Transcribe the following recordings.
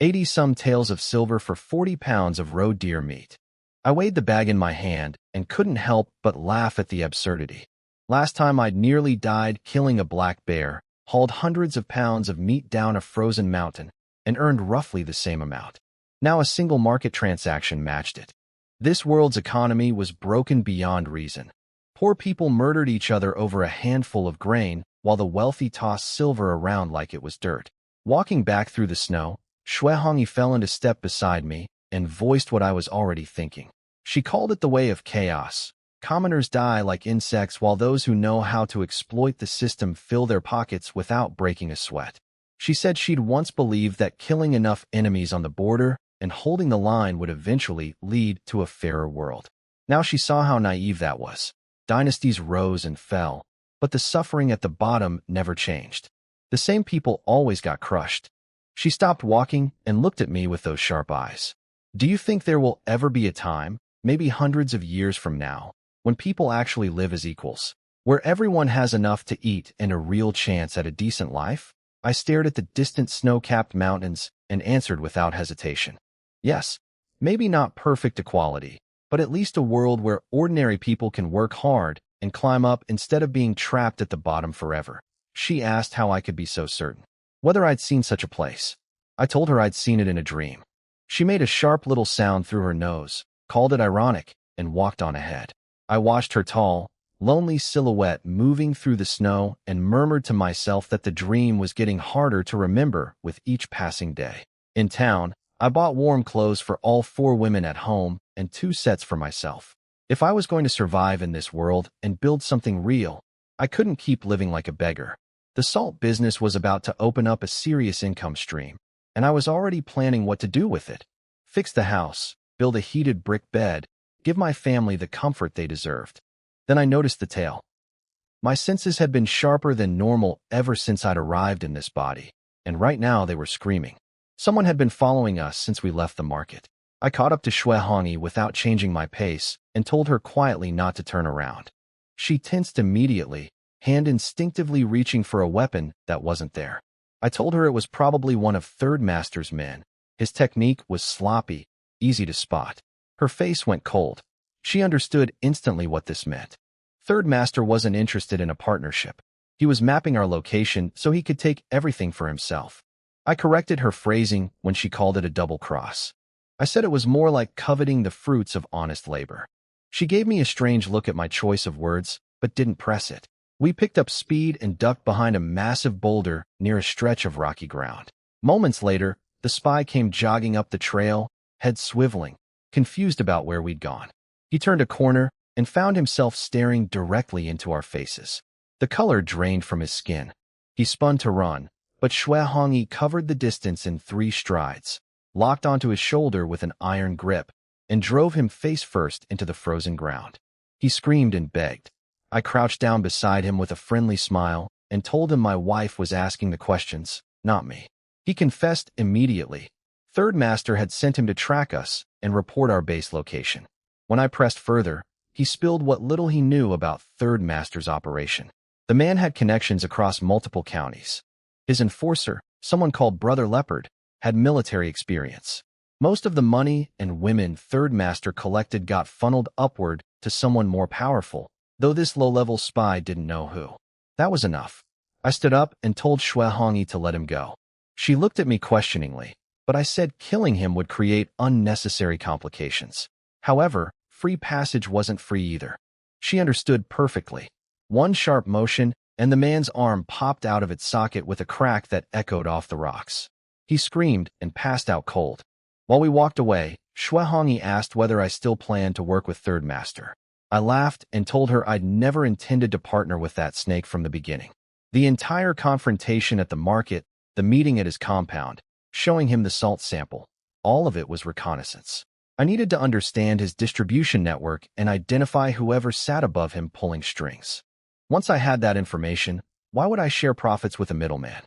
80-some taels of silver for 40 pounds of roe deer meat. I weighed the bag in my hand and couldn't help but laugh at the absurdity. Last time I'd nearly died killing a black bear, hauled hundreds of pounds of meat down a frozen mountain, and earned roughly the same amount. Now a single market transaction matched it. This world's economy was broken beyond reason. Poor people murdered each other over a handful of grain, while the wealthy tossed silver around like it was dirt. Walking back through the snow, Shuehangi fell into step beside me and voiced what I was already thinking. She called it the way of chaos. Commoners die like insects while those who know how to exploit the system fill their pockets without breaking a sweat. She said she'd once believed that killing enough enemies on the border and holding the line would eventually lead to a fairer world. Now she saw how naive that was. Dynasties rose and fell, but the suffering at the bottom never changed. The same people always got crushed. She stopped walking and looked at me with those sharp eyes. Do you think there will ever be a time, maybe hundreds of years from now, when people actually live as equals, where everyone has enough to eat and a real chance at a decent life? I stared at the distant snow-capped mountains and answered without hesitation. Yes, maybe not perfect equality, but at least a world where ordinary people can work hard and climb up instead of being trapped at the bottom forever. She asked how I could be so certain, whether I'd seen such a place. I told her I'd seen it in a dream. She made a sharp little sound through her nose, called it ironic, and walked on ahead. I watched her tall, lonely silhouette moving through the snow and murmured to myself that the dream was getting harder to remember with each passing day. In town, I bought warm clothes for all 4 women at home and 2 sets for myself. If I was going to survive in this world and build something real, I couldn't keep living like a beggar. The salt business was about to open up a serious income stream, and I was already planning what to do with it. Fix the house, build a heated brick bed, give my family the comfort they deserved. Then I noticed the tail. My senses had been sharper than normal ever since I'd arrived in this body, and right now they were screaming. Someone had been following us since we left the market. I caught up to Shuehangi without changing my pace and told her quietly not to turn around. She tensed immediately, hand instinctively reaching for a weapon that wasn't there. I told her it was probably one of Third Master's men. His technique was sloppy, easy to spot. Her face went cold. She understood instantly what this meant. Third Master wasn't interested in a partnership. He was mapping our location so he could take everything for himself. I corrected her phrasing when she called it a double cross. I said it was more like coveting the fruits of honest labor. She gave me a strange look at my choice of words, but didn't press it. We picked up speed and ducked behind a massive boulder near a stretch of rocky ground. Moments later, the spy came jogging up the trail, head swiveling, confused about where we'd gone. He turned a corner and found himself staring directly into our faces. The color drained from his skin. He spun to run, but Shuehangi covered the distance in 3 strides, locked onto his shoulder with an iron grip, and drove him face first into the frozen ground. He screamed and begged. I crouched down beside him with a friendly smile and told him my wife was asking the questions, not me. He confessed immediately. Third Master had sent him to track us and report our base location. When I pressed further, he spilled what little he knew about Third Master's operation. The man had connections across multiple counties. His enforcer, someone called Brother Leopard, had military experience. Most of the money and women Third Master collected got funneled upward to someone more powerful, though this low-level spy didn't know who. That was enough. I stood up and told Shuehangi to let him go. She looked at me questioningly, but I said killing him would create unnecessary complications. However, free passage wasn't free either. She understood perfectly. One sharp motion, and the man's arm popped out of its socket with a crack that echoed off the rocks. He screamed and passed out cold. While we walked away, Shuehangi asked whether I still planned to work with Third Master. I laughed and told her I'd never intended to partner with that snake from the beginning. The entire confrontation at the market, the meeting at his compound, showing him the salt sample, all of it was reconnaissance. I needed to understand his distribution network and identify whoever sat above him pulling strings. Once I had that information, why would I share profits with a middleman?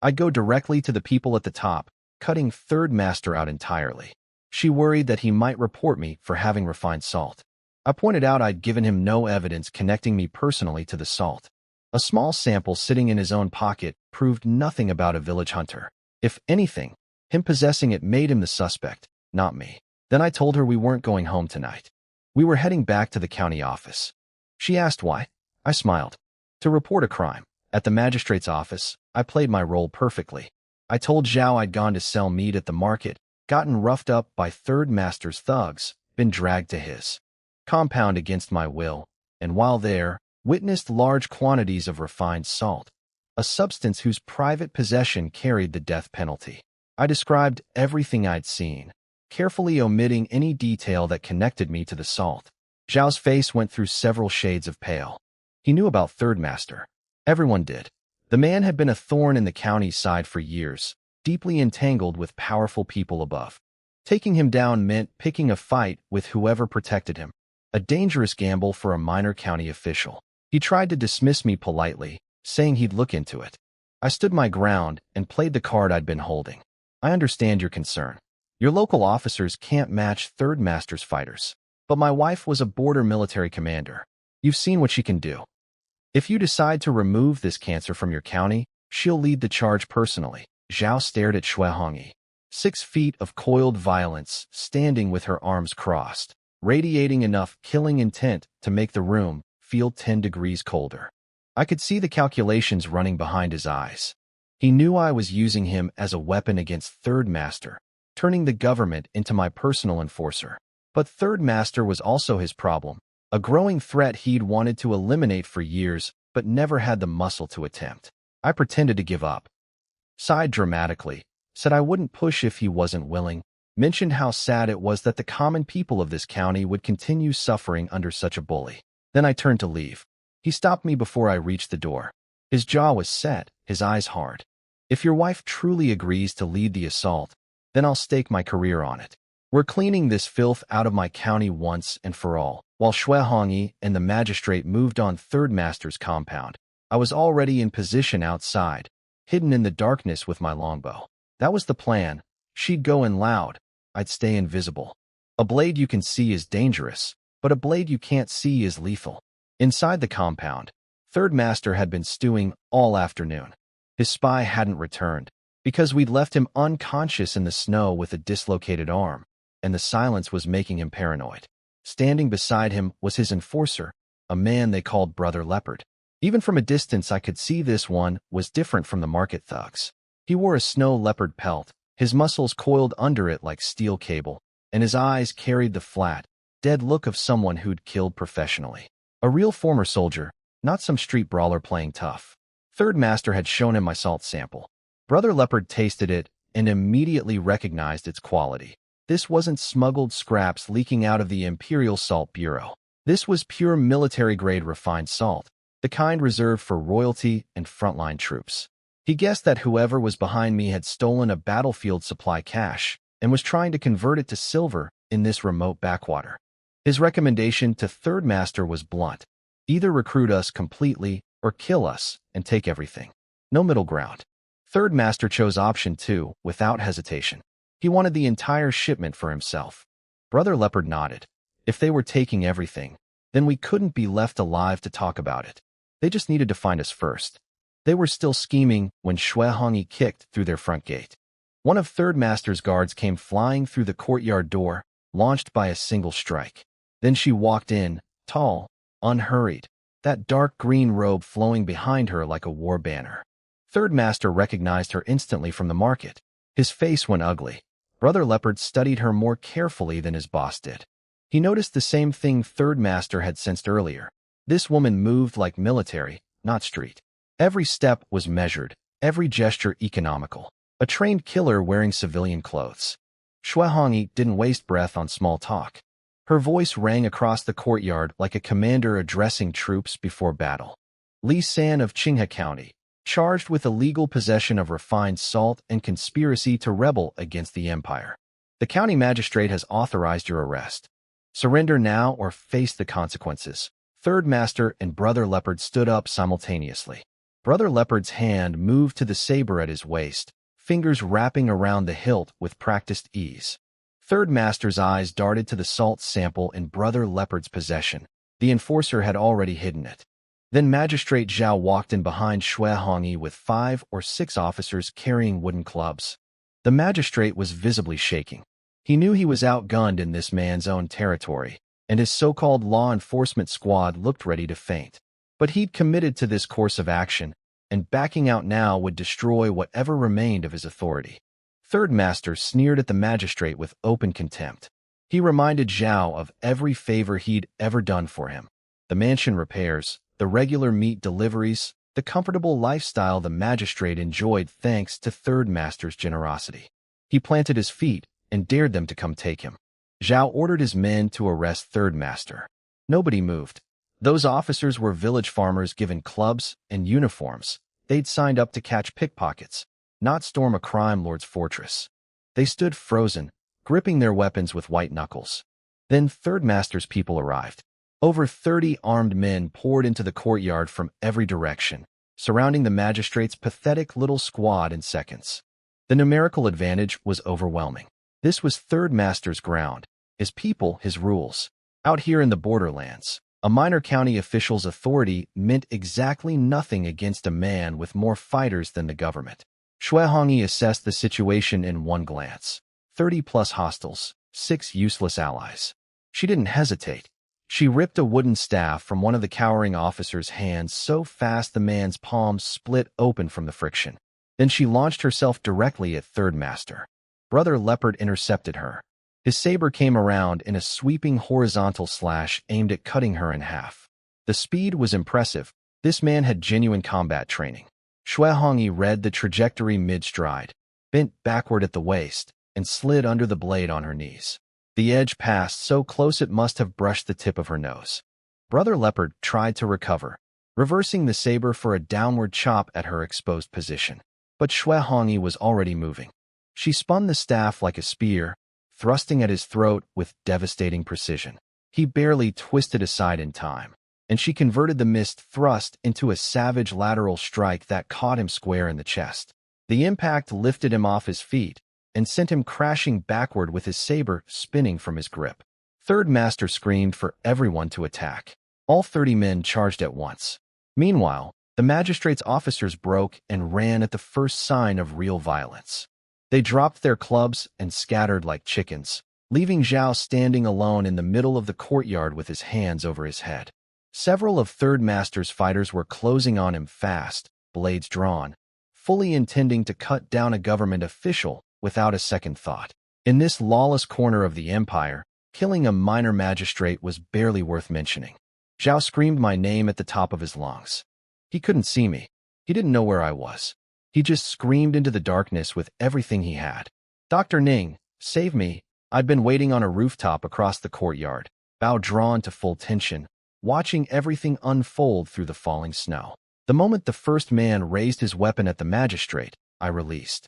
I'd go directly to the people at the top, cutting Third Master out entirely. She worried that he might report me for having refined salt. I pointed out I'd given him no evidence connecting me personally to the salt. A small sample sitting in his own pocket proved nothing about a village hunter. If anything, Him possessing it made him the suspect, not me. Then I told her we weren't going home tonight. We were heading back to the county office. She asked why. I smiled. To report a crime. At the magistrate's office, I played my role perfectly. I told Zhao I'd gone to sell meat at the market, gotten roughed up by Third Master's thugs, been dragged to his compound against my will, and while there, witnessed large quantities of refined salt, a substance whose private possession carried the death penalty. I described everything I'd seen, carefully omitting any detail that connected me to the salt. Zhao's face went through several shades of pale. He knew about Third Master. Everyone did. The man had been a thorn in the county's side for years, deeply entangled with powerful people above. Taking him down meant picking a fight with whoever protected him, a dangerous gamble for a minor county official. He tried to dismiss me politely, saying he'd look into it. I stood my ground and played the card I'd been holding. I understand your concern. Your local officers can't match Third Master's fighters. But my wife was a border military commander. You've seen what she can do. If you decide to remove this cancer from your county, she'll lead the charge personally. Zhao stared at Xuehongyi. 6 feet of coiled violence, standing with her arms crossed, radiating enough killing intent to make the room feel 10 degrees colder. I could see the calculations running behind his eyes. He knew I was using him as a weapon against Third Master, turning the government into my personal enforcer. But Third Master was also his problem, a growing threat he'd wanted to eliminate for years but never had the muscle to attempt. I pretended to give up, sighed dramatically, said I wouldn't push if he wasn't willing, mentioned how sad it was that the common people of this county would continue suffering under such a bully. Then I turned to leave. He stopped me before I reached the door. His jaw was set, his eyes hard. If your wife truly agrees to lead the assault, then I'll stake my career on it. We're cleaning this filth out of my county once and for all. While Xuehongyi and the magistrate moved on Third Master's compound, I was already in position outside, hidden in the darkness with my longbow. That was the plan. She'd go in loud. I'd stay invisible. A blade you can see is dangerous, but a blade you can't see is lethal. Inside the compound, Third Master had been stewing all afternoon. His spy hadn't returned, because we'd left him unconscious in the snow with a dislocated arm, and the silence was making him paranoid. Standing beside him was his enforcer, a man they called Brother Leopard. Even from a distance I could see this one was different from the market thugs. He wore a snow leopard pelt, his muscles coiled under it like steel cable, and his eyes carried the flat, dead look of someone who'd killed professionally. A real former soldier, not some street brawler playing tough. Third Master had shown him my salt sample. Brother Leopard tasted it and immediately recognized its quality. This wasn't smuggled scraps leaking out of the Imperial Salt Bureau. This was pure military-grade refined salt, the kind reserved for royalty and frontline troops. He guessed that whoever was behind me had stolen a battlefield supply cache and was trying to convert it to silver in this remote backwater. His recommendation to Third Master was blunt. Either recruit us completely or kill us and take everything. No middle ground. Third Master chose option 2 without hesitation. He wanted the entire shipment for himself. Brother Leopard nodded. If they were taking everything, then we couldn't be left alive to talk about it. They just needed to find us first. They were still scheming when Xuehongyi kicked through their front gate. One of Third Master's guards came flying through the courtyard door, launched by a single strike. Then she walked in, tall, unhurried, that dark green robe flowing behind her like a war banner. Third Master recognized her instantly from the market. His face went ugly. Brother Leopard studied her more carefully than his boss did. He noticed the same thing Third Master had sensed earlier. This woman moved like military, not street. Every step was measured, every gesture economical. A trained killer wearing civilian clothes. Xuehongyi didn't waste breath on small talk. Her voice rang across the courtyard like a commander addressing troops before battle. Li San of Qinghe County, charged with illegal possession of refined salt and conspiracy to rebel against the Empire. The county magistrate has authorized your arrest. Surrender now or face the consequences. Third Master and Brother Leopard stood up simultaneously. Brother Leopard's hand moved to the saber at his waist, fingers wrapping around the hilt with practiced ease. Third Master's eyes darted to the salt sample in Brother Leopard's possession. The enforcer had already hidden it. Then Magistrate Zhao walked in behind Xuehongyi with 5 or 6 officers carrying wooden clubs. The magistrate was visibly shaking. He knew he was outgunned in this man's own territory, and his so-called law enforcement squad looked ready to faint. But he'd committed to this course of action, and backing out now would destroy whatever remained of his authority. Third Master sneered at the magistrate with open contempt. He reminded Zhao of every favor he'd ever done for him. The mansion repairs, the regular meat deliveries, the comfortable lifestyle the magistrate enjoyed thanks to Third Master's generosity. He planted his feet and dared them to come take him. Zhao ordered his men to arrest Third Master. Nobody moved. Those officers were village farmers given clubs and uniforms. They'd signed up to catch pickpockets, not storm a crime lord's fortress. They stood frozen, gripping their weapons with white knuckles. Then Third Master's people arrived. Over 30 armed men poured into the courtyard from every direction, surrounding the magistrate's pathetic little squad in seconds. The numerical advantage was overwhelming. This was Third Master's ground, his people, his rules. Out here in the borderlands, a minor county official's authority meant exactly nothing against a man with more fighters than the government. Xue Hongyi assessed the situation in one glance. 30-plus hostiles, 6 useless allies. She didn't hesitate. She ripped a wooden staff from one of the cowering officer's hands so fast the man's palms split open from the friction. Then she launched herself directly at Third Master. Brother Leopard intercepted her. His saber came around in a sweeping horizontal slash aimed at cutting her in half. The speed was impressive. This man had genuine combat training. Xue Hongyi read the trajectory mid-stride, bent backward at the waist, and slid under the blade on her knees. The edge passed so close it must have brushed the tip of her nose. Brother Leopard tried to recover, reversing the saber for a downward chop at her exposed position. But Xue Hongyi was already moving. She spun the staff like a spear, thrusting at his throat with devastating precision. He barely twisted aside in time, and she converted the missed thrust into a savage lateral strike that caught him square in the chest. The impact lifted him off his feet and sent him crashing backward with his saber spinning from his grip. Third Master screamed for everyone to attack. All 30 men charged at once. Meanwhile, the magistrate's officers broke and ran at the first sign of real violence. They dropped their clubs and scattered like chickens, leaving Zhao standing alone in the middle of the courtyard with his hands over his head. Several of Third Master's fighters were closing on him fast, blades drawn, fully intending to cut down a government official without a second thought. In this lawless corner of the empire, killing a minor magistrate was barely worth mentioning. Zhao screamed my name at the top of his lungs. He couldn't see me. He didn't know where I was. He just screamed into the darkness with everything he had. Dr. Ning, save me. I'd been waiting on a rooftop across the courtyard, bow drawn to full tension, watching everything unfold through the falling snow. The moment the first man raised his weapon at the magistrate, I released.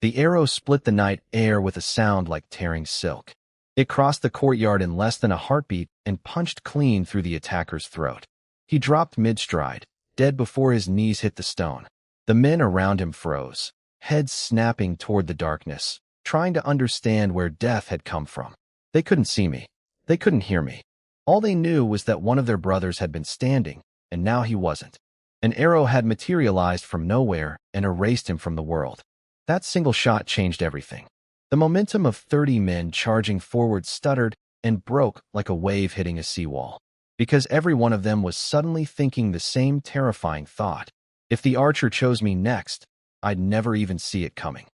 The arrow split the night air with a sound like tearing silk. It crossed the courtyard in less than a heartbeat and punched clean through the attacker's throat. He dropped mid-stride, dead before his knees hit the stone. The men around him froze, heads snapping toward the darkness, trying to understand where death had come from. They couldn't see me. They couldn't hear me. All they knew was that one of their brothers had been standing, and now he wasn't. An arrow had materialized from nowhere and erased him from the world. That single shot changed everything. The momentum of 30 men charging forward stuttered and broke like a wave hitting a seawall, because every one of them was suddenly thinking the same terrifying thought. If the archer chose me next, I'd never even see it coming.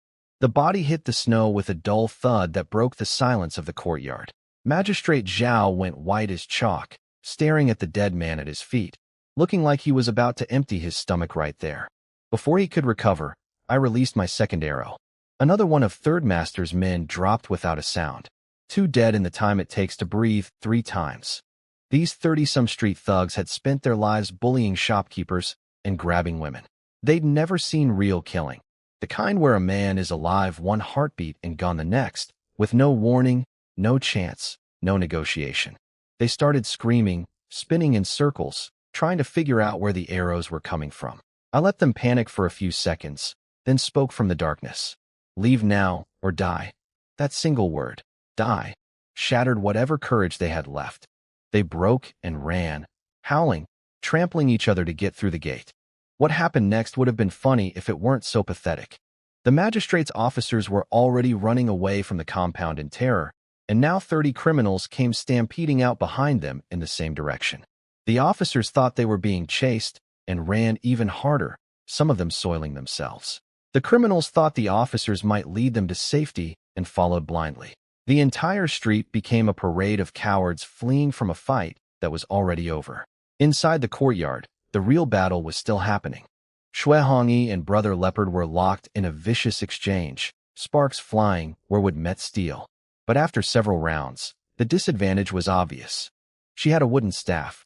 The body hit the snow with a dull thud that broke the silence of the courtyard. Magistrate Zhao went white as chalk, staring at the dead man at his feet, looking like he was about to empty his stomach right there. Before he could recover, I released my second arrow. Another one of Third Master's men dropped without a sound, too dead in the time it takes to breathe 3 times. These 30-some street thugs had spent their lives bullying shopkeepers and grabbing women. They'd never seen real killing, the kind where a man is alive one heartbeat and gone the next, with no warning, no chance, no negotiation. They started screaming, spinning in circles, trying to figure out where the arrows were coming from. I let them panic for a few seconds, then spoke from the darkness. Leave now or die. That single word, die, shattered whatever courage they had left. They broke and ran, howling, trampling each other to get through the gate. What happened next would have been funny if it weren't so pathetic. The magistrate's officers were already running away from the compound in terror, and now 30 criminals came stampeding out behind them in the same direction. The officers thought they were being chased and ran even harder, some of them soiling themselves. The criminals thought the officers might lead them to safety and followed blindly. The entire street became a parade of cowards fleeing from a fight that was already over. Inside the courtyard, the real battle was still happening. Shui Hongyi and Brother Leopard were locked in a vicious exchange, sparks flying where wood met steel. But after several rounds, the disadvantage was obvious. She had a wooden staff.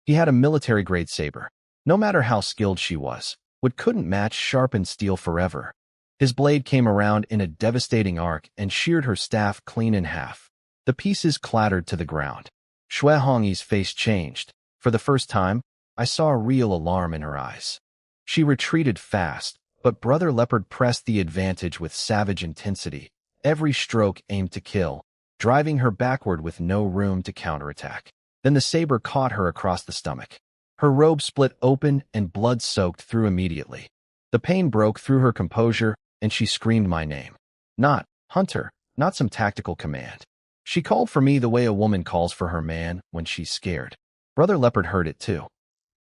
He had a military-grade saber. No matter how skilled she was, wood couldn't match sharpened steel forever. His blade came around in a devastating arc and sheared her staff clean in half. The pieces clattered to the ground. Shui Hongyi's face changed. For the first time, I saw a real alarm in her eyes. She retreated fast, but Brother Leopard pressed the advantage with savage intensity. Every stroke aimed to kill, driving her backward with no room to counterattack. Then the saber caught her across the stomach. Her robe split open and blood soaked through immediately. The pain broke through her composure, and she screamed my name. Not Hunter, not some tactical command. She called for me the way a woman calls for her man when she's scared. Brother Leopard heard it too.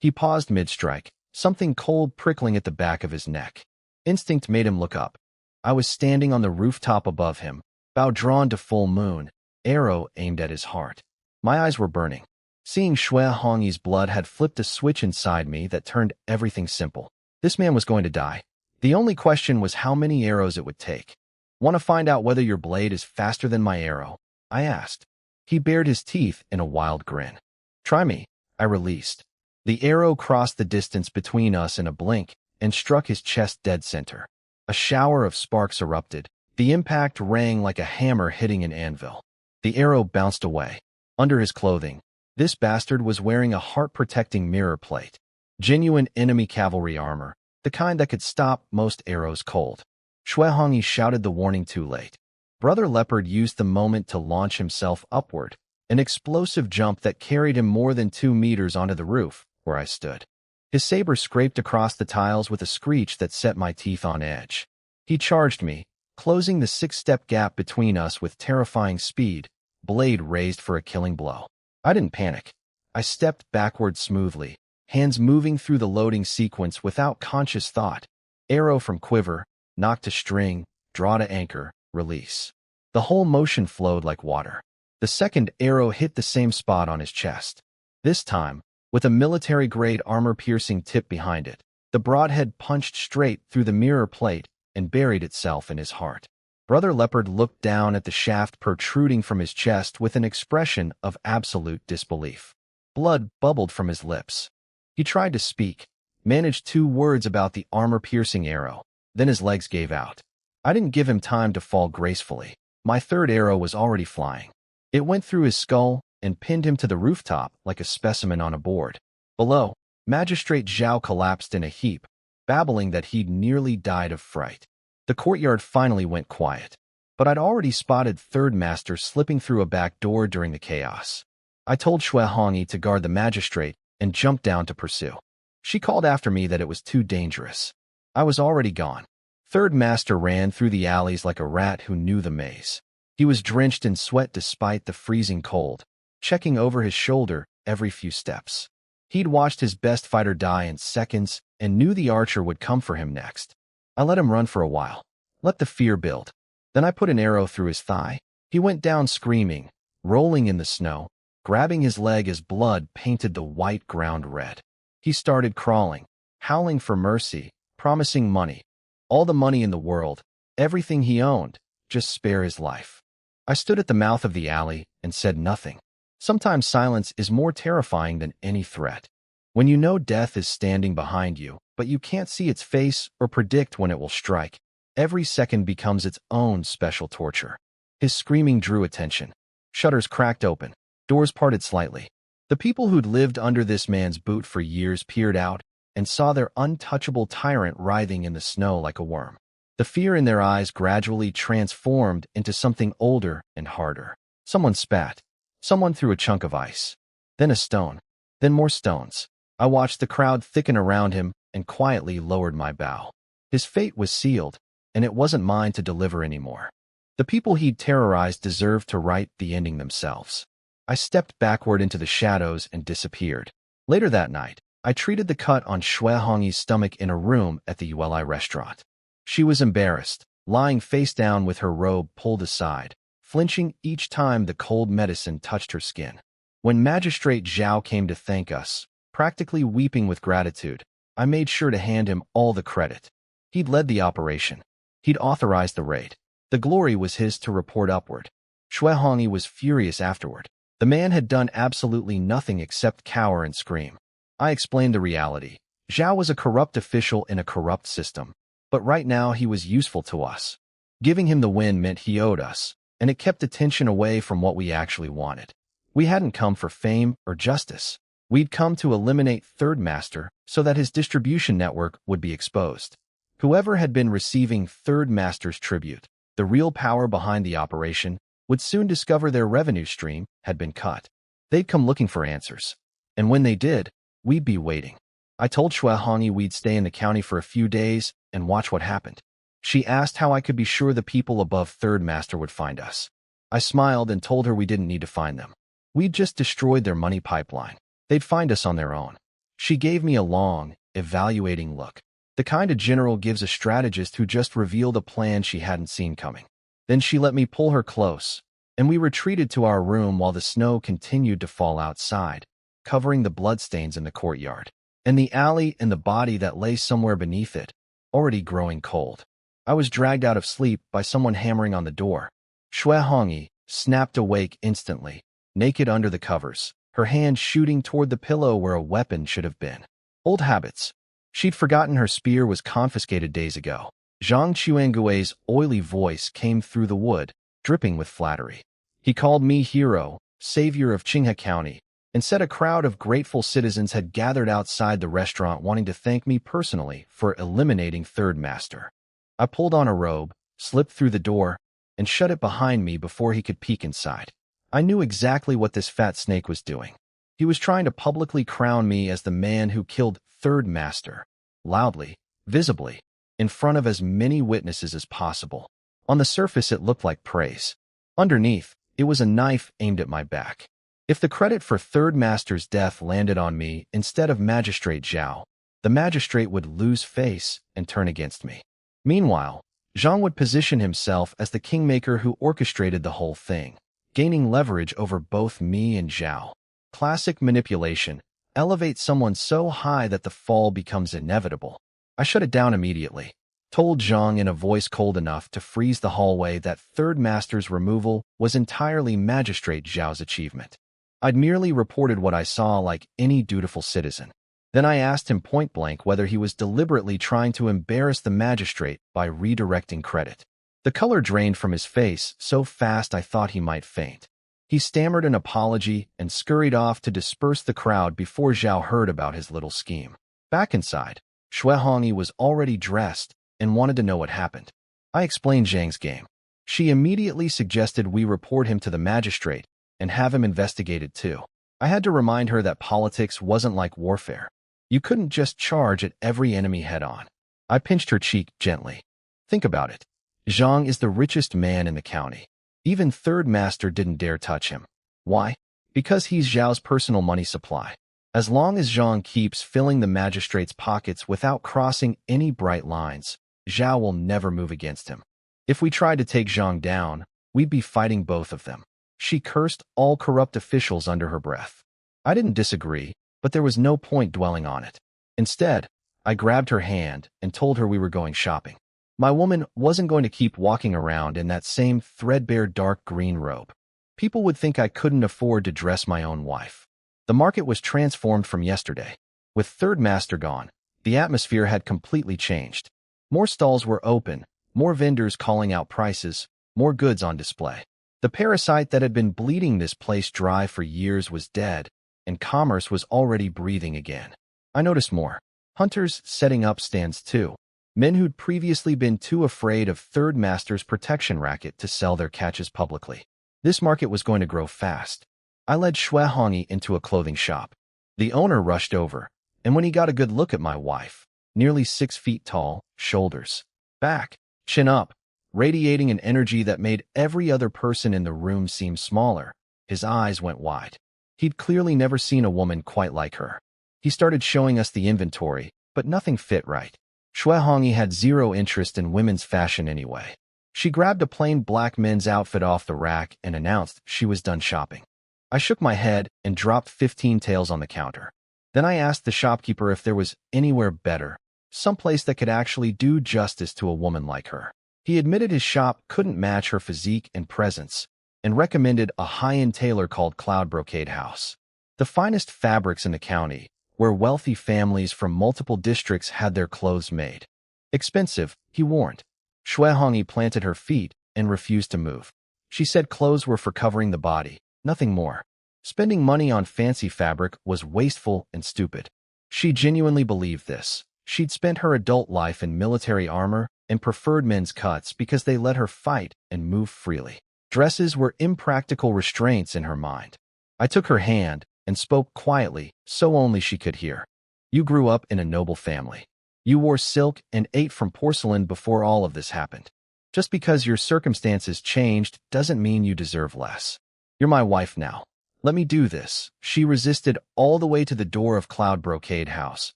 He paused mid-strike, something cold prickling at the back of his neck. Instinct made him look up. I was standing on the rooftop above him, bow drawn to full moon, arrow aimed at his heart. My eyes were burning. Seeing Shui Hongyi's blood had flipped a switch inside me that turned everything simple. This man was going to die. The only question was how many arrows it would take. Want to find out whether your blade is faster than my arrow? I asked. He bared his teeth in a wild grin. Try me, I released. The arrow crossed the distance between us in a blink and struck his chest dead center. A shower of sparks erupted. The impact rang like a hammer hitting an anvil. The arrow bounced away. Under his clothing, this bastard was wearing a heart-protecting mirror plate. Genuine enemy cavalry armor, the kind that could stop most arrows cold. Shui Hongyi shouted the warning too late. Brother Leopard used the moment to launch himself upward, an explosive jump that carried him more than 2 meters onto the roof, where I stood. His saber scraped across the tiles with a screech that set my teeth on edge. He charged me, closing the 6-step gap between us with terrifying speed, blade raised for a killing blow. I didn't panic. I stepped backward smoothly, hands moving through the loading sequence without conscious thought. Arrow from quiver, knock to string, draw to anchor, release. The whole motion flowed like water. The second arrow hit the same spot on his chest. This time, with a military-grade armor-piercing tip behind it, the broadhead punched straight through the mirror plate and buried itself in his heart. Brother Leopard looked down at the shaft protruding from his chest with an expression of absolute disbelief. Blood bubbled from his lips. He tried to speak, managed 2 words about the armor-piercing arrow, then his legs gave out. I didn't give him time to fall gracefully. My third arrow was already flying. It went through his skull and pinned him to the rooftop like a specimen on a board. Below, Magistrate Zhao collapsed in a heap, babbling that he'd nearly died of fright. The courtyard finally went quiet, but I'd already spotted Third Master slipping through a back door during the chaos. I told Shui Hongyi to guard the magistrate and jumped down to pursue. She called after me that it was too dangerous. I was already gone. Third Master ran through the alleys like a rat who knew the maze. He was drenched in sweat despite the freezing cold, checking over his shoulder every few steps. He'd watched his best fighter die in seconds and knew the archer would come for him next. I let him run for a while, let the fear build. Then I put an arrow through his thigh. He went down screaming, rolling in the snow, grabbing his leg as blood painted the white ground red. He started crawling, howling for mercy, promising money. All the money in the world, everything he owned, just spare his life. I stood at the mouth of the alley and said nothing. Sometimes silence is more terrifying than any threat. When you know death is standing behind you, but you can't see its face or predict when it will strike, every second becomes its own special torture. His screaming drew attention. Shutters cracked open. Doors parted slightly. The people who'd lived under this man's boot for years peered out and saw their untouchable tyrant writhing in the snow like a worm. The fear in their eyes gradually transformed into something older and harder. Someone spat. Someone threw a chunk of ice. Then a stone. Then more stones. I watched the crowd thicken around him and quietly lowered my bow. His fate was sealed. and it wasn't mine to deliver anymore. The people he'd terrorized deserved to write the ending themselves. I stepped backward into the shadows and disappeared. Later that night, I treated the cut on Shui Hongyi's stomach in a room at the Yueli restaurant. She was embarrassed, lying face down with her robe pulled aside, flinching each time the cold medicine touched her skin. When Magistrate Zhao came to thank us, practically weeping with gratitude, I made sure to hand him all the credit. He'd led the operation. He'd authorized the raid. The glory was his to report upward. Shui Hongyi was furious afterward. The man had done absolutely nothing except cower and scream. I explained the reality. Zhao was a corrupt official in a corrupt system, but right now he was useful to us. Giving him the win meant he owed us, and it kept attention away from what we actually wanted. We hadn't come for fame or justice. We'd come to eliminate Third Master so that his distribution network would be exposed. Whoever had been receiving Third Master's tribute, the real power behind the operation, would soon discover their revenue stream had been cut. They'd come looking for answers. And when they did, we'd be waiting. I told Shui Hongyi we'd stay in the county for a few days and watch what happened. She asked how I could be sure the people above Third Master would find us. I smiled and told her we didn't need to find them. We'd just destroyed their money pipeline. They'd find us on their own. She gave me a long, evaluating look. The kind a general gives a strategist who just revealed a plan she hadn't seen coming. Then she let me pull her close, and we retreated to our room while the snow continued to fall outside, covering the bloodstains in the courtyard, and the alley and the body that lay somewhere beneath it, already growing cold. I was dragged out of sleep by someone hammering on the door. Shui Hongyi snapped awake instantly, naked under the covers, her hand shooting toward the pillow where a weapon should have been. Old habits. She'd forgotten her spear was confiscated days ago. Zhang Chuangui's oily voice came through the wood, dripping with flattery. He called me hero, savior of Qinghe County, and said a crowd of grateful citizens had gathered outside the restaurant wanting to thank me personally for eliminating Third Master. I pulled on a robe, slipped through the door, and shut it behind me before he could peek inside. I knew exactly what this fat snake was doing. He was trying to publicly crown me as the man who killed Third Master, loudly, visibly, in front of as many witnesses as possible. On the surface it looked like praise. Underneath, it was a knife aimed at my back. If the credit for Third Master's death landed on me instead of Magistrate Zhao, the magistrate would lose face and turn against me. Meanwhile, Zhang would position himself as the kingmaker who orchestrated the whole thing, gaining leverage over both me and Zhao. Classic manipulation. Elevate someone so high that the fall becomes inevitable. I shut it down immediately, told Zhang in a voice cold enough to freeze the hallway that Third Master's removal was entirely Magistrate Zhao's achievement. I'd merely reported what I saw like any dutiful citizen. Then I asked him point-blank whether he was deliberately trying to embarrass the magistrate by redirecting credit. The color drained from his face so fast I thought he might faint. He stammered an apology and scurried off to disperse the crowd before Zhao heard about his little scheme. Back inside, Shui Hongyi was already dressed and wanted to know what happened. I explained Zhang's game. She immediately suggested we report him to the magistrate and have him investigated too. I had to remind her that politics wasn't like warfare. You couldn't just charge at every enemy head-on. I pinched her cheek gently. Think about it. Zhang is the richest man in the county. Even Third Master didn't dare touch him. Why? Because he's Zhao's personal money supply. As long as Zhang keeps filling the magistrate's pockets without crossing any bright lines, Zhao will never move against him. If we tried to take Zhang down, we'd be fighting both of them. She cursed all corrupt officials under her breath. I didn't disagree, but there was no point dwelling on it. Instead, I grabbed her hand and told her we were going shopping. My woman wasn't going to keep walking around in that same threadbare dark green robe. People would think I couldn't afford to dress my own wife. The market was transformed from yesterday. With Third Master gone, the atmosphere had completely changed. More stalls were open, more vendors calling out prices, more goods on display. The parasite that had been bleeding this place dry for years was dead, and commerce was already breathing again. I noticed more. Hunters setting up stands too. Men who'd previously been too afraid of Third Master's protection racket to sell their catches publicly. This market was going to grow fast. I led Shui Hongyi into a clothing shop. The owner rushed over, and when he got a good look at my wife, nearly 6 feet tall, shoulders, back, chin up, radiating an energy that made every other person in the room seem smaller. His eyes went wide. He'd clearly never seen a woman quite like her. He started showing us the inventory, but nothing fit right. Shui Hongyi had zero interest in women's fashion anyway. She grabbed a plain black men's outfit off the rack and announced she was done shopping. I shook my head and dropped 15 taels on the counter. Then I asked the shopkeeper if there was anywhere better, someplace that could actually do justice to a woman like her. He admitted his shop couldn't match her physique and presence, and recommended a high-end tailor called Cloud Brocade House. The finest fabrics in the county, where wealthy families from multiple districts had their clothes made. Expensive, he warned. Shui Hongyi planted her feet and refused to move. She said clothes were for covering the body, nothing more. Spending money on fancy fabric was wasteful and stupid. She genuinely believed this. She'd spent her adult life in military armor and preferred men's cuts because they let her fight and move freely. Dresses were impractical restraints in her mind. I took her hand and spoke quietly so only she could hear. You grew up in a noble family. You wore silk and ate from porcelain before all of this happened. Just because your circumstances changed doesn't mean you deserve less. You're my wife now. Let me do this. She resisted all the way to the door of Cloud Brocade House,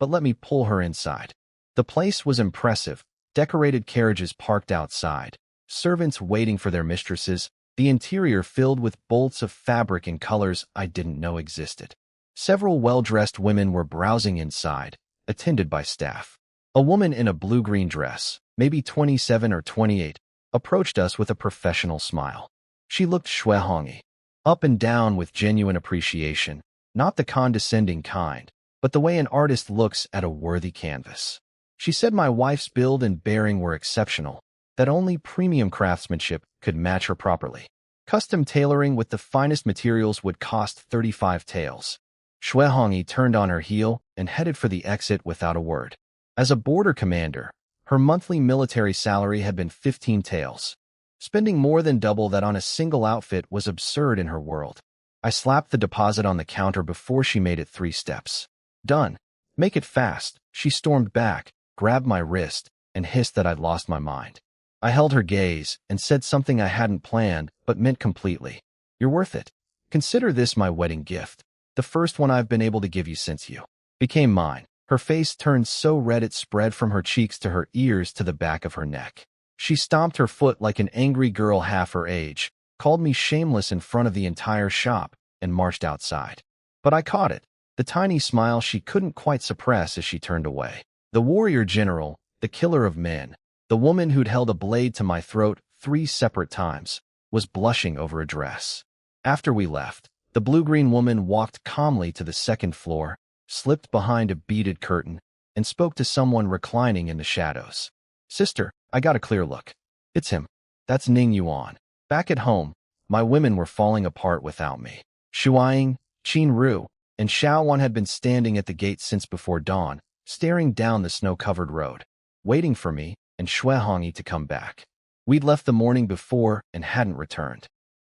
but let me pull her inside. The place was impressive. Decorated carriages parked outside, servants waiting for their mistresses, the interior filled with bolts of fabric in colors I didn't know existed. Several well-dressed women were browsing inside, attended by staff. A woman in a blue-green dress, maybe 27 or 28, approached us with a professional smile. She looked Shui Hongyi up and down with genuine appreciation, not the condescending kind, but the way an artist looks at a worthy canvas. She said my wife's build and bearing were exceptional, that only premium craftsmanship could match her properly. Custom tailoring with the finest materials would cost 35 taels. Shui Hongyi turned on her heel and headed for the exit without a word. As a border commander, her monthly military salary had been 15 taels. Spending more than double that on a single outfit was absurd in her world. I slapped the deposit on the counter before she made it 3 steps. Done. Make it fast. She stormed back, grabbed my wrist, and hissed that I'd lost my mind. I held her gaze and said something I hadn't planned but meant completely. You're worth it. Consider this my wedding gift, the first one I've been able to give you since you became mine. Her face turned so red it spread from her cheeks to her ears to the back of her neck. She stomped her foot like an angry girl half her age, called me shameless in front of the entire shop, and marched outside. But I caught it, the tiny smile she couldn't quite suppress as she turned away. The warrior general, the killer of men, the woman who'd held a blade to my throat 3 separate times, was blushing over a dress. After we left, the blue-green woman walked calmly to the 2nd floor, slipped behind a beaded curtain, and spoke to someone reclining in the shadows. Sister, I got a clear look. It's him. That's Ning Yuan. Back at home, my women were falling apart without me. Shuaying, Qin Ru, and Xiaowan had been standing at the gate since before dawn, staring down the snow-covered road, waiting for me and Shui Hongyi to come back. We'd left the morning before and hadn't returned.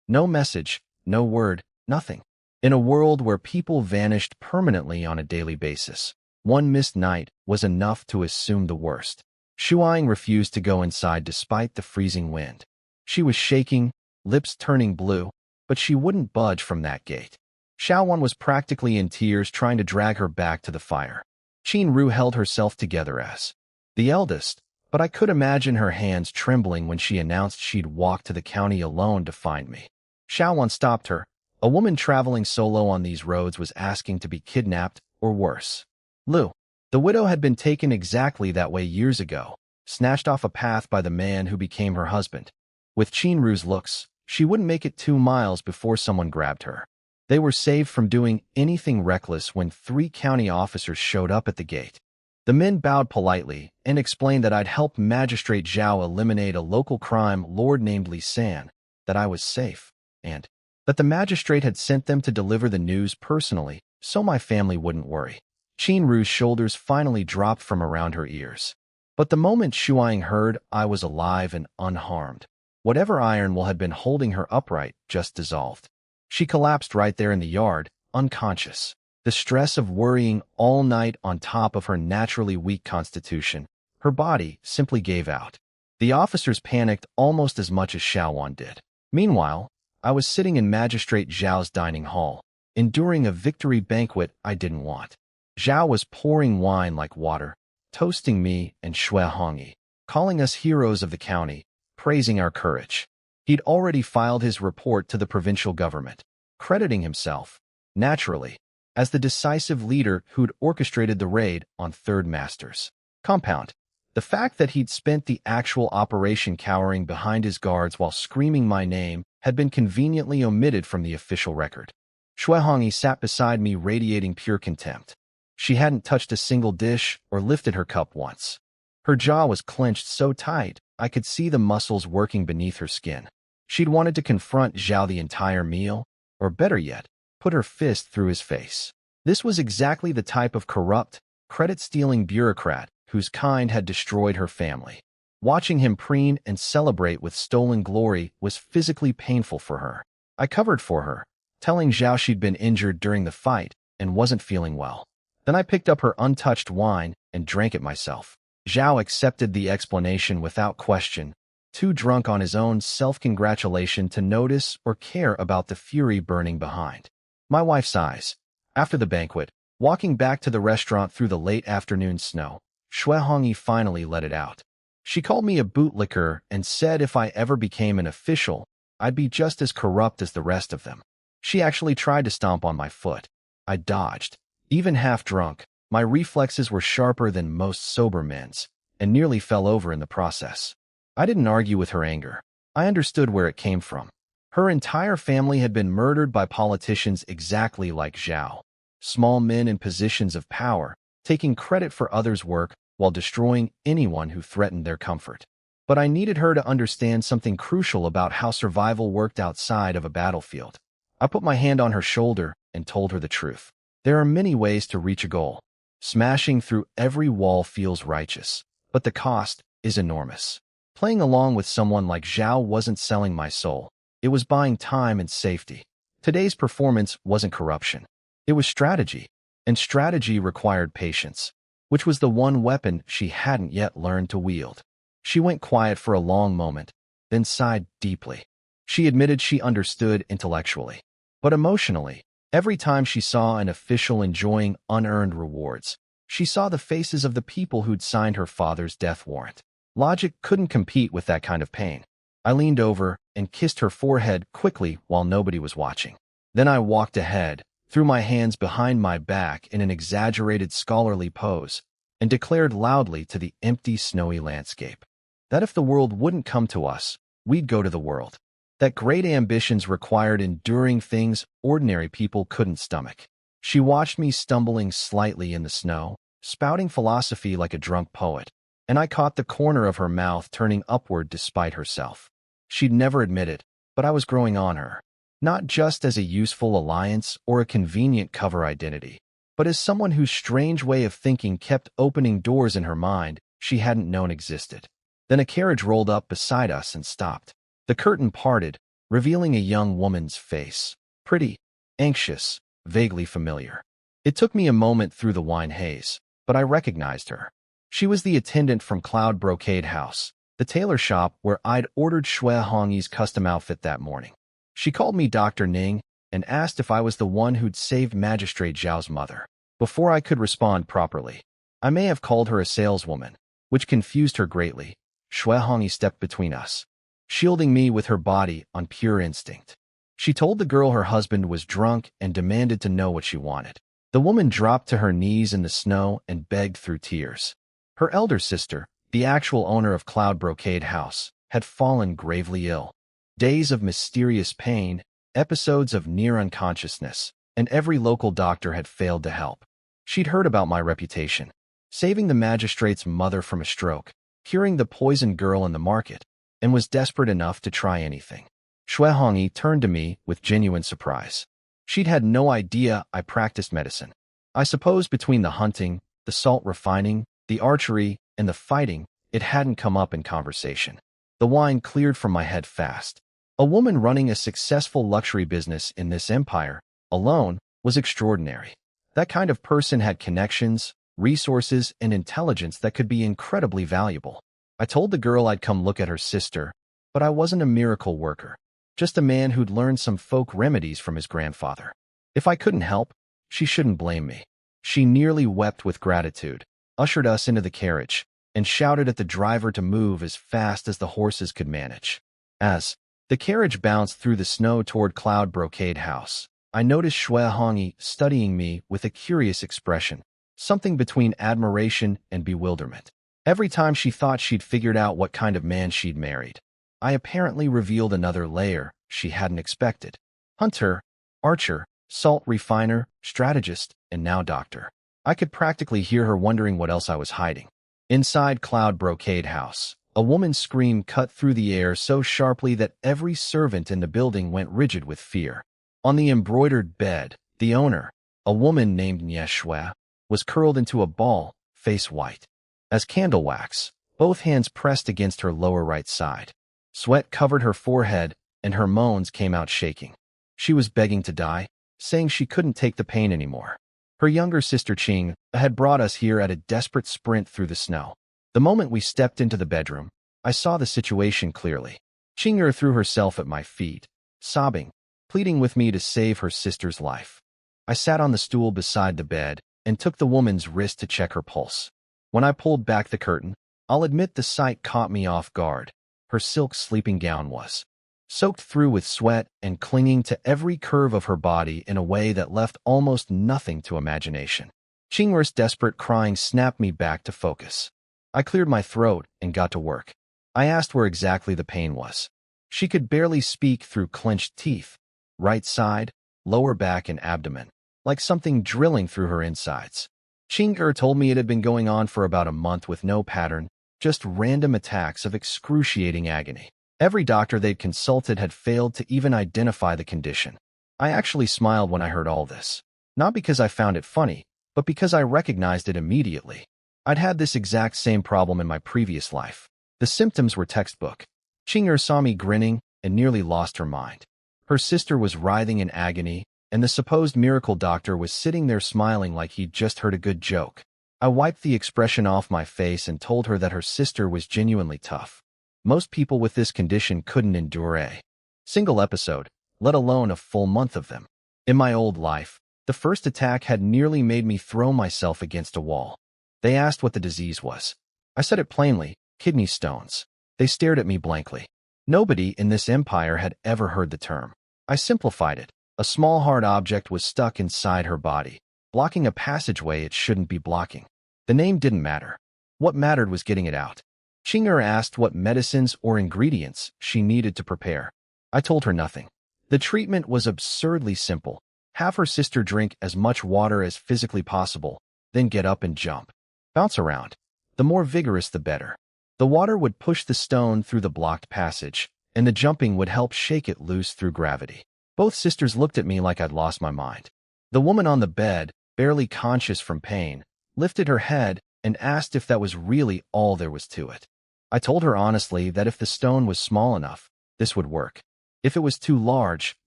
No message, no word, nothing. In a world where people vanished permanently on a daily basis, one missed night was enough to assume the worst. Shuaying refused to go inside despite the freezing wind. She was shaking, lips turning blue, but she wouldn't budge from that gate. Xiaowan was practically in tears trying to drag her back to the fire. Qin Ru held herself together as the eldest, but I could imagine her hands trembling when she announced she'd walk to the county alone to find me. Xiaowan stopped her. A woman traveling solo on these roads was asking to be kidnapped, or worse. Lu, the widow, had been taken exactly that way years ago, snatched off a path by the man who became her husband. With Qin Ru's looks, she wouldn't make it 2 miles before someone grabbed her. They were saved from doing anything reckless when 3 county officers showed up at the gate. The men bowed politely and explained that I'd helped Magistrate Zhao eliminate a local crime lord named Li San, that I was safe, and that the magistrate had sent them to deliver the news personally so my family wouldn't worry. Qin Ru's shoulders finally dropped from around her ears. But the moment Shuaying heard I was alive and unharmed, whatever iron will had been holding her upright just dissolved. She collapsed right there in the yard, unconscious. The stress of worrying all night on top of her naturally weak constitution, her body simply gave out. The officers panicked almost as much as Xiaowan did. Meanwhile, I was sitting in Magistrate Zhao's dining hall, enduring a victory banquet I didn't want. Zhao was pouring wine like water, toasting me and Shui Hongyi, calling us heroes of the county, praising our courage. He'd already filed his report to the provincial government, crediting himself, naturally, as the decisive leader who'd orchestrated the raid on Third Master's compound. The fact that he'd spent the actual operation cowering behind his guards while screaming my name had been conveniently omitted from the official record. Shui Hongyi sat beside me radiating pure contempt. She hadn't touched a single dish or lifted her cup once. Her jaw was clenched so tight, I could see the muscles working beneath her skin. She'd wanted to confront Zhao the entire meal, or better yet, put her fist through his face. This was exactly the type of corrupt, credit-stealing bureaucrat whose kind had destroyed her family. Watching him preen and celebrate with stolen glory was physically painful for her. I covered for her, telling Zhao she'd been injured during the fight and wasn't feeling well. Then I picked up her untouched wine and drank it myself. Zhao accepted the explanation without question, too drunk on his own self-congratulation to notice or care about the fury burning behind. My wife's eyes. After the banquet, walking back to the restaurant through the late afternoon snow, Shui Hongyi finally let it out. She called me a bootlicker and said if I ever became an official, I'd be just as corrupt as the rest of them. She actually tried to stomp on my foot. I dodged. Even half drunk, my reflexes were sharper than most sober men's, and nearly fell over in the process. I didn't argue with her anger. I understood where it came from. Her entire family had been murdered by politicians exactly like Zhao. Small men in positions of power, taking credit for others' work while destroying anyone who threatened their comfort. But I needed her to understand something crucial about how survival worked outside of a battlefield. I put my hand on her shoulder and told her the truth. There are many ways to reach a goal. Smashing through every wall feels righteous, but the cost is enormous. Playing along with someone like Zhao wasn't selling my soul. It was buying time and safety. Today's performance wasn't corruption. It was strategy, and strategy required patience, which was the one weapon she hadn't yet learned to wield. She went quiet for a long moment, then sighed deeply. She admitted she understood intellectually, but emotionally, every time she saw an official enjoying unearned rewards, she saw the faces of the people who'd signed her father's death warrant. Logic couldn't compete with that kind of pain. I leaned over and kissed her forehead quickly while nobody was watching. Then I walked ahead, threw my hands behind my back in an exaggerated scholarly pose, and declared loudly to the empty, snowy landscape that if the world wouldn't come to us, we'd go to the world. That great ambitions required enduring things ordinary people couldn't stomach. She watched me stumbling slightly in the snow, spouting philosophy like a drunk poet, and I caught the corner of her mouth turning upward despite herself. She'd never admit it, but I was growing on her. Not just as a useful alliance or a convenient cover identity, but as someone whose strange way of thinking kept opening doors in her mind she hadn't known existed. Then a carriage rolled up beside us and stopped. The curtain parted, revealing a young woman's face. Pretty, anxious, vaguely familiar. It took me a moment through the wine haze, but I recognized her. She was the attendant from Cloud Brocade House, the tailor shop where I'd ordered Shui Hongyi's custom outfit that morning. She called me Dr. Ning and asked if I was the one who'd saved Magistrate Zhao's mother. Before I could respond properly, I may have called her a saleswoman, which confused her greatly. Shui Hongyi stepped between us, shielding me with her body on pure instinct. She told the girl her husband was drunk and demanded to know what she wanted. The woman dropped to her knees in the snow and begged through tears. Her elder sister, the actual owner of Cloud Brocade House, had fallen gravely ill. Days of mysterious pain, episodes of near unconsciousness, and every local doctor had failed to help. She'd heard about my reputation, saving the magistrate's mother from a stroke, curing the poisoned girl in the market, and was desperate enough to try anything. Shui Hongyi turned to me with genuine surprise. She'd had no idea I practiced medicine. I suppose between the hunting, the salt refining, the archery, and the fighting, it hadn't come up in conversation. The wine cleared from my head fast. A woman running a successful luxury business in this empire, alone, was extraordinary. That kind of person had connections, resources, and intelligence that could be incredibly valuable. I told the girl I'd come look at her sister, but I wasn't a miracle worker, just a man who'd learned some folk remedies from his grandfather. If I couldn't help, she shouldn't blame me. She nearly wept with gratitude, ushered us into the carriage, and shouted at the driver to move as fast as the horses could manage. As the carriage bounced through the snow toward Cloud Brocade House, I noticed Shui Hongi studying me with a curious expression, something between admiration and bewilderment. Every time she thought she'd figured out what kind of man she'd married, I apparently revealed another layer she hadn't expected. Hunter, archer, salt refiner, strategist, and now doctor. I could practically hear her wondering what else I was hiding. Inside Cloud Brocade House, a woman's scream cut through the air so sharply that every servant in the building went rigid with fear. On the embroidered bed, the owner, a woman named Nie Shui, was curled into a ball, face white as candle wax, both hands pressed against her lower right side. Sweat covered her forehead, and her moans came out shaking. She was begging to die, saying she couldn't take the pain anymore. Her younger sister Qing had brought us here at a desperate sprint through the snow. The moment we stepped into the bedroom, I saw the situation clearly. Qing threw herself at my feet, sobbing, pleading with me to save her sister's life. I sat on the stool beside the bed and took the woman's wrist to check her pulse. When I pulled back the curtain, I'll admit the sight caught me off guard. Her silk sleeping gown was soaked through with sweat and clinging to every curve of her body in a way that left almost nothing to imagination. Qing'er's desperate crying snapped me back to focus. I cleared my throat and got to work. I asked where exactly the pain was. She could barely speak through clenched teeth, right side, lower back, and abdomen, like something drilling through her insides. Qing'er told me it had been going on for about a month with no pattern, just random attacks of excruciating agony. Every doctor they'd consulted had failed to even identify the condition. I actually smiled when I heard all this, not because I found it funny, but because I recognized it immediately. I'd had this exact same problem in my previous life. The symptoms were textbook. Qing'er saw me grinning and nearly lost her mind. Her sister was writhing in agony, and the supposed miracle doctor was sitting there smiling like he'd just heard a good joke. I wiped the expression off my face and told her that her sister was genuinely tough. Most people with this condition couldn't endure a single episode, let alone a full month of them. In my old life, the first attack had nearly made me throw myself against a wall. They asked what the disease was. I said it plainly, kidney stones. They stared at me blankly. Nobody in this empire had ever heard the term. I simplified it. A small hard object was stuck inside her body, blocking a passageway it shouldn't be blocking. The name didn't matter. What mattered was getting it out. Qing'er asked what medicines or ingredients she needed to prepare. I told her nothing. The treatment was absurdly simple. Have her sister drink as much water as physically possible, then get up and jump. Bounce around. The more vigorous, the better. The water would push the stone through the blocked passage, and the jumping would help shake it loose through gravity. Both sisters looked at me like I'd lost my mind. The woman on the bed, barely conscious from pain, lifted her head and asked if that was really all there was to it. I told her honestly that if the stone was small enough, this would work. If it was too large,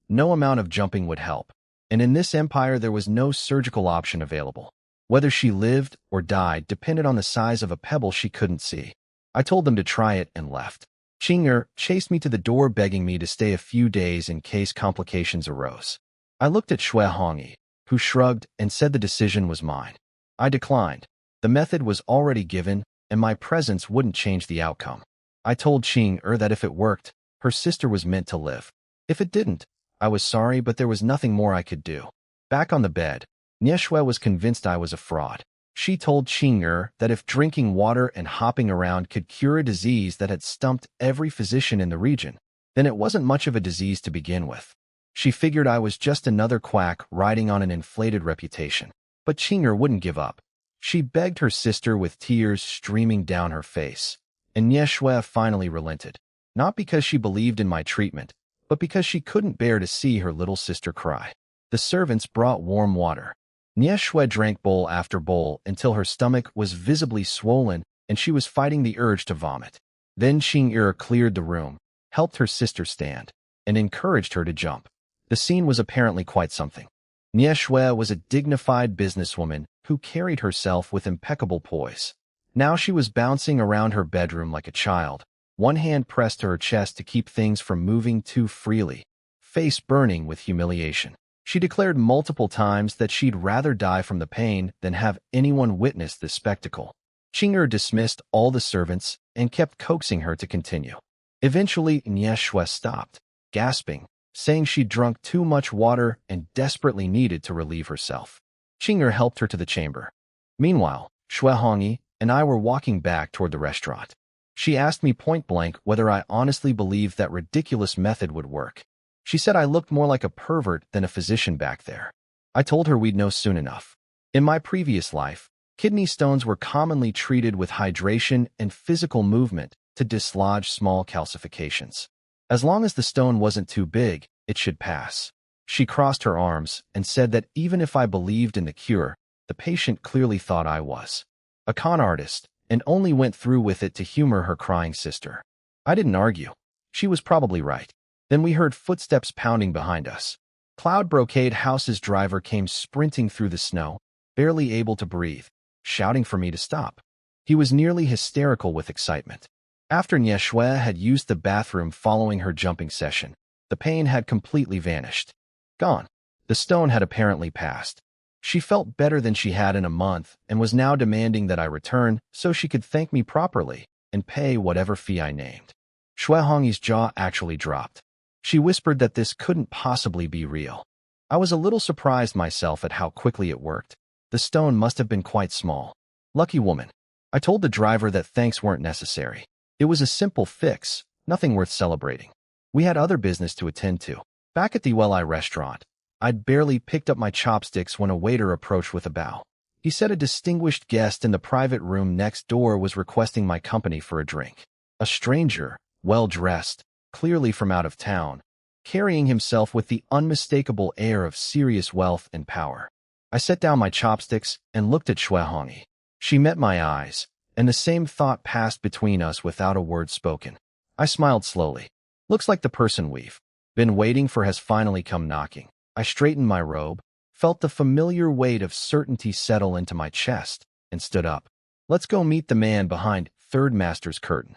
no amount of jumping would help. And in this empire there was no surgical option available. Whether she lived or died depended on the size of a pebble she couldn't see. I told them to try it and left. Qing'er chased me to the door begging me to stay a few days in case complications arose. I looked at Shui Hongi, who shrugged and said the decision was mine. I declined. The method was already given, and my presence wouldn't change the outcome. I told Qing'er that if it worked, her sister was meant to live. If it didn't, I was sorry, but there was nothing more I could do. Back on the bed, Nie Shui was convinced I was a fraud. She told Qing'er that if drinking water and hopping around could cure a disease that had stumped every physician in the region, then it wasn't much of a disease to begin with. She figured I was just another quack riding on an inflated reputation. But Qing'er wouldn't give up. She begged her sister with tears streaming down her face, and Nie Shui finally relented. Not because she believed in my treatment, but because she couldn't bear to see her little sister cry. The servants brought warm water. Nie Shui drank bowl after bowl until her stomach was visibly swollen and she was fighting the urge to vomit. Then Qing'er cleared the room, helped her sister stand, and encouraged her to jump. The scene was apparently quite something. Nie Shui was a dignified businesswoman who carried herself with impeccable poise. Now she was bouncing around her bedroom like a child, one hand pressed to her chest to keep things from moving too freely, face burning with humiliation. She declared multiple times that she'd rather die from the pain than have anyone witness this spectacle. Ching'er dismissed all the servants and kept coaxing her to continue. Eventually, Nyeshwe stopped, gasping, saying she'd drunk too much water and desperately needed to relieve herself. Ching'er helped her to the chamber. Meanwhile, Shuehongi and I were walking back toward the restaurant. She asked me point-blank whether I honestly believed that ridiculous method would work. She said I looked more like a pervert than a physician back there. I told her we'd know soon enough. In my previous life, kidney stones were commonly treated with hydration and physical movement to dislodge small calcifications. As long as the stone wasn't too big, it should pass. She crossed her arms and said that even if I believed in the cure, the patient clearly thought I was a con artist and only went through with it to humor her crying sister. I didn't argue. She was probably right. Then we heard footsteps pounding behind us. Cloud Brocade House's driver came sprinting through the snow, barely able to breathe, shouting for me to stop. He was nearly hysterical with excitement. After Nyeshwe had used the bathroom following her jumping session, the pain had completely vanished. Gone. The stone had apparently passed. She felt better than she had in a month and was now demanding that I return so she could thank me properly and pay whatever fee I named. Shuehongi's jaw actually dropped. She whispered that this couldn't possibly be real. I was a little surprised myself at how quickly it worked. The stone must have been quite small. Lucky woman. I told the driver that thanks weren't necessary. It was a simple fix, nothing worth celebrating. We had other business to attend to. Back at the Welai restaurant, I'd barely picked up my chopsticks when a waiter approached with a bow. He said a distinguished guest in the private room next door was requesting my company for a drink. A stranger, well-dressed, clearly from out of town, carrying himself with the unmistakable air of serious wealth and power. I set down my chopsticks and looked at Shuehongi. She met my eyes, and the same thought passed between us without a word spoken. I smiled slowly. Looks like the person we've been waiting for has finally come knocking. I straightened my robe, felt the familiar weight of certainty settle into my chest, and stood up. Let's go meet the man behind Third Master's curtain.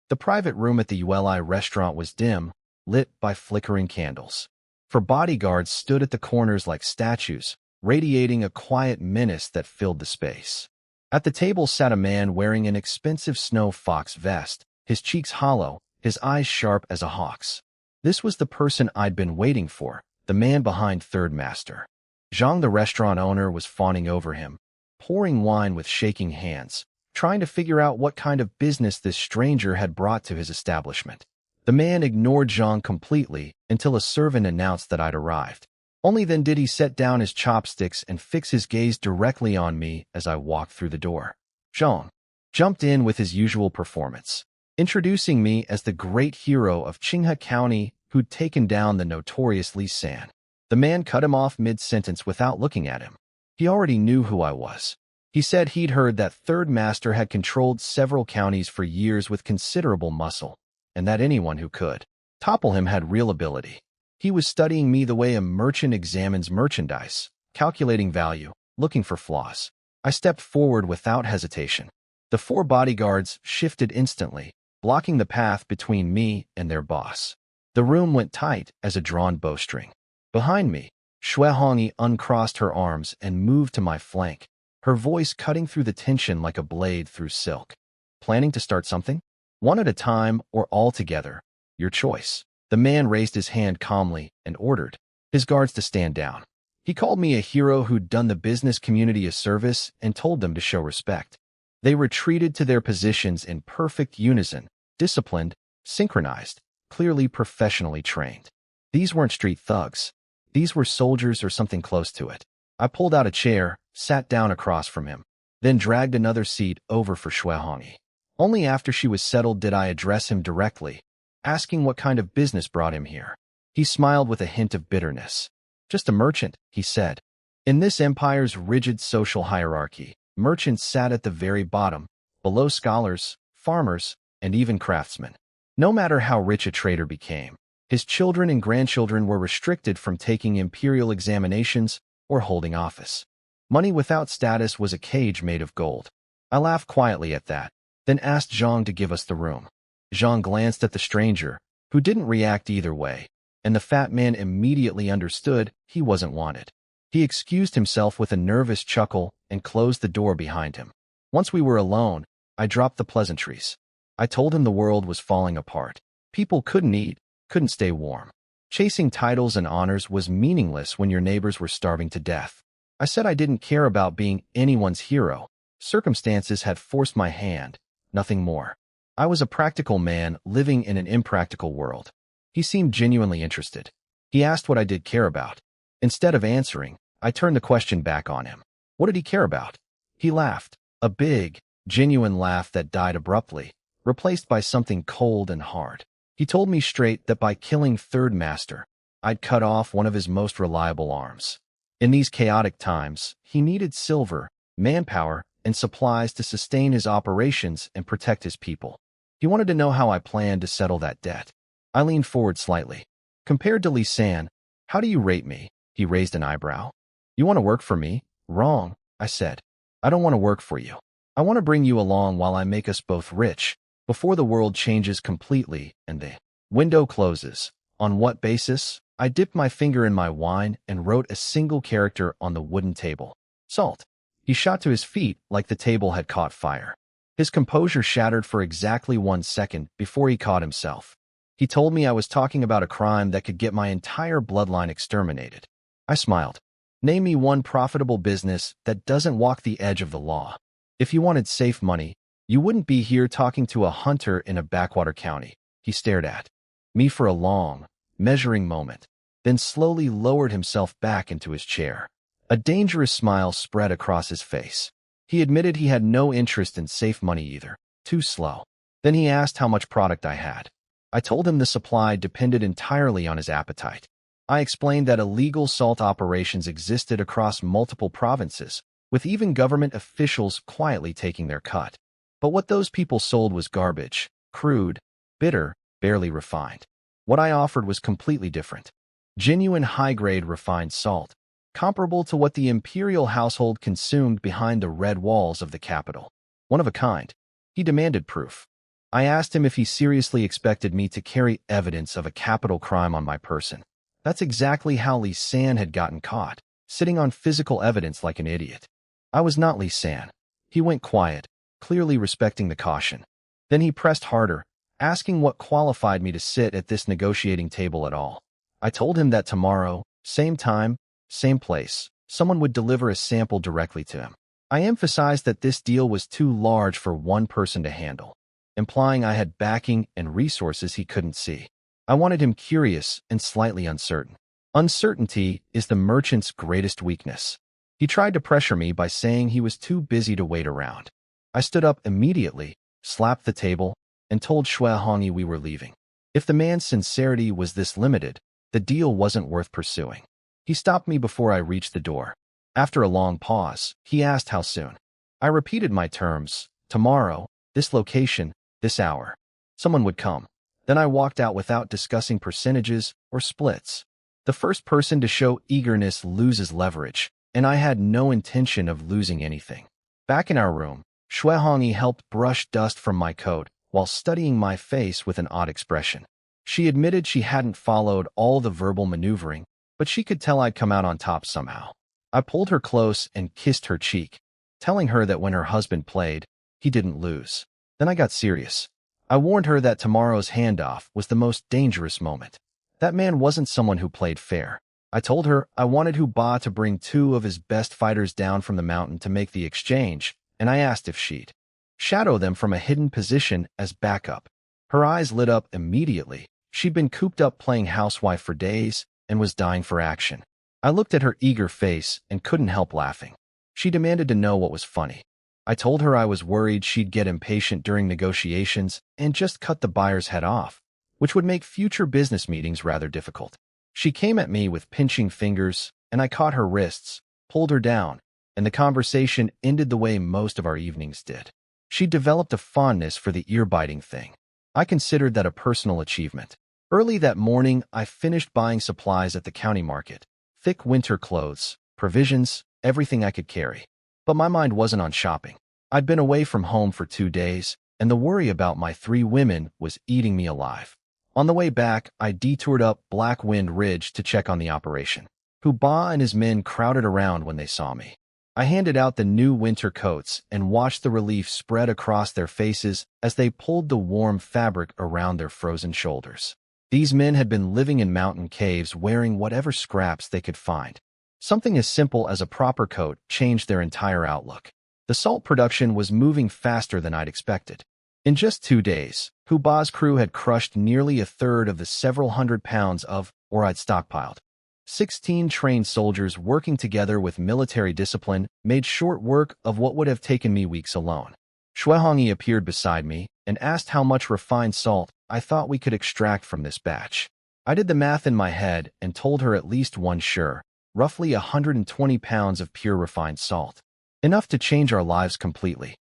The private room at the Welai restaurant was dim, lit by flickering candles. For bodyguards stood at the corners like statues, radiating a quiet menace that filled the space. At the table sat a man wearing an expensive snow fox vest, his cheeks hollow, his eyes sharp as a hawk's. This was the person I'd been waiting for, the man behind Third Master. Zhang, the restaurant owner, was fawning over him, pouring wine with shaking hands, trying to figure out what kind of business this stranger had brought to his establishment. The man ignored Zhang completely until a servant announced that I'd arrived. Only then did he set down his chopsticks and fix his gaze directly on me as I walked through the door. Zhang jumped in with his usual performance, introducing me as the great hero of Qinghe County who'd taken down the notorious Li San. The man cut him off mid-sentence without looking at him. He already knew who I was. He said he'd heard that Third Master had controlled several counties for years with considerable muscle, and that anyone who could topple him had real ability. He was studying me the way a merchant examines merchandise, calculating value, looking for flaws. I stepped forward without hesitation. The 4 bodyguards shifted instantly, blocking the path between me and their boss. The room went tight as a drawn bowstring. Behind me, Shuehongi uncrossed her arms and moved to my flank, her voice cutting through the tension like a blade through silk. Planning to start something? One at a time or all together? Your choice. The man raised his hand calmly and ordered his guards to stand down. He called me a hero who'd done the business community a service and told them to show respect. They retreated to their positions in perfect unison, disciplined, synchronized, clearly professionally trained. These weren't street thugs. These were soldiers or something close to it. I pulled out a chair, sat down across from him, then dragged another seat over for Shuehongi. Only after she was settled did I address him directly, asking what kind of business brought him here. He smiled with a hint of bitterness. Just a merchant, he said. In this empire's rigid social hierarchy, merchants sat at the very bottom, below scholars, farmers, and even craftsmen. No matter how rich a trader became, his children and grandchildren were restricted from taking imperial examinations or holding office. Money without status was a cage made of gold. I laughed quietly at that, then asked Zhang to give us the room. Zhang glanced at the stranger, who didn't react either way, and the fat man immediately understood he wasn't wanted. He excused himself with a nervous chuckle and closed the door behind him. Once we were alone, I dropped the pleasantries. I told him the world was falling apart. People couldn't eat, couldn't stay warm. Chasing titles and honors was meaningless when your neighbors were starving to death. I said I didn't care about being anyone's hero. Circumstances had forced my hand, nothing more. I was a practical man living in an impractical world. He seemed genuinely interested. He asked what I did care about. Instead of answering, I turned the question back on him. What did he care about? He laughed, a big, genuine laugh that died abruptly, replaced by something cold and hard. He told me straight that by killing Third Master, I'd cut off one of his most reliable arms. In these chaotic times, he needed silver, manpower, and supplies to sustain his operations and protect his people. He wanted to know how I planned to settle that debt. I leaned forward slightly. Compared to Lee San, how do you rate me? He raised an eyebrow. You want to work for me? Wrong, I said. I don't want to work for you. I want to bring you along while I make us both rich, before the world changes completely and the window closes. On what basis? I dipped my finger in my wine and wrote a single character on the wooden table. Salt. He shot to his feet like the table had caught fire. His composure shattered for exactly 1 second before he caught himself. He told me I was talking about a crime that could get my entire bloodline exterminated. I smiled. Name me one profitable business that doesn't walk the edge of the law. If you wanted safe money, you wouldn't be here talking to a hunter in a backwater county. He stared at me for a long, measuring moment, then slowly lowered himself back into his chair. A dangerous smile spread across his face. He admitted he had no interest in safe money either. Too slow. Then he asked how much product I had. I told him the supply depended entirely on his appetite. I explained that illegal salt operations existed across multiple provinces, with even government officials quietly taking their cut. But what those people sold was garbage, crude, bitter, barely refined. What I offered was completely different. Genuine high-grade refined salt, comparable to what the imperial household consumed behind the red walls of the capital. One of a kind. He demanded proof. I asked him if he seriously expected me to carry evidence of a capital crime on my person. That's exactly how Lee San had gotten caught, sitting on physical evidence like an idiot. I was not Lee San. He went quiet, clearly respecting the caution. Then he pressed harder, asking what qualified me to sit at this negotiating table at all. I told him that tomorrow, same time, same place, someone would deliver a sample directly to him. I emphasized that this deal was too large for one person to handle, implying I had backing and resources he couldn't see. I wanted him curious and slightly uncertain. Uncertainty is the merchant's greatest weakness. He tried to pressure me by saying he was too busy to wait around. I stood up immediately, slapped the table, and told Xue Hongyi we were leaving. If the man's sincerity was this limited, the deal wasn't worth pursuing. He stopped me before I reached the door. After a long pause, he asked how soon. I repeated my terms. Tomorrow, this location, this hour. Someone would come. Then I walked out without discussing percentages or splits. The first person to show eagerness loses leverage, and I had no intention of losing anything. Back in our room, Xue Hongyi helped brush dust from my coat while studying my face with an odd expression. She admitted she hadn't followed all the verbal maneuvering, but she could tell I'd come out on top somehow. I pulled her close and kissed her cheek, telling her that when her husband played, he didn't lose. Then I got serious. I warned her that tomorrow's handoff was the most dangerous moment. That man wasn't someone who played fair. I told her I wanted Hu Ba to bring 2 of his best fighters down from the mountain to make the exchange, and I asked if she'd shadow them from a hidden position as backup. Her eyes lit up immediately. She'd been cooped up playing housewife for days and was dying for action. I looked at her eager face and couldn't help laughing. She demanded to know what was funny. I told her I was worried she'd get impatient during negotiations and just cut the buyer's head off, which would make future business meetings rather difficult. She came at me with pinching fingers, and I caught her wrists, pulled her down, and the conversation ended the way most of our evenings did. She developed a fondness for the ear-biting thing. I considered that a personal achievement. Early that morning, I finished buying supplies at the county market. Thick winter clothes, provisions, everything I could carry. But my mind wasn't on shopping. I'd been away from home for 2 days, and the worry about my 3 women was eating me alive. On the way back, I detoured up Black Wind Ridge to check on the operation. Huba and his men crowded around when they saw me. I handed out the new winter coats and watched the relief spread across their faces as they pulled the warm fabric around their frozen shoulders. These men had been living in mountain caves wearing whatever scraps they could find. Something as simple as a proper coat changed their entire outlook. The salt production was moving faster than I'd expected. In just 2 days, Huba's crew had crushed nearly a third of the several hundred pounds of ore I'd stockpiled. 16 trained soldiers working together with military discipline made short work of what would have taken me weeks alone. Shuehangi appeared beside me and asked how much refined salt I thought we could extract from this batch. I did the math in my head and told her at least one sure, roughly 120 pounds of pure refined salt. Enough to change our lives completely.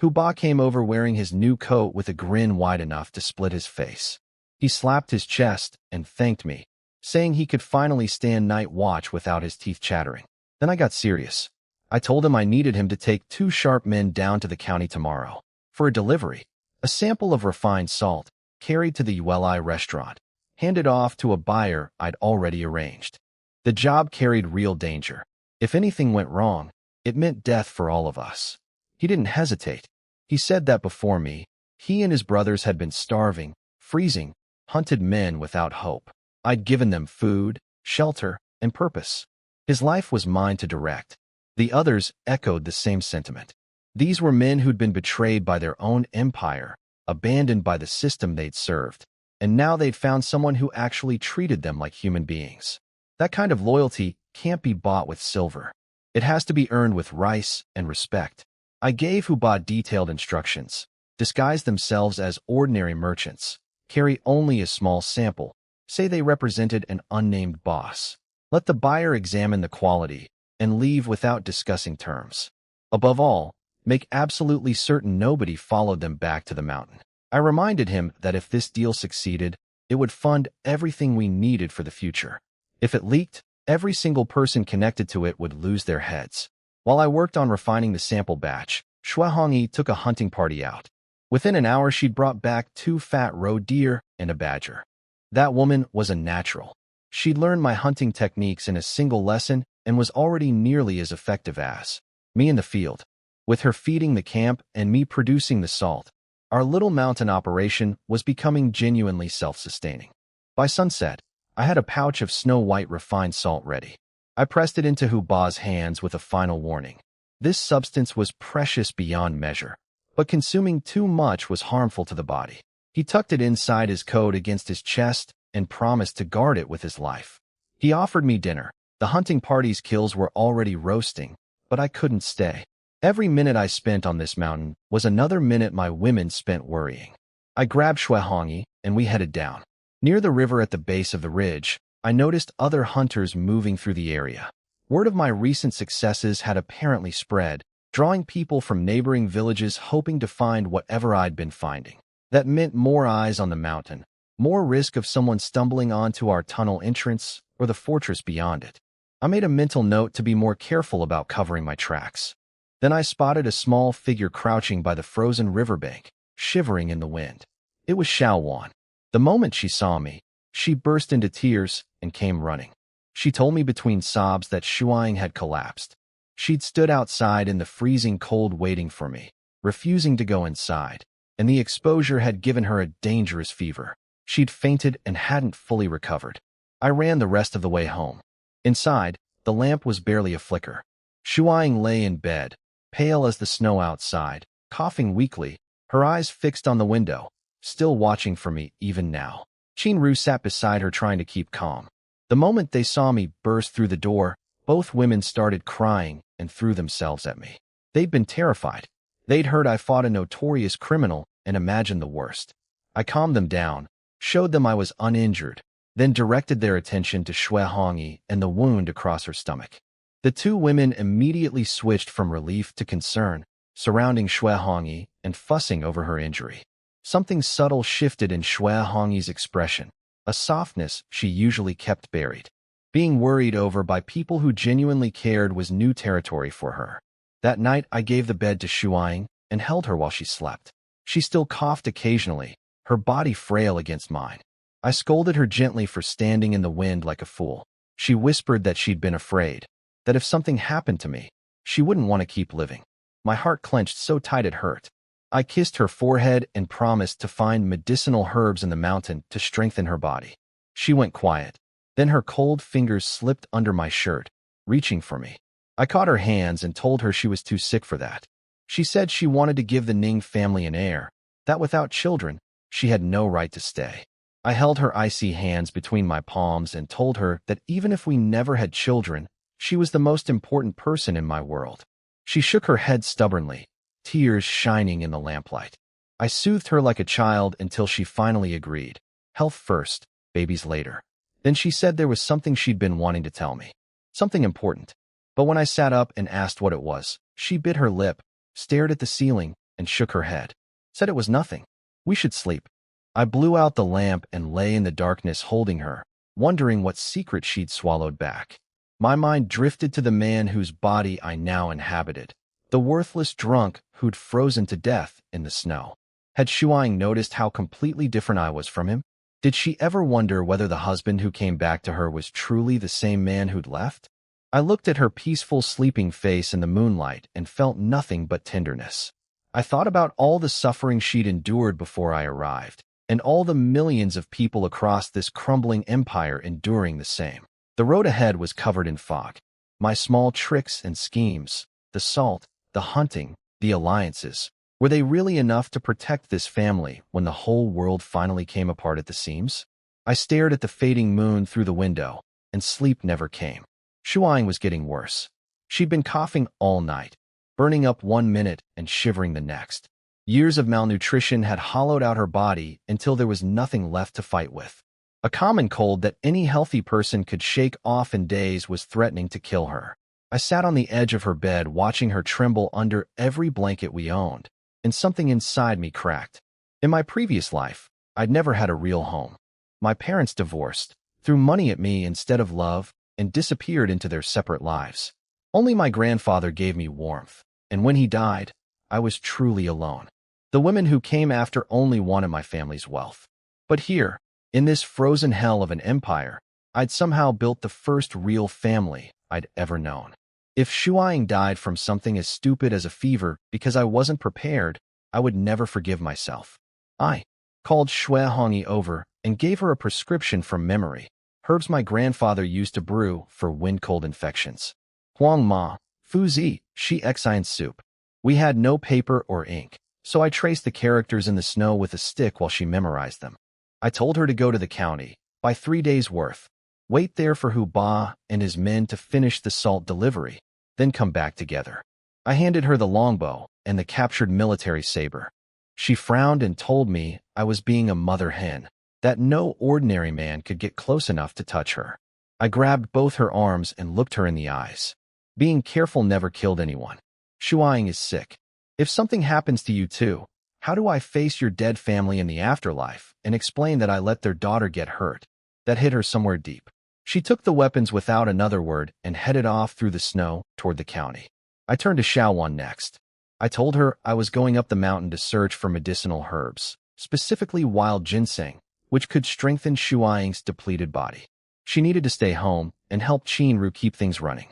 Huba came over wearing his new coat with a grin wide enough to split his face. He slapped his chest and thanked me, saying he could finally stand night watch without his teeth chattering. Then I got serious. I told him I needed him to take 2 sharp men down to the county tomorrow for a delivery. A sample of refined salt, carried to the Uli restaurant, handed off to a buyer I'd already arranged. The job carried real danger. If anything went wrong, it meant death for all of us. He didn't hesitate. He said that before me, he and his brothers had been starving, freezing, hunted men without hope. I'd given them food, shelter, and purpose. His life was mine to direct. The others echoed the same sentiment. These were men who'd been betrayed by their own empire, abandoned by the system they'd served, and now they'd found someone who actually treated them like human beings. That kind of loyalty can't be bought with silver. It has to be earned with rice and respect. I gave Huba detailed instructions. Disguise themselves as ordinary merchants. Carry only a small sample. Say they represented an unnamed boss. Let the buyer examine the quality and leave without discussing terms. Above all, make absolutely certain nobody followed them back to the mountain. I reminded him that if this deal succeeded, it would fund everything we needed for the future. If it leaked, every single person connected to it would lose their heads. While I worked on refining the sample batch, Shuehangi took a hunting party out. Within an hour, she'd brought back 2 fat roe deer and a badger. That woman was a natural. She'd learned my hunting techniques in a single lesson and was already nearly as effective as me in the field. With her feeding the camp and me producing the salt, our little mountain operation was becoming genuinely self-sustaining. By sunset, I had a pouch of snow-white refined salt ready. I pressed it into Huba's hands with a final warning. This substance was precious beyond measure, but consuming too much was harmful to the body. He tucked it inside his coat against his chest and promised to guard it with his life. He offered me dinner. The hunting party's kills were already roasting, but I couldn't stay. Every minute I spent on this mountain was another minute my women spent worrying. I grabbed Shuehangi and we headed down. Near the river at the base of the ridge, I noticed other hunters moving through the area. Word of my recent successes had apparently spread, drawing people from neighboring villages hoping to find whatever I'd been finding. That meant more eyes on the mountain, more risk of someone stumbling onto our tunnel entrance or the fortress beyond it. I made a mental note to be more careful about covering my tracks. Then I spotted a small figure crouching by the frozen riverbank, shivering in the wind. It was Xiaowan. The moment she saw me, she burst into tears and came running. She told me between sobs that Shuang had collapsed. She'd stood outside in the freezing cold waiting for me, refusing to go inside, and the exposure had given her a dangerous fever. She'd fainted and hadn't fully recovered. I ran the rest of the way home. Inside, the lamp was barely a flicker. Shuang lay in bed, pale as the snow outside, coughing weakly, her eyes fixed on the window, still watching for me even now. Qinru sat beside her trying to keep calm. The moment they saw me burst through the door, both women started crying and threw themselves at me. They'd been terrified. They'd heard I fought a notorious criminal and imagined the worst. I calmed them down, showed them I was uninjured, then directed their attention to Shuehangi and the wound across her stomach. The 2 women immediately switched from relief to concern, surrounding Shuehangi and fussing over her injury. Something subtle shifted in Shuehangi's expression, a softness she usually kept buried. Being worried over by people who genuinely cared was new territory for her. That night, I gave the bed to Shuang and held her while she slept. She still coughed occasionally, her body frail against mine. I scolded her gently for standing in the wind like a fool. She whispered that she'd been afraid, that if something happened to me, she wouldn't want to keep living. My heart clenched so tight it hurt. I kissed her forehead and promised to find medicinal herbs in the mountain to strengthen her body. She went quiet. Then her cold fingers slipped under my shirt, reaching for me. I caught her hands and told her she was too sick for that. She said she wanted to give the Ning family an heir, that without children, she had no right to stay. I held her icy hands between my palms and told her that even if we never had children, she was the most important person in my world. She shook her head stubbornly, tears shining in the lamplight. I soothed her like a child until she finally agreed. Health first, babies later. Then she said there was something she'd been wanting to tell me. Something important. But when I sat up and asked what it was, she bit her lip, stared at the ceiling, and shook her head. Said it was nothing. We should sleep. I blew out the lamp and lay in the darkness holding her, wondering what secret she'd swallowed back. My mind drifted to the man whose body I now inhabited, the worthless drunk who'd frozen to death in the snow. Had Shuang noticed how completely different I was from him? Did she ever wonder whether the husband who came back to her was truly the same man who'd left? I looked at her peaceful sleeping face in the moonlight and felt nothing but tenderness. I thought about all the suffering she'd endured before I arrived, and all the millions of people across this crumbling empire enduring the same. The road ahead was covered in fog. My small tricks and schemes, the salt, the hunting, the alliances, were they really enough to protect this family when the whole world finally came apart at the seams? I stared at the fading moon through the window, and sleep never came. Shuang was getting worse. She'd been coughing all night, burning up 1 minute and shivering the next. Years of malnutrition had hollowed out her body until there was nothing left to fight with. A common cold that any healthy person could shake off in days was threatening to kill her. I sat on the edge of her bed watching her tremble under every blanket we owned, and something inside me cracked. In my previous life, I'd never had a real home. My parents divorced, threw money at me instead of love, and disappeared into their separate lives. Only my grandfather gave me warmth, and when he died, I was truly alone. The women who came after only wanted my family's wealth. But here, in this frozen hell of an empire, I'd somehow built the first real family I'd ever known. If Shuang died from something as stupid as a fever because I wasn't prepared, I would never forgive myself. I called Shui Hongi over and gave her a prescription from memory, herbs my grandfather used to brew for wind-cold infections. Huang Ma, Fu Zi, Shi Xian soup. We had no paper or ink, so I traced the characters in the snow with a stick while she memorized them. I told her to go to the county, buy 3 days' worth, wait there for Hu Ba and his men to finish the salt delivery, then come back together. I handed her the longbow and the captured military saber. She frowned and told me I was being a mother hen, that no ordinary man could get close enough to touch her. I grabbed both her arms and looked her in the eyes. Being careful never killed anyone. Shuang is sick. If something happens to you too, how do I face your dead family in the afterlife and explain that I let their daughter get hurt? That hit her somewhere deep. She took the weapons without another word and headed off through the snow toward the county. I turned to Xiaowan next. I told her I was going up the mountain to search for medicinal herbs, specifically wild ginseng, which could strengthen Shuang's depleted body. She needed to stay home and help Qinru keep things running.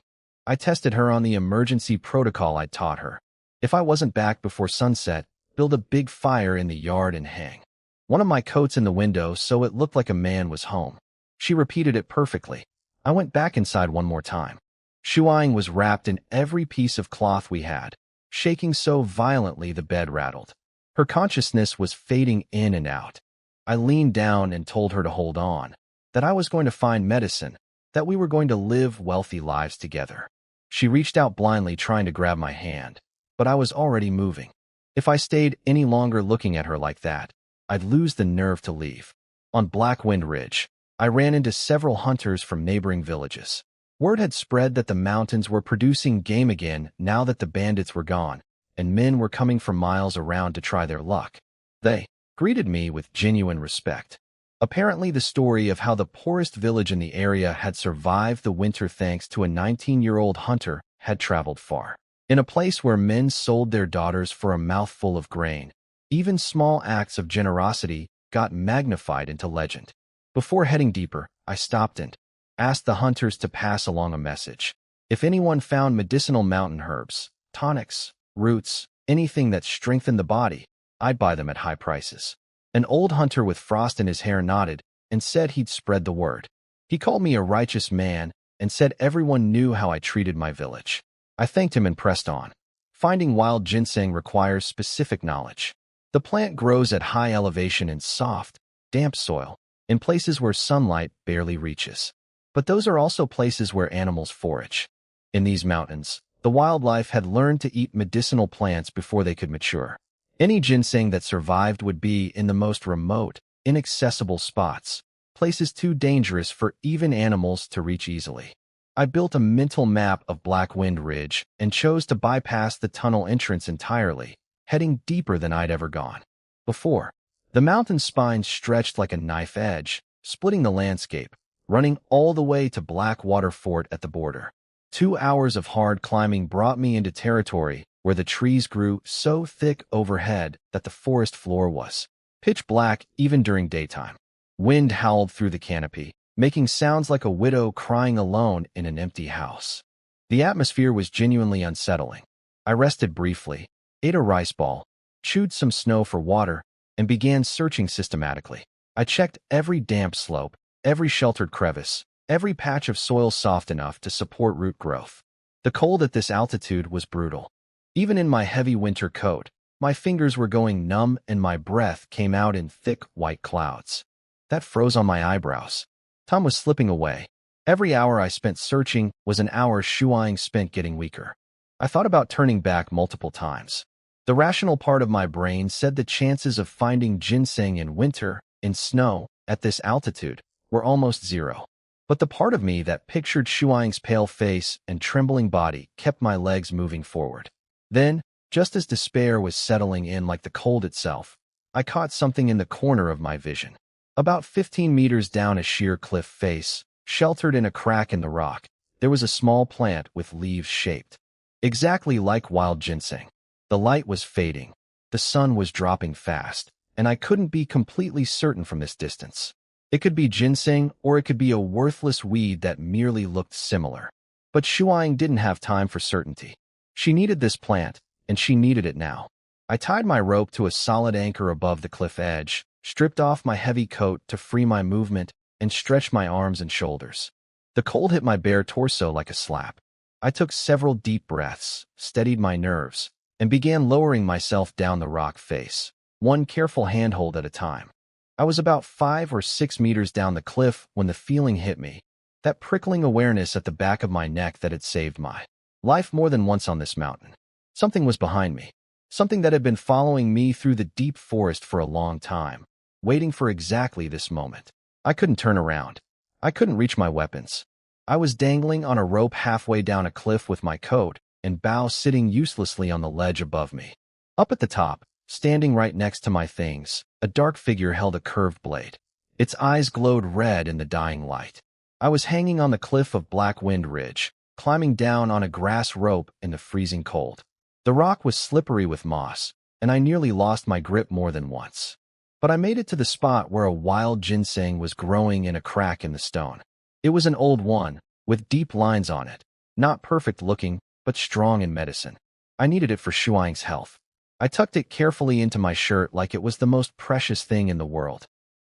I tested her on the emergency protocol I'd taught her. If I wasn't back before sunset, build a big fire in the yard and hang one of my coats in the window so it looked like a man was home. She repeated it perfectly. I went back inside one more time. Shuang was wrapped in every piece of cloth we had, shaking so violently the bed rattled. Her consciousness was fading in and out. I leaned down and told her to hold on, that I was going to find medicine, that we were going to live wealthy lives together. She reached out blindly trying to grab my hand, but I was already moving. If I stayed any longer looking at her like that, I'd lose the nerve to leave. On Black Wind Ridge, I ran into several hunters from neighboring villages. Word had spread that the mountains were producing game again now that the bandits were gone, and men were coming from miles around to try their luck. They greeted me with genuine respect. Apparently the story of how the poorest village in the area had survived the winter thanks to a 19-year-old hunter had traveled far. In a place where men sold their daughters for a mouthful of grain, even small acts of generosity got magnified into legend. Before heading deeper, I stopped and asked the hunters to pass along a message. If anyone found medicinal mountain herbs, tonics, roots, anything that strengthened the body, I'd buy them at high prices. An old hunter with frost in his hair nodded and said he'd spread the word. He called me a righteous man and said everyone knew how I treated my village. I thanked him and pressed on. Finding wild ginseng requires specific knowledge. The plant grows at high elevation in soft, damp soil, in places where sunlight barely reaches. But those are also places where animals forage. In these mountains, the wildlife had learned to eat medicinal plants before they could mature. Any ginseng that survived would be in the most remote, inaccessible spots, places too dangerous for even animals to reach easily. I built a mental map of Black Wind Ridge and chose to bypass the tunnel entrance entirely, heading deeper than I'd ever gone before. The mountain spine stretched like a knife edge, splitting the landscape, running all the way to Blackwater Fort at the border. 2 hours of hard climbing brought me into territory where the trees grew so thick overhead that the forest floor was pitch black even during daytime. Wind howled through the canopy, making sounds like a widow crying alone in an empty house. The atmosphere was genuinely unsettling. I rested briefly, ate a rice ball, chewed some snow for water, and began searching systematically. I checked every damp slope, every sheltered crevice, every patch of soil soft enough to support root growth. The cold at this altitude was brutal. Even in my heavy winter coat, my fingers were going numb and my breath came out in thick white clouds. That froze on my eyebrows. Time was slipping away. Every hour I spent searching was an hour Shuang spent getting weaker. I thought about turning back multiple times. The rational part of my brain said the chances of finding ginseng in winter, in snow, at this altitude, were almost zero. But the part of me that pictured Shuang's pale face and trembling body kept my legs moving forward. Then, just as despair was settling in like the cold itself, I caught something in the corner of my vision. About 15 meters down a sheer cliff face, sheltered in a crack in the rock, there was a small plant with leaves shaped exactly like wild ginseng. The light was fading, the sun was dropping fast, and I couldn't be completely certain from this distance. It could be ginseng or it could be a worthless weed that merely looked similar. But Shuang didn't have time for certainty. She needed this plant, and she needed it now. I tied my rope to a solid anchor above the cliff edge, stripped off my heavy coat to free my movement, and stretched my arms and shoulders. The cold hit my bare torso like a slap. I took several deep breaths, steadied my nerves, and began lowering myself down the rock face, one careful handhold at a time. I was about 5 or 6 meters down the cliff when the feeling hit me, that prickling awareness at the back of my neck that had saved my life more than once on this mountain. Something was behind me, something that had been following me through the deep forest for a long time, waiting for exactly this moment. I couldn't turn around. I couldn't reach my weapons. I was dangling on a rope halfway down a cliff with my coat and bow sitting uselessly on the ledge above me. Up at the top, standing right next to my things, a dark figure held a curved blade. Its eyes glowed red in the dying light. I was hanging on the cliff of Black Wind Ridge, climbing down on a grass rope in the freezing cold. The rock was slippery with moss, and I nearly lost my grip more than once. But I made it to the spot where a wild ginseng was growing in a crack in the stone. It was an old one, with deep lines on it, not perfect looking, but strong in medicine. I needed it for Shuang's health. I tucked it carefully into my shirt like it was the most precious thing in the world.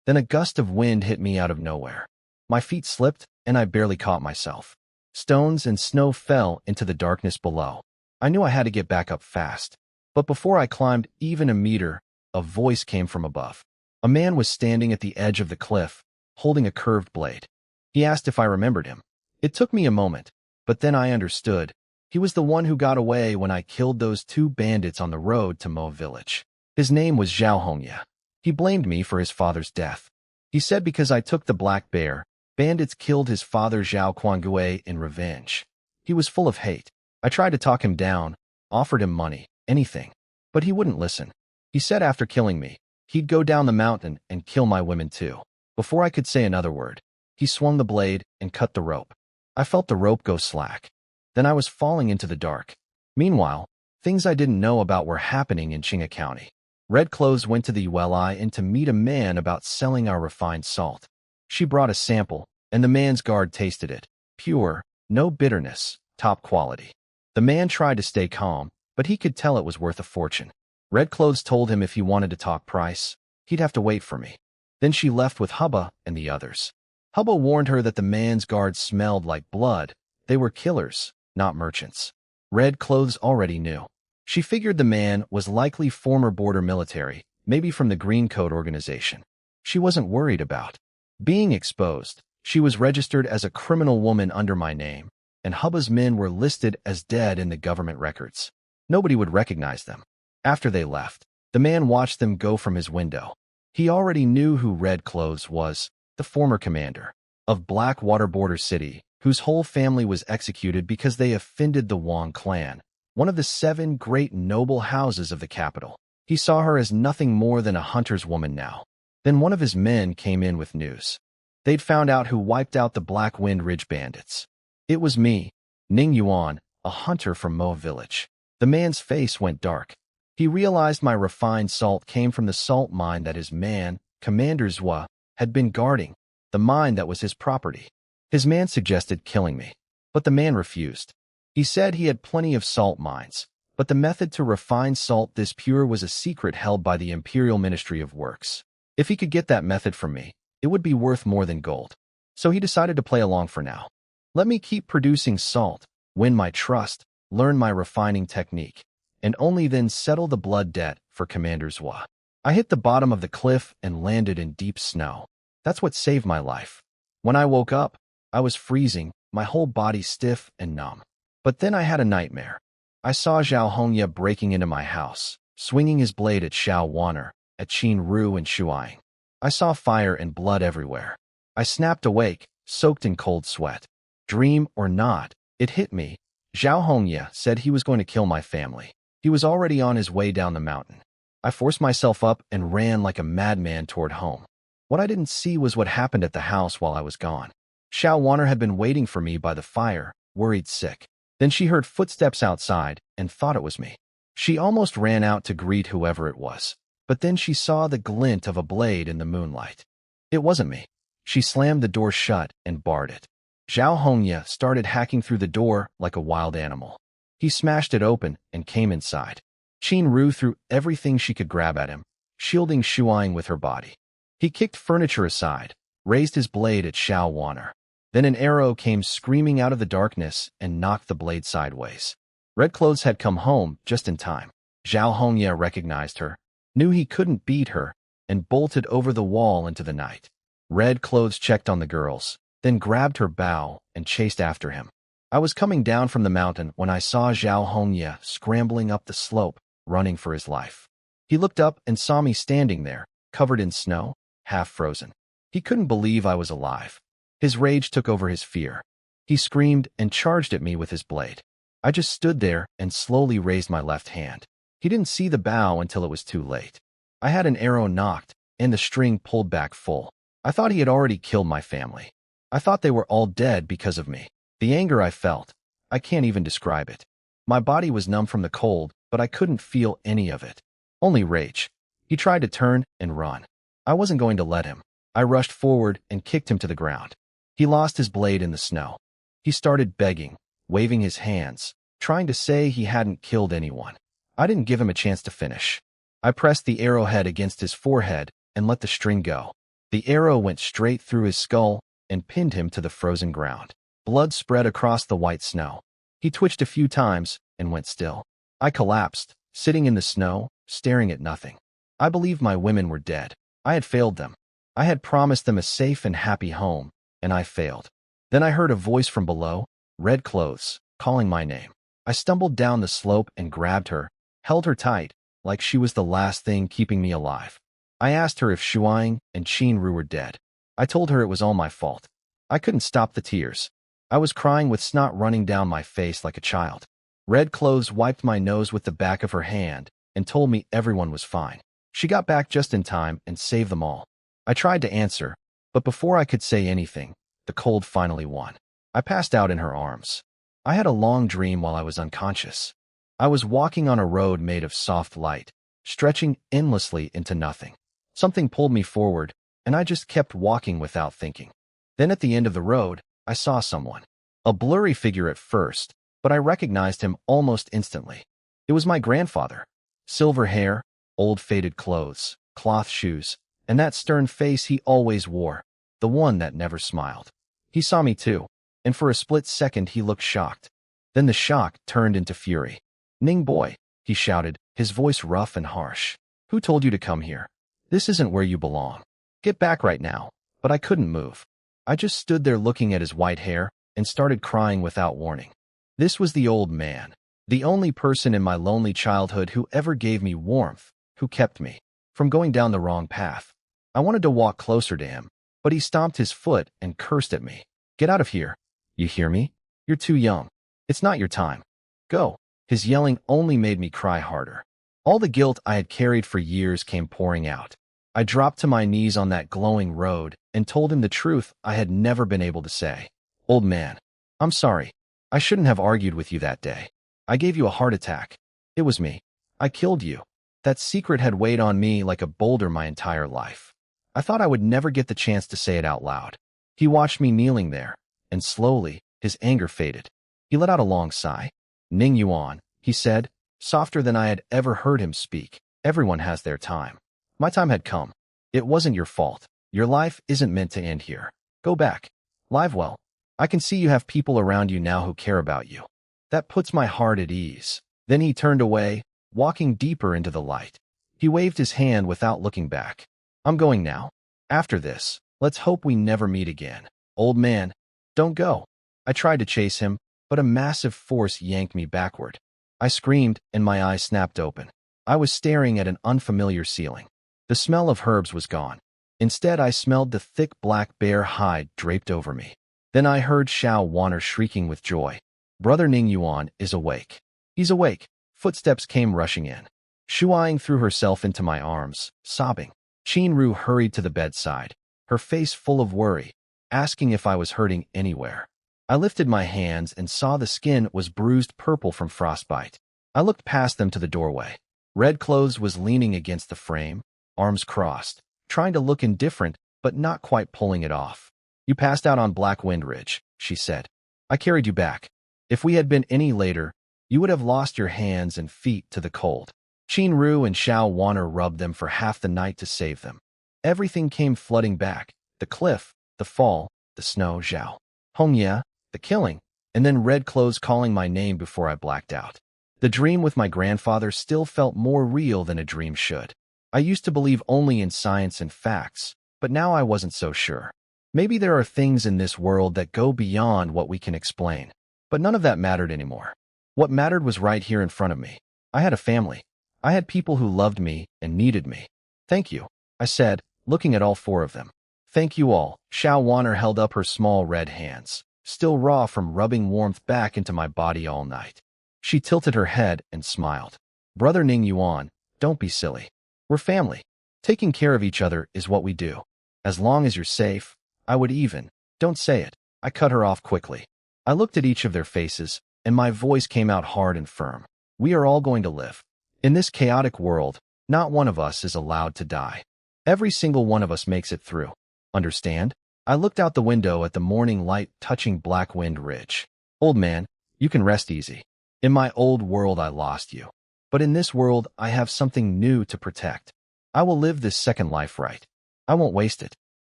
Then a gust of wind hit me out of nowhere. My feet slipped, and I barely caught myself. Stones and snow fell into the darkness below. I knew I had to get back up fast. But before I climbed even a meter, a voice came from above. A man was standing at the edge of the cliff, holding a curved blade. He asked if I remembered him. It took me a moment, but then I understood. He was the one who got away when I killed those 2 bandits on the road to Mo village. His name was Zhao Hongya. He blamed me for his father's death. He said because I took the black bear, bandits killed his father Zhao Quangue in revenge. He was full of hate. I tried to talk him down, offered him money, anything. But he wouldn't listen. He said after killing me, he'd go down the mountain and kill my women too. Before I could say another word, he swung the blade and cut the rope. I felt the rope go slack. Then I was falling into the dark. Meanwhile, things I didn't know about were happening in Chinga County. Red Clothes went to the ULI and to meet a man about selling our refined salt. She brought a sample, and the man's guard tasted it. Pure, no bitterness, top quality. The man tried to stay calm, but he could tell it was worth a fortune. Red Clothes told him if he wanted to talk price, he'd have to wait for me. Then she left with Hubba and the others. Hubba warned her that the man's guards smelled like blood. They were killers, not merchants. Red Clothes already knew. She figured the man was likely former border military, maybe from the Green Coat organization. She wasn't worried about being exposed. She was registered as a criminal woman under my name, and Hubba's men were listed as dead in the government records. Nobody would recognize them. After they left, the man watched them go from his window. He already knew who Red Clothes was, the former commander of Blackwater Border City, whose whole family was executed because they offended the Wong clan, one of the 7 great noble houses of the capital. He saw her as nothing more than a hunter's woman now. Then one of his men came in with news. They'd found out who wiped out the Black Wind Ridge bandits. It was me, Ning Yuan, a hunter from Mo Village. The man's face went dark. He realized my refined salt came from the salt mine that his man, Commander Zhua, had been guarding, the mine that was his property. His man suggested killing me, but the man refused. He said he had plenty of salt mines, but the method to refine salt this pure was a secret held by the Imperial Ministry of Works. If he could get that method from me, it would be worth more than gold. So he decided to play along for now. Let me keep producing salt, win my trust, learn my refining technique, and only then settle the blood debt for Commander Zhua. I hit the bottom of the cliff and landed in deep snow. That's what saved my life. When I woke up, I was freezing, my whole body stiff and numb. But then I had a nightmare. I saw Zhao Hongya breaking into my house, swinging his blade at Xiao Wanner, at Qin Ru and Shuai. I saw fire and blood everywhere. I snapped awake, soaked in cold sweat. Dream or not, it hit me. Zhao Hongya said he was going to kill my family. He was already on his way down the mountain. I forced myself up and ran like a madman toward home. What I didn't see was what happened at the house while I was gone. Xiao Wanner had been waiting for me by the fire, worried sick. Then she heard footsteps outside and thought it was me. She almost ran out to greet whoever it was, but then she saw the glint of a blade in the moonlight. It wasn't me. She slammed the door shut and barred it. Zhao Hongya started hacking through the door like a wild animal. He smashed it open and came inside. Qin Ru threw everything she could grab at him, shielding Shuang with her body. He kicked furniture aside, raised his blade at Xiao Wanner. Then an arrow came screaming out of the darkness and knocked the blade sideways. Red Clothes had come home just in time. Zhao Hongya recognized her, knew he couldn't beat her, and bolted over the wall into the night. Red Clothes checked on the girls, then grabbed her bow and chased after him. I was coming down from the mountain when I saw Zhao Hongya scrambling up the slope, running for his life. He looked up and saw me standing there, covered in snow, half frozen. He couldn't believe I was alive. His rage took over his fear. He screamed and charged at me with his blade. I just stood there and slowly raised my left hand. He didn't see the bow until it was too late. I had an arrow knocked and the string pulled back full. I thought he had already killed my family. I thought they were all dead because of me. The anger I felt, I can't even describe it. My body was numb from the cold, but I couldn't feel any of it. Only rage. He tried to turn and run. I wasn't going to let him. I rushed forward and kicked him to the ground. He lost his blade in the snow. He started begging, waving his hands, trying to say he hadn't killed anyone. I didn't give him a chance to finish. I pressed the arrowhead against his forehead and let the string go. The arrow went straight through his skull and pinned him to the frozen ground. Blood spread across the white snow. He twitched a few times and went still. I collapsed, sitting in the snow, staring at nothing. I believed my women were dead. I had failed them. I had promised them a safe and happy home, and I failed. Then I heard a voice from below, Red Clothes, calling my name. I stumbled down the slope and grabbed her, held her tight, like she was the last thing keeping me alive. I asked her if Shuang and Qin Ru were dead. I told her it was all my fault. I couldn't stop the tears. I was crying with snot running down my face like a child. Red Clothes wiped my nose with the back of her hand and told me everyone was fine. She got back just in time and saved them all. I tried to answer, but before I could say anything, the cold finally won. I passed out in her arms. I had a long dream while I was unconscious. I was walking on a road made of soft light, stretching endlessly into nothing. Something pulled me forward, and I just kept walking without thinking. Then at the end of the road, I saw someone. A blurry figure at first, but I recognized him almost instantly. It was my grandfather. Silver hair, old faded clothes, cloth shoes, and that stern face he always wore, the one that never smiled. He saw me too, and for a split second he looked shocked. Then the shock turned into fury. "Ning boy," he shouted, his voice rough and harsh. "Who told you to come here? This isn't where you belong. Get back right now." But I couldn't move. I just stood there looking at his white hair and started crying without warning. This was the old man, the only person in my lonely childhood who ever gave me warmth, who kept me from going down the wrong path. I wanted to walk closer to him, but he stomped his foot and cursed at me. "Get out of here. You hear me? You're too young. It's not your time. Go." His yelling only made me cry harder. All the guilt I had carried for years came pouring out. I dropped to my knees on that glowing road and told him the truth I had never been able to say. "Old man, I'm sorry. I shouldn't have argued with you that day. I gave you a heart attack. It was me. I killed you." That secret had weighed on me like a boulder my entire life. I thought I would never get the chance to say it out loud. He watched me kneeling there, and slowly, his anger faded. He let out a long sigh. "Ning Yuan," he said, softer than I had ever heard him speak. "Everyone has their time. My time had come. It wasn't your fault. Your life isn't meant to end here. Go back. Live well. I can see you have people around you now who care about you. That puts my heart at ease." Then he turned away, walking deeper into the light. He waved his hand without looking back. "I'm going now. After this, let's hope we never meet again." "Old man, don't go." I tried to chase him, but a massive force yanked me backward. I screamed, and my eyes snapped open. I was staring at an unfamiliar ceiling. The smell of herbs was gone. Instead, I smelled the thick black bear hide draped over me. Then I heard Xiao Waner shrieking with joy. "Brother Ning Yuan is awake. He's awake." Footsteps came rushing in. Shuaing threw herself into my arms, sobbing. Qin Ru hurried to the bedside, her face full of worry, asking if I was hurting anywhere. I lifted my hands and saw the skin was bruised purple from frostbite. I looked past them to the doorway. Red Clothes was leaning against the frame, arms crossed, trying to look indifferent, but not quite pulling it off. "You passed out on Black Wind Ridge," she said. "I carried you back. If we had been any later, you would have lost your hands and feet to the cold." Qin Ru and Xiao Waner rubbed them for half the night to save them. Everything came flooding back: the cliff, the fall, the snow, Zhao Hongye, the killing, and then Red Clothes calling my name before I blacked out. The dream with my grandfather still felt more real than a dream should. I used to believe only in science and facts, but now I wasn't so sure. Maybe there are things in this world that go beyond what we can explain. But none of that mattered anymore. What mattered was right here in front of me. I had a family. I had people who loved me and needed me. "Thank you," I said, looking at all four of them. "Thank you all." Xiao Waner held up her small red hands, still raw from rubbing warmth back into my body all night. She tilted her head and smiled. "Brother Ning Yuan, don't be silly. We're family. Taking care of each other is what we do. As long as you're safe, I would even." "Don't say it." I cut her off quickly. I looked at each of their faces, and my voice came out hard and firm. "We are all going to live. In this chaotic world, not one of us is allowed to die. Every single one of us makes it through. Understand?" I looked out the window at the morning light touching Black Wind Ridge. "Old man, you can rest easy. In my old world I lost you. But in this world I have something new to protect. I will live this second life right. I won't waste it."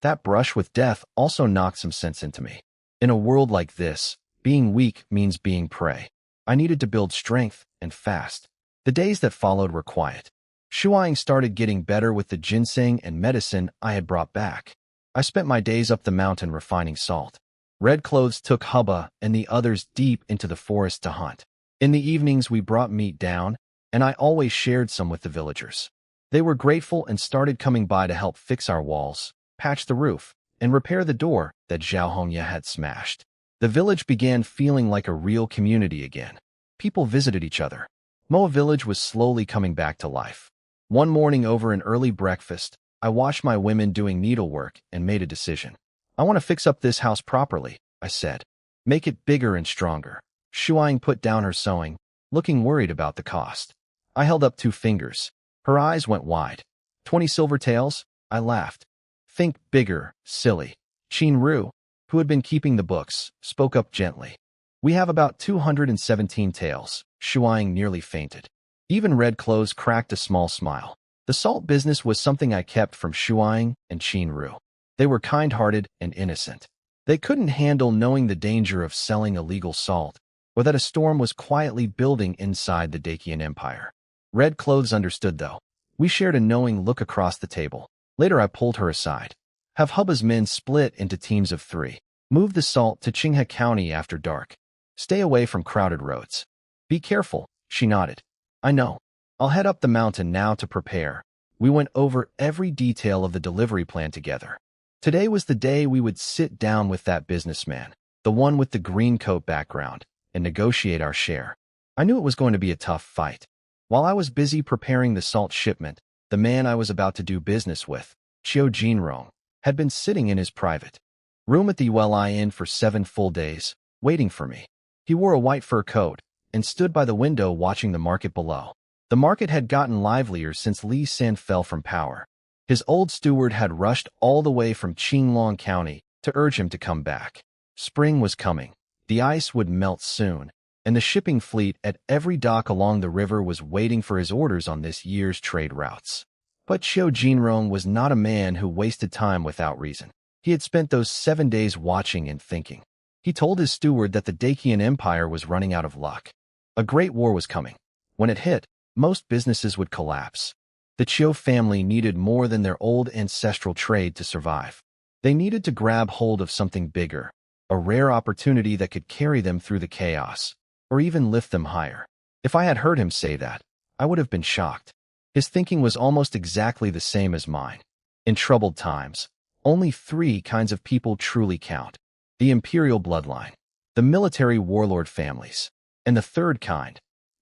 That brush with death also knocked some sense into me. In a world like this, being weak means being prey. I needed to build strength, and fast. The days that followed were quiet. Shuaing started getting better with the ginseng and medicine I had brought back. I spent my days up the mountain refining salt. Red Clothes took Hubba and the others deep into the forest to hunt. In the evenings we brought meat down, and I always shared some with the villagers. They were grateful and started coming by to help fix our walls, patch the roof, and repair the door that Zhao Hongye had smashed. The village began feeling like a real community again. People visited each other. Moa Village was slowly coming back to life. One morning over an early breakfast, I watched my women doing needlework and made a decision. "I want to fix up this house properly," I said. "Make it bigger and stronger." Shuaing put down her sewing. looking worried about the cost. I held up 2 fingers. Her eyes went wide. 20 silver taels? I laughed. Think bigger, silly. Qin Ru, who had been keeping the books, spoke up gently. We have about 217 taels. Shuang nearly fainted. Even Red Clothes cracked a small smile. The salt business was something I kept from Shuang and Qin Ru. They were kind-hearted and innocent. They couldn't handle knowing the danger of selling illegal salt, or that a storm was quietly building inside the Dacian Empire. Red Clothes understood, though. We shared a knowing look across the table. Later I pulled her aside. Have Hubba's men split into teams of 3. Move the salt to Qinghe County after dark. Stay away from crowded roads. Be careful, she nodded. I know. I'll head up the mountain now to prepare. We went over every detail of the delivery plan together. Today was the day we would sit down with that businessman, the one with the green coat background, and negotiate our share. I knew it was going to be a tough fight. While I was busy preparing the salt shipment, the man I was about to do business with, Qiu Jinrong, had been sitting in his private room at the Uli Inn for 7 full days, waiting for me. He wore a white fur coat and stood by the window watching the market below. The market had gotten livelier since Li San fell from power. His old steward had rushed all the way from Qinglong County to urge him to come back. Spring was coming. The ice would melt soon, and the shipping fleet at every dock along the river was waiting for his orders on this year's trade routes. But Qiu Jinrong was not a man who wasted time without reason. He had spent those 7 days watching and thinking. He told his steward that the Dacian Empire was running out of luck. A great war was coming. When it hit, most businesses would collapse. The Qiu family needed more than their old ancestral trade to survive. They needed to grab hold of something bigger, a rare opportunity that could carry them through the chaos, or even lift them higher. If I had heard him say that, I would have been shocked. His thinking was almost exactly the same as mine. In troubled times, only 3 kinds of people truly count: the imperial bloodline, the military warlord families, and the third kind,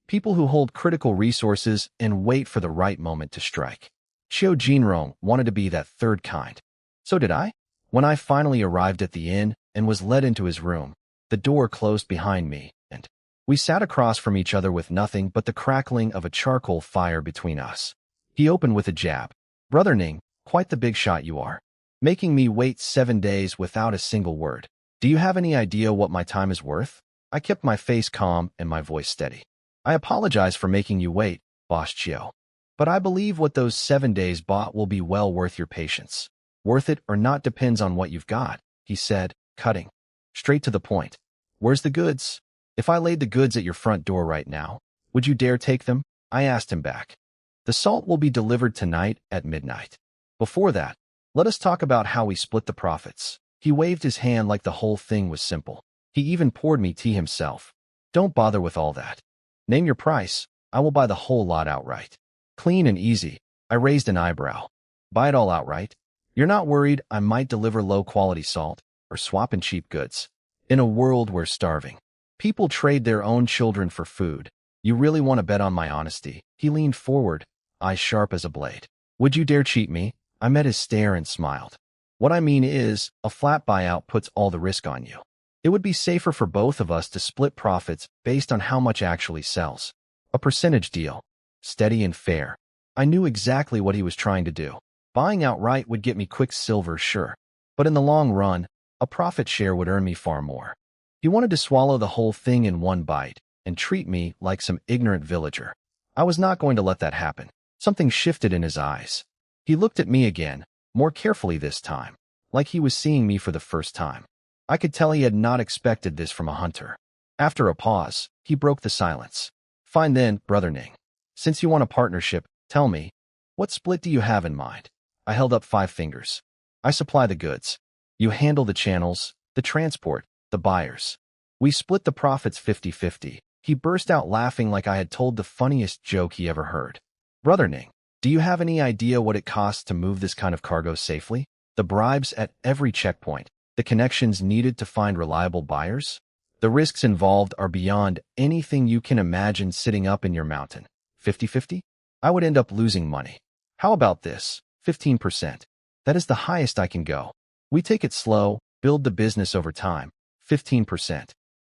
people who hold critical resources and wait for the right moment to strike. Qiu Jinrong wanted to be that third kind. So did I. When I finally arrived at the inn and was led into his room, the door closed behind me, and we sat across from each other with nothing but the crackling of a charcoal fire between us. He opened with a jab. Brother Ning, quite the big shot you are. Making me wait 7 days without a single word. Do you have any idea what my time is worth? I kept my face calm and my voice steady. I apologize for making you wait, Boss Qiu. But I believe what those 7 days bought will be well worth your patience. Worth it or not depends on what you've got, he said, cutting straight to the point. Where's the goods? If I laid the goods at your front door right now, would you dare take them? I asked him back. The salt will be delivered tonight at midnight. Before that, let us talk about how we split the profits. He waved his hand like the whole thing was simple. He even poured me tea himself. Don't bother with all that. Name your price. I will buy the whole lot outright. Clean and easy. I raised an eyebrow. Buy it all outright? You're not worried I might deliver low-quality salt or swap in cheap goods? In a world where starving people trade their own children for food, you really want to bet on my honesty? He leaned forward, eyes sharp as a blade. Would you dare cheat me? I met his stare and smiled. What I mean is, a flat buyout puts all the risk on you. It would be safer for both of us to split profits based on how much actually sells. A percentage deal. Steady and fair. I knew exactly what he was trying to do. Buying outright would get me quick silver, sure. But in the long run, a profit share would earn me far more. He wanted to swallow the whole thing in one bite and treat me like some ignorant villager. I was not going to let that happen. Something shifted in his eyes. He looked at me again, more carefully this time, like he was seeing me for the first time. I could tell he had not expected this from a hunter. After a pause, he broke the silence. Fine then, Brother Ning. Since you want a partnership, tell me, what split do you have in mind? I held up 5 fingers. I supply the goods. You handle the channels, the transport, the buyers. We split the profits 50-50. He burst out laughing like I had told the funniest joke he ever heard. Brother Ning, do you have any idea what it costs to move this kind of cargo safely? The bribes at every checkpoint. The connections needed to find reliable buyers? The risks involved are beyond anything you can imagine sitting up in your mountain. 50-50? I would end up losing money. How about this? 15%. That is the highest I can go. We take it slow, build the business over time. 15%.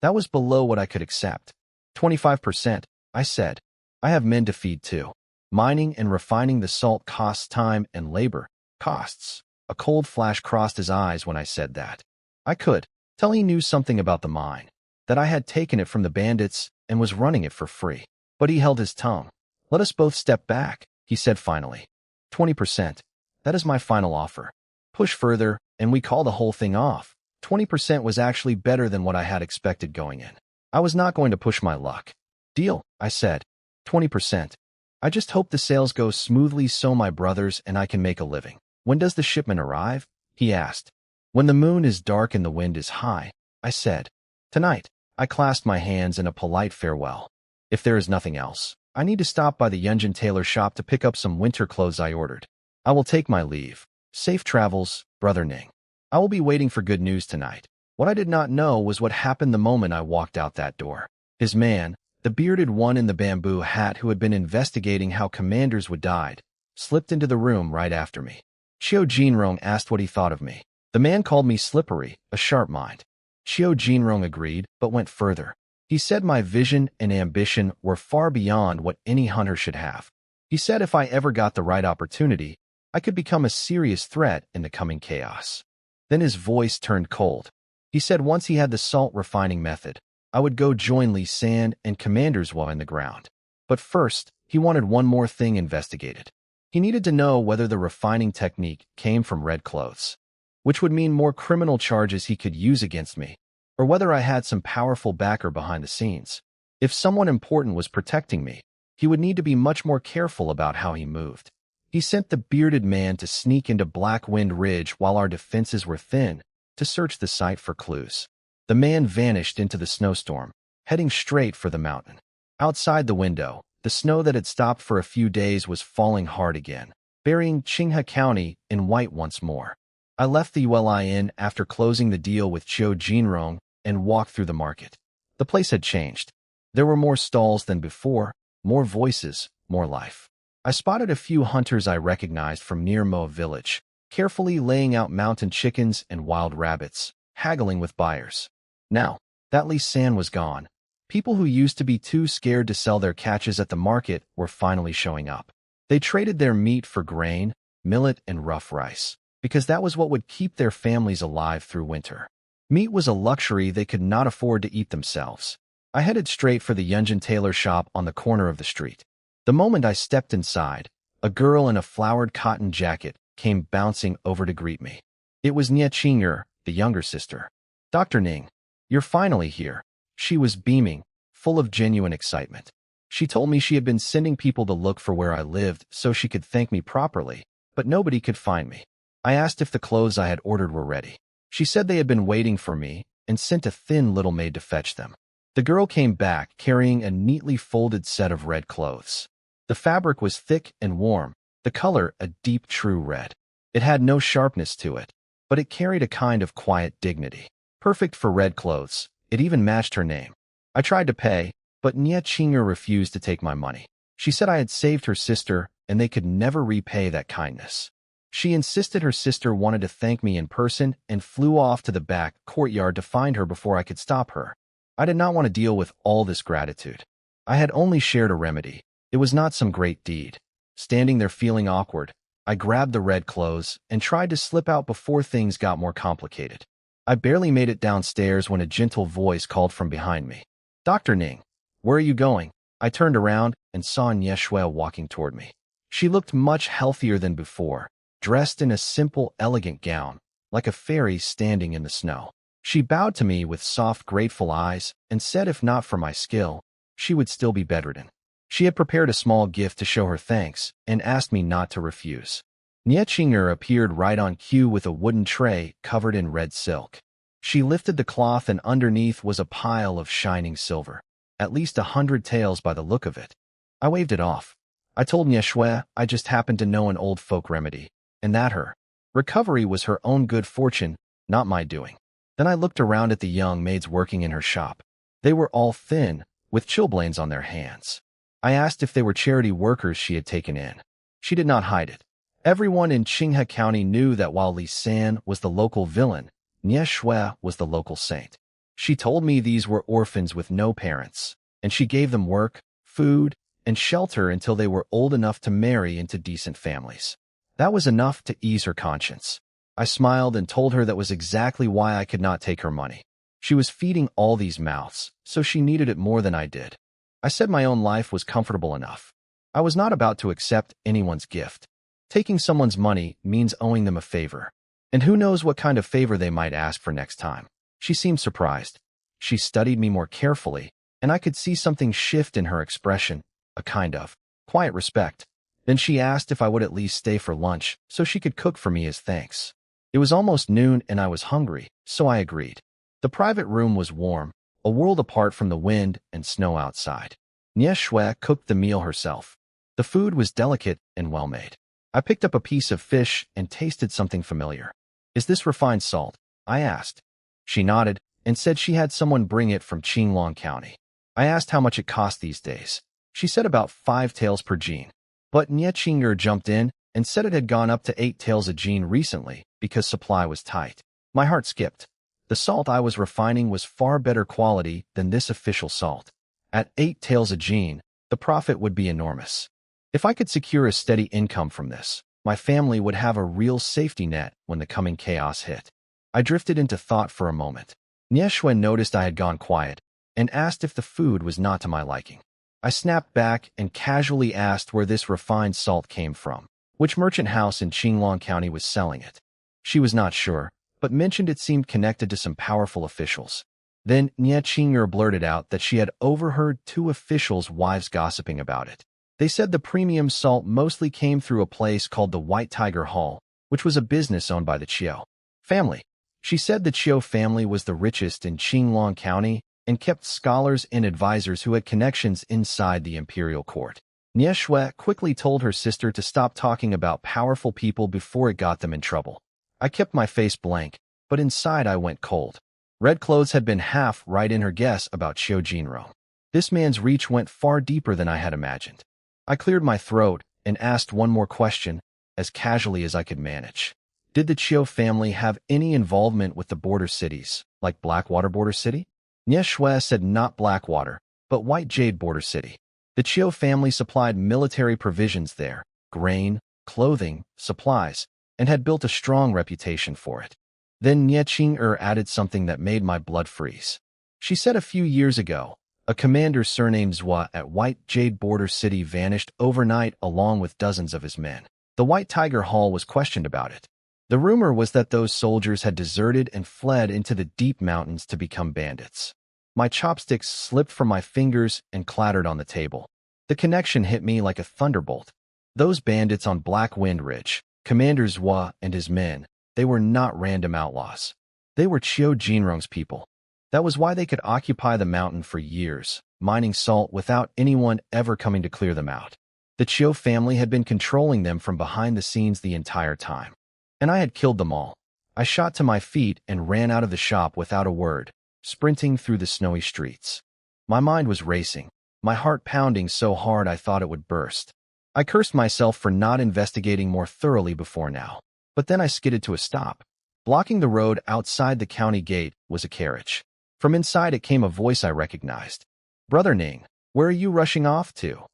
That was below what I could accept. 25%. I said. I have men to feed too. Mining and refining the salt costs time and labor. Costs. A cold flash crossed his eyes when I said that. I could tell he knew something about the mine, that I had taken it from the bandits and was running it for free. But he held his tongue. Let us both step back, he said finally. 20%. That is my final offer. Push further, and we call the whole thing off. 20% was actually better than what I had expected going in. I was not going to push my luck. Deal, I said. 20%. I just hope the sales go smoothly so my brothers and I can make a living. When does the shipment arrive? He asked. When the moon is dark and the wind is high, I said. Tonight. I clasped my hands in a polite farewell. If there is nothing else, I need to stop by the Yunjin tailor shop to pick up some winter clothes I ordered. I will take my leave. Safe travels, Brother Ning. I will be waiting for good news tonight. What I did not know was what happened the moment I walked out that door. His man, the bearded one in the bamboo hat who had been investigating how commanders would die, slipped into the room right after me. Qiu Jinrong asked what he thought of me. The man called me slippery, a sharp mind. Qiu Jinrong agreed, but went further. He said my vision and ambition were far beyond what any hunter should have. He said if I ever got the right opportunity, I could become a serious threat in the coming chaos. Then his voice turned cold. He said once he had the salt refining method, I would go join Li San and Commander's Wa in the ground. But first, he wanted one more thing investigated. He needed to know whether the refining technique came from red clothes, which would mean more criminal charges he could use against me, or whether I had some powerful backer behind the scenes. If someone important was protecting me, he would need to be much more careful about how he moved. He sent the bearded man to sneak into Black Wind Ridge while our defenses were thin, to search the site for clues. The man vanished into the snowstorm, heading straight for the mountain. Outside the window, the snow that had stopped for a few days was falling hard again, burying Qinghe County in white once more. I left the Yuli Inn after closing the deal with Qiu Jinrong and walked through the market. The place had changed. There were more stalls than before, more voices, more life. I spotted a few hunters I recognized from near Mo village, carefully laying out mountain chickens and wild rabbits, haggling with buyers. Now, that Li San was gone. People who used to be too scared to sell their catches at the market were finally showing up. They traded their meat for grain, millet, and rough rice, because that was what would keep their families alive through winter. Meat was a luxury they could not afford to eat themselves. I headed straight for the Yunjin tailor shop on the corner of the street. The moment I stepped inside, a girl in a flowered cotton jacket came bouncing over to greet me. It was Nie Qing'er, the younger sister. Dr. Ning, you're finally here. She was beaming, full of genuine excitement. She told me she had been sending people to look for where I lived so she could thank me properly, but nobody could find me. I asked if the clothes I had ordered were ready. She said they had been waiting for me and sent a thin little maid to fetch them. The girl came back carrying a neatly folded set of red clothes. The fabric was thick and warm, the color a deep true red. It had no sharpness to it, but it carried a kind of quiet dignity. Perfect for red clothes. It even matched her name. I tried to pay, but Nie Qing'er refused to take my money. She said I had saved her sister and they could never repay that kindness. She insisted her sister wanted to thank me in person and flew off to the back courtyard to find her before I could stop her. I did not want to deal with all this gratitude. I had only shared a remedy. It was not some great deed. Standing there feeling awkward, I grabbed the red clothes and tried to slip out before things got more complicated. I barely made it downstairs when a gentle voice called from behind me. Dr. Ning, where are you going? I turned around and saw Nie Shuai walking toward me. She looked much healthier than before, dressed in a simple, elegant gown, like a fairy standing in the snow. She bowed to me with soft, grateful eyes and said if not for my skill, she would still be bedridden. She had prepared a small gift to show her thanks and asked me not to refuse. Nie Qing'er appeared right on cue with a wooden tray covered in red silk. She lifted the cloth and underneath was a pile of shining silver, at least 100 taels by the look of it. I waved it off. I told Nie Shuai I just happened to know an old folk remedy, and that her recovery was her own good fortune, not my doing. Then I looked around at the young maids working in her shop. They were all thin, with chilblains on their hands. I asked if they were charity workers she had taken in. She did not hide it. Everyone in Qinghe County knew that while Li San was the local villain, Nie Shuai was the local saint. She told me these were orphans with no parents, and she gave them work, food, and shelter until they were old enough to marry into decent families. That was enough to ease her conscience. I smiled and told her that was exactly why I could not take her money. She was feeding all these mouths, so she needed it more than I did. I said my own life was comfortable enough. I was not about to accept anyone's gift. Taking someone's money means owing them a favor. And who knows what kind of favor they might ask for next time. She seemed surprised. She studied me more carefully, and I could see something shift in her expression, a kind of quiet respect. Then she asked if I would at least stay for lunch so she could cook for me as thanks. It was almost noon and I was hungry, so I agreed. The private room was warm, a world apart from the wind and snow outside. Nie Shui cooked the meal herself. The food was delicate and well-made. I picked up a piece of fish and tasted something familiar. "Is this refined salt?" I asked. She nodded and said she had someone bring it from Qinglong County. I asked how much it cost these days. She said about 5 taels per jean. But Nie Qinger jumped in and said it had gone up to 8 taels a jean recently because supply was tight. My heart skipped. The salt I was refining was far better quality than this official salt. At 8 taels a jean, the profit would be enormous. If I could secure a steady income from this, my family would have a real safety net when the coming chaos hit. I drifted into thought for a moment. Nie Shui noticed I had gone quiet and asked if the food was not to my liking. I snapped back and casually asked where this refined salt came from, which merchant house in Qinglong County was selling it. She was not sure, but mentioned it seemed connected to some powerful officials. Then Nie Qinger blurted out that she had overheard 2 officials' wives gossiping about it. They said the premium salt mostly came through a place called the White Tiger Hall, which was a business owned by the Chiu family. She said the Chiu family was the richest in Qinglong County and kept scholars and advisors who had connections inside the imperial court. Nie Shui quickly told her sister to stop talking about powerful people before it got them in trouble. I kept my face blank, but inside I went cold. Red clothes had been half right in her guess about Chiu Jinrong. This man's reach went far deeper than I had imagined. I cleared my throat and asked one more question, as casually as I could manage. Did the Chiu family have any involvement with the border cities, like Blackwater Border City? Nie Shui said not Blackwater, but White Jade Border City. The Chiu family supplied military provisions there, grain, clothing, supplies, and had built a strong reputation for it. Then Nie Qinger added something that made my blood freeze. She said a few years ago, a commander surnamed Zhua at White Jade Border City vanished overnight along with dozens of his men. The White Tiger Hall was questioned about it. The rumor was that those soldiers had deserted and fled into the deep mountains to become bandits. My chopsticks slipped from my fingers and clattered on the table. The connection hit me like a thunderbolt. Those bandits on Black Wind Ridge, Commander Zhua and his men, they were not random outlaws. They were Chiu Jinrong's people. That was why they could occupy the mountain for years, mining salt without anyone ever coming to clear them out. The Chiu family had been controlling them from behind the scenes the entire time. And I had killed them all. I shot to my feet and ran out of the shop without a word, sprinting through the snowy streets. My mind was racing, my heart pounding so hard I thought it would burst. I cursed myself for not investigating more thoroughly before now. But then I skidded to a stop. Blocking the road outside the county gate was a carriage. From inside it came a voice I recognized. "Brother Ning, where are you rushing off to?"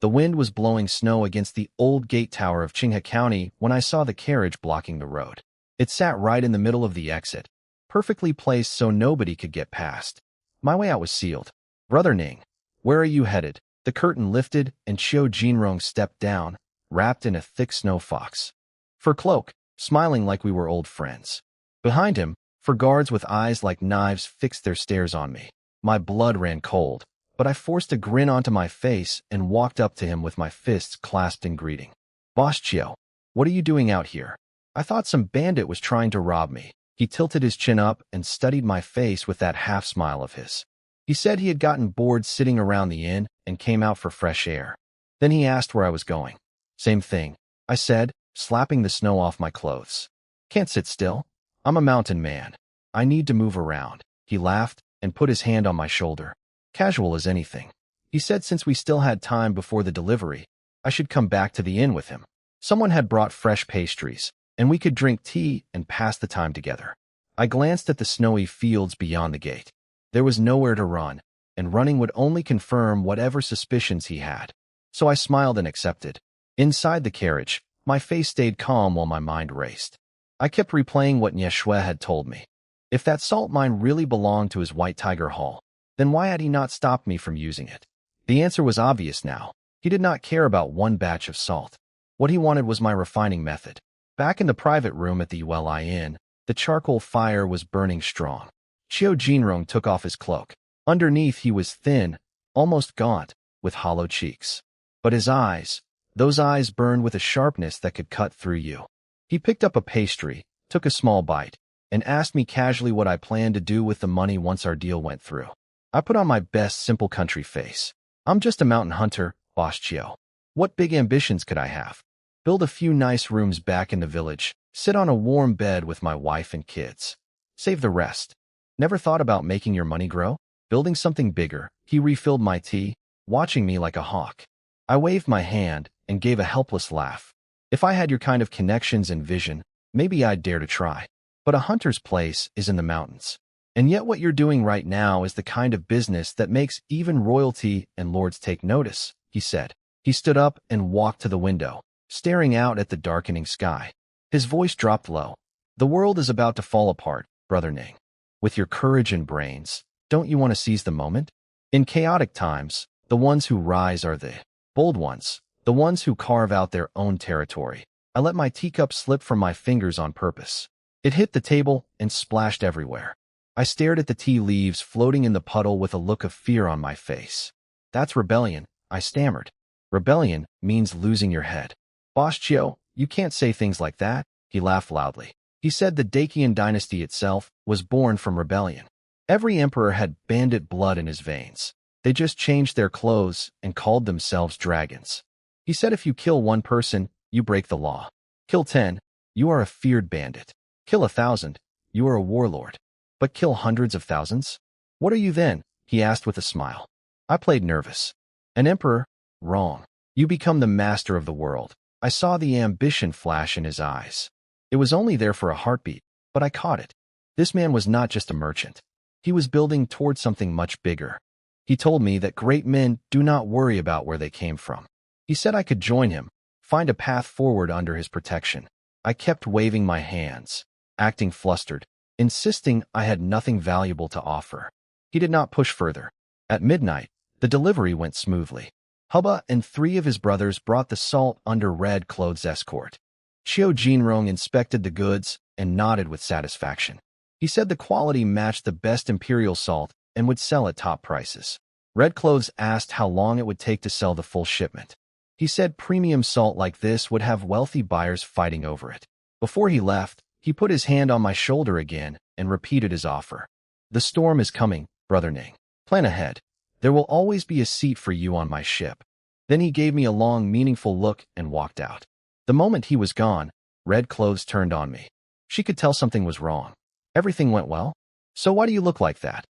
The wind was blowing snow against the old gate tower of Qinghe County when I saw the carriage blocking the road. It sat right in the middle of the exit, perfectly placed so nobody could get past. My way out was sealed. "Brother Ning, where are you headed?" The curtain lifted and Chiu Jinrong stepped down, wrapped in a thick snow fox fur cloak, smiling like we were old friends. Behind him, for guards with eyes like knives fixed their stares on me. My blood ran cold, but I forced a grin onto my face and walked up to him with my fists clasped in greeting. "Boss Chiu, what are you doing out here?" I thought some bandit was trying to rob me. He tilted his chin up and studied my face with that half-smile of his. He said he had gotten bored sitting around the inn and came out for fresh air. Then he asked where I was going. "Same thing," I said, slapping the snow off my clothes. "Can't sit still. I'm a mountain man. I need to move around." He laughed and put his hand on my shoulder. Casual as anything. He said since we still had time before the delivery, I should come back to the inn with him. Someone had brought fresh pastries, and we could drink tea and pass the time together. I glanced at the snowy fields beyond the gate. There was nowhere to run, and running would only confirm whatever suspicions he had. So I smiled and accepted. Inside the carriage, my face stayed calm while my mind raced. I kept replaying what Nye Shui had told me. If that salt mine really belonged to his White Tiger Hall, then why had he not stopped me from using it? The answer was obvious now. He did not care about one batch of salt. What he wanted was my refining method. Back in the private room at the Uli Inn, the charcoal fire was burning strong. Qiu Jinrong took off his cloak. Underneath he was thin, almost gaunt, with hollow cheeks. But his eyes, those eyes burned with a sharpness that could cut through you. He picked up a pastry, took a small bite, and asked me casually what I planned to do with the money once our deal went through. I put on my best simple country face. I'm just a mountain hunter, Boss Qiu. What big ambitions could I have? Build a few nice rooms back in the village, sit on a warm bed with my wife and kids. Save the rest. Never thought about making your money grow? Building something bigger. He refilled my tea, watching me like a hawk. I waved my hand and gave a helpless laugh. If I had your kind of connections and vision, maybe I'd dare to try. But a hunter's place is in the mountains. And yet what you're doing right now is the kind of business that makes even royalty and lords take notice, he said. He stood up and walked to the window, staring out at the darkening sky. His voice dropped low. The world is about to fall apart, Brother Ning. With your courage and brains, don't you want to seize the moment? In chaotic times, the ones who rise are the bold ones, the ones who carve out their own territory. I let my teacup slip from my fingers on purpose. It hit the table and splashed everywhere. I stared at the tea leaves floating in the puddle with a look of fear on my face. That's rebellion, I stammered. Rebellion means losing your head. Boss Qiu, you can't say things like that, he laughed loudly. He said the Dacian dynasty itself was born from rebellion. Every emperor had bandit blood in his veins. They just changed their clothes and called themselves dragons. He said if you kill one person, you break the law. Kill 10, you are a feared bandit. Kill 1,000, you are a warlord. But kill hundreds of thousands? What are you then? He asked with a smile. I played nervous. An emperor? Wrong. You become the master of the world. I saw the ambition flash in his eyes. It was only there for a heartbeat, but I caught it. This man was not just a merchant. He was building toward something much bigger. He told me that great men do not worry about where they came from. He said I could join him, find a path forward under his protection. I kept waving my hands, acting flustered, insisting I had nothing valuable to offer. He did not push further. At midnight, the delivery went smoothly. Hubba and 3 of his brothers brought the salt under Red Clothes' escort. Qiu Jinrong inspected the goods and nodded with satisfaction. He said the quality matched the best imperial salt and would sell at top prices. Red Clothes asked how long it would take to sell the full shipment. He said premium salt like this would have wealthy buyers fighting over it. Before he left, he put his hand on my shoulder again and repeated his offer. The storm is coming, Brother Ning. Plan ahead. There will always be a seat for you on my ship. Then he gave me a long, meaningful look and walked out. The moment he was gone, Red Clothes turned on me. She could tell something was wrong. Everything went well? So why do you look like that?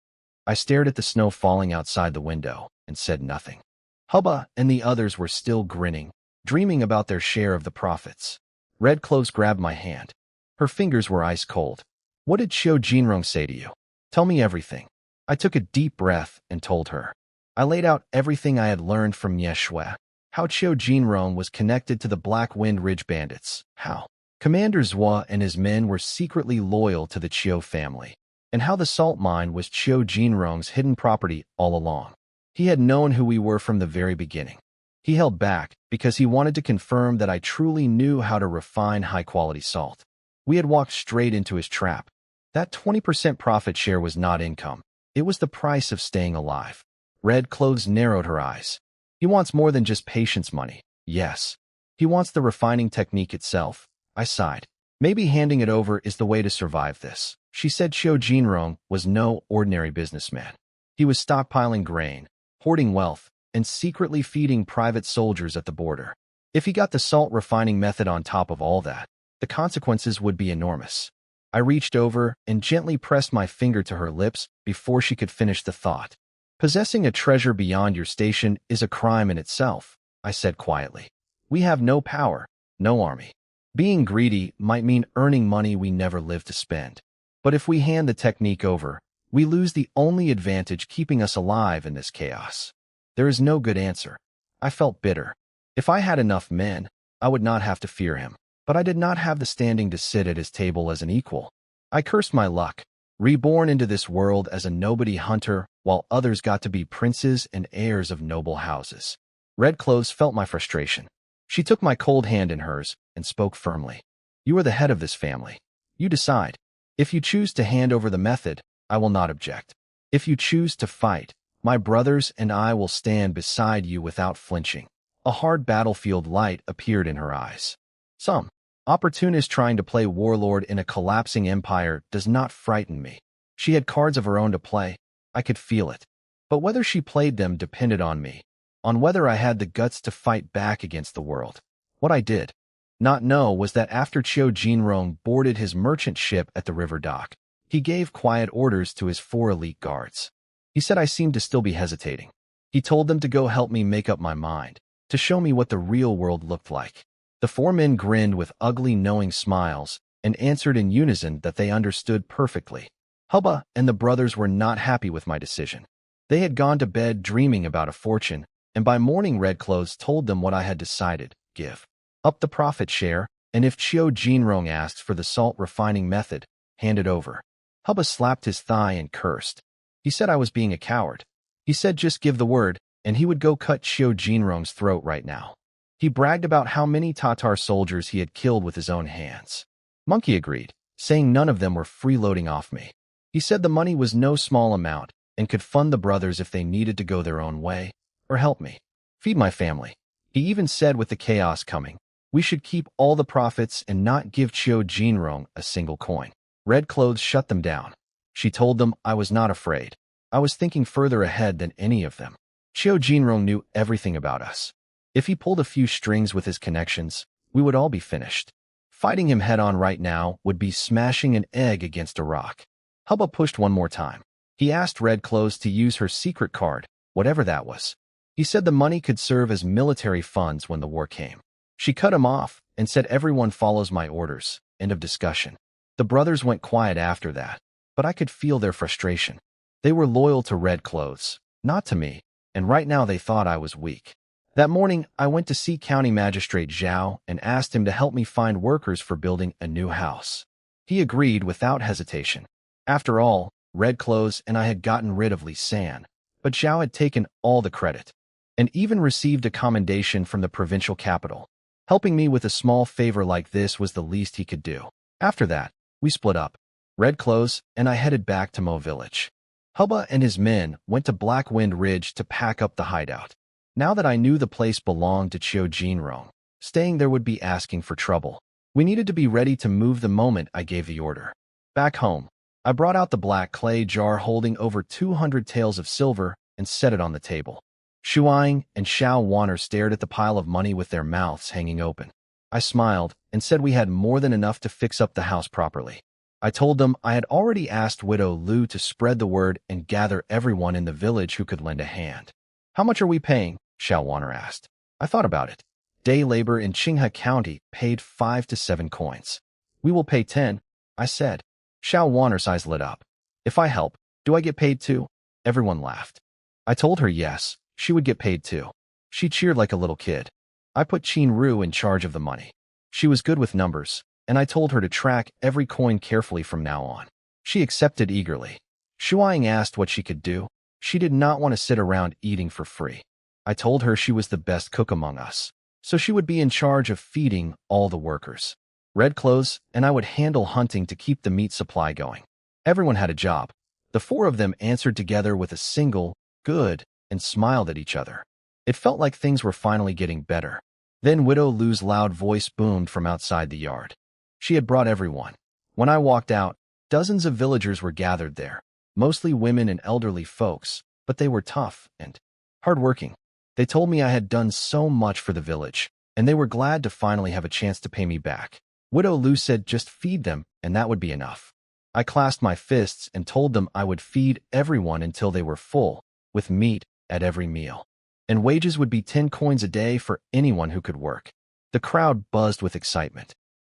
I stared at the snow falling outside the window and said nothing. Hubba and the others were still grinning, dreaming about their share of the profits. Red Clothes grabbed my hand. Her fingers were ice cold. What did Qiu Jinrong say to you? Tell me everything. I took a deep breath and told her. I laid out everything I had learned from Nye Shui. How Qiu Jinrong was connected to the Black Wind Ridge bandits. How Commander Zhua and his men were secretly loyal to the Qiu family. And how the salt mine was Qiu Jinrong's hidden property all along. He had known who we were from the very beginning. He held back because he wanted to confirm that I truly knew how to refine high-quality salt. We had walked straight into his trap. That 20% profit share was not income. It was the price of staying alive. Red Clothes narrowed her eyes. He wants more than just patience money. Yes. He wants the refining technique itself. I sighed. Maybe handing it over is the way to survive this. She said Qiu Jinrong was no ordinary businessman. He was stockpiling grain, hoarding wealth, and secretly feeding private soldiers at the border. If he got the salt refining method on top of all that, the consequences would be enormous. I reached over and gently pressed my finger to her lips before she could finish the thought. Possessing a treasure beyond your station is a crime in itself, I said quietly. We have no power, no army. Being greedy might mean earning money we never live to spend. But if we hand the technique over, We lose the only advantage keeping us alive in this chaos. There is no good answer. I felt bitter. If I had enough men, I would not have to fear him. But I did not have the standing to sit at his table as an equal. I cursed my luck, reborn into this world as a nobody hunter, while others got to be princes and heirs of noble houses. Red Clothes felt my frustration. She took my cold hand in hers and spoke firmly. You are the head of this family. You decide. If you choose to hand over the method, I will not object. If you choose to fight, my brothers and I will stand beside you without flinching. A hard battlefield light appeared in her eyes. Some opportunist trying to play warlord in a collapsing empire does not frighten me. She had cards of her own to play. I could feel it. But whether she played them depended on me, on whether I had the guts to fight back against the world. What I did not know was that after Chiu Jinrong boarded his merchant ship at the river dock, he gave quiet orders to his 4 elite guards. He said I seemed to still be hesitating. He told them to go help me make up my mind, to show me what the real world looked like. The 4 men grinned with ugly, knowing smiles and answered in unison that they understood perfectly. Hubba and the brothers were not happy with my decision. They had gone to bed dreaming about a fortune, and by morning Red Clothes told them what I had decided: give up the profit share, and if Chiu Jinrong asked for the salt refining method, hand it over. Hubba slapped his thigh and cursed. He said I was being a coward. He said just give the word, and he would go cut Chiu Jinrong's throat right now. He bragged about how many Tatar soldiers he had killed with his own hands. Monkey agreed, saying none of them were freeloading off me. He said the money was no small amount and could fund the brothers if they needed to go their own way, or help me feed my family. He even said with the chaos coming, we should keep all the profits and not give Chiu Jinrong a single coin. Red Clothes shut them down. She told them I was not afraid. I was thinking further ahead than any of them. Chiu Jinrong knew everything about us. If he pulled a few strings with his connections, we would all be finished. Fighting him head-on right now would be smashing an egg against a rock. Hubba pushed one more time. He asked Red Clothes to use her secret card, whatever that was. He said the money could serve as military funds when the war came. She cut him off and said everyone follows my orders. End of discussion. The brothers went quiet after that, but I could feel their frustration. They were loyal to Red Clothes, not to me, and right now they thought I was weak. That morning, I went to see County Magistrate Zhao and asked him to help me find workers for building a new house. He agreed without hesitation. After all, Red Clothes and I had gotten rid of Li San, but Zhao had taken all the credit, and even received a commendation from the provincial capital. Helping me with a small favor like this was the least he could do. After that, we split up. Red Clothes and I headed back to Mo Village. Hubba and his men went to Black Wind Ridge to pack up the hideout. Now that I knew the place belonged to Chiu Jinrong, staying there would be asking for trouble. We needed to be ready to move the moment I gave the order. Back home, I brought out the black clay jar holding over 200 taels of silver and set it on the table. Shuang and Xiao Wanner stared at the pile of money with their mouths hanging open. I smiled and said we had more than enough to fix up the house properly. I told them I had already asked Widow Lu to spread the word and gather everyone in the village who could lend a hand. How much are we paying? Xiao Wanner asked. I thought about it. Day labor in Qinghe County paid 5 to 7 coins. We will pay 10, I said. Xiao Wanner's eyes lit up. If I help, do I get paid too? Everyone laughed. I told her yes, she would get paid too. She cheered like a little kid. I put Qin Ru in charge of the money. She was good with numbers, and I told her to track every coin carefully from now on. She accepted eagerly. Shuang asked what she could do. She did not want to sit around eating for free. I told her she was the best cook among us, so she would be in charge of feeding all the workers. Red Clothes and I would handle hunting to keep the meat supply going. Everyone had a job. The 4 of them answered together with a single, good, and smiled at each other. It felt like things were finally getting better. Then Widow Lu's loud voice boomed from outside the yard. She had brought everyone. When I walked out, dozens of villagers were gathered there, mostly women and elderly folks, but they were tough and hardworking. They told me I had done so much for the village, and they were glad to finally have a chance to pay me back. Widow Lu said just feed them, and that would be enough. I clasped my fists and told them I would feed everyone until they were full, with meat at every meal. And wages would be 10 coins a day for anyone who could work. The crowd buzzed with excitement.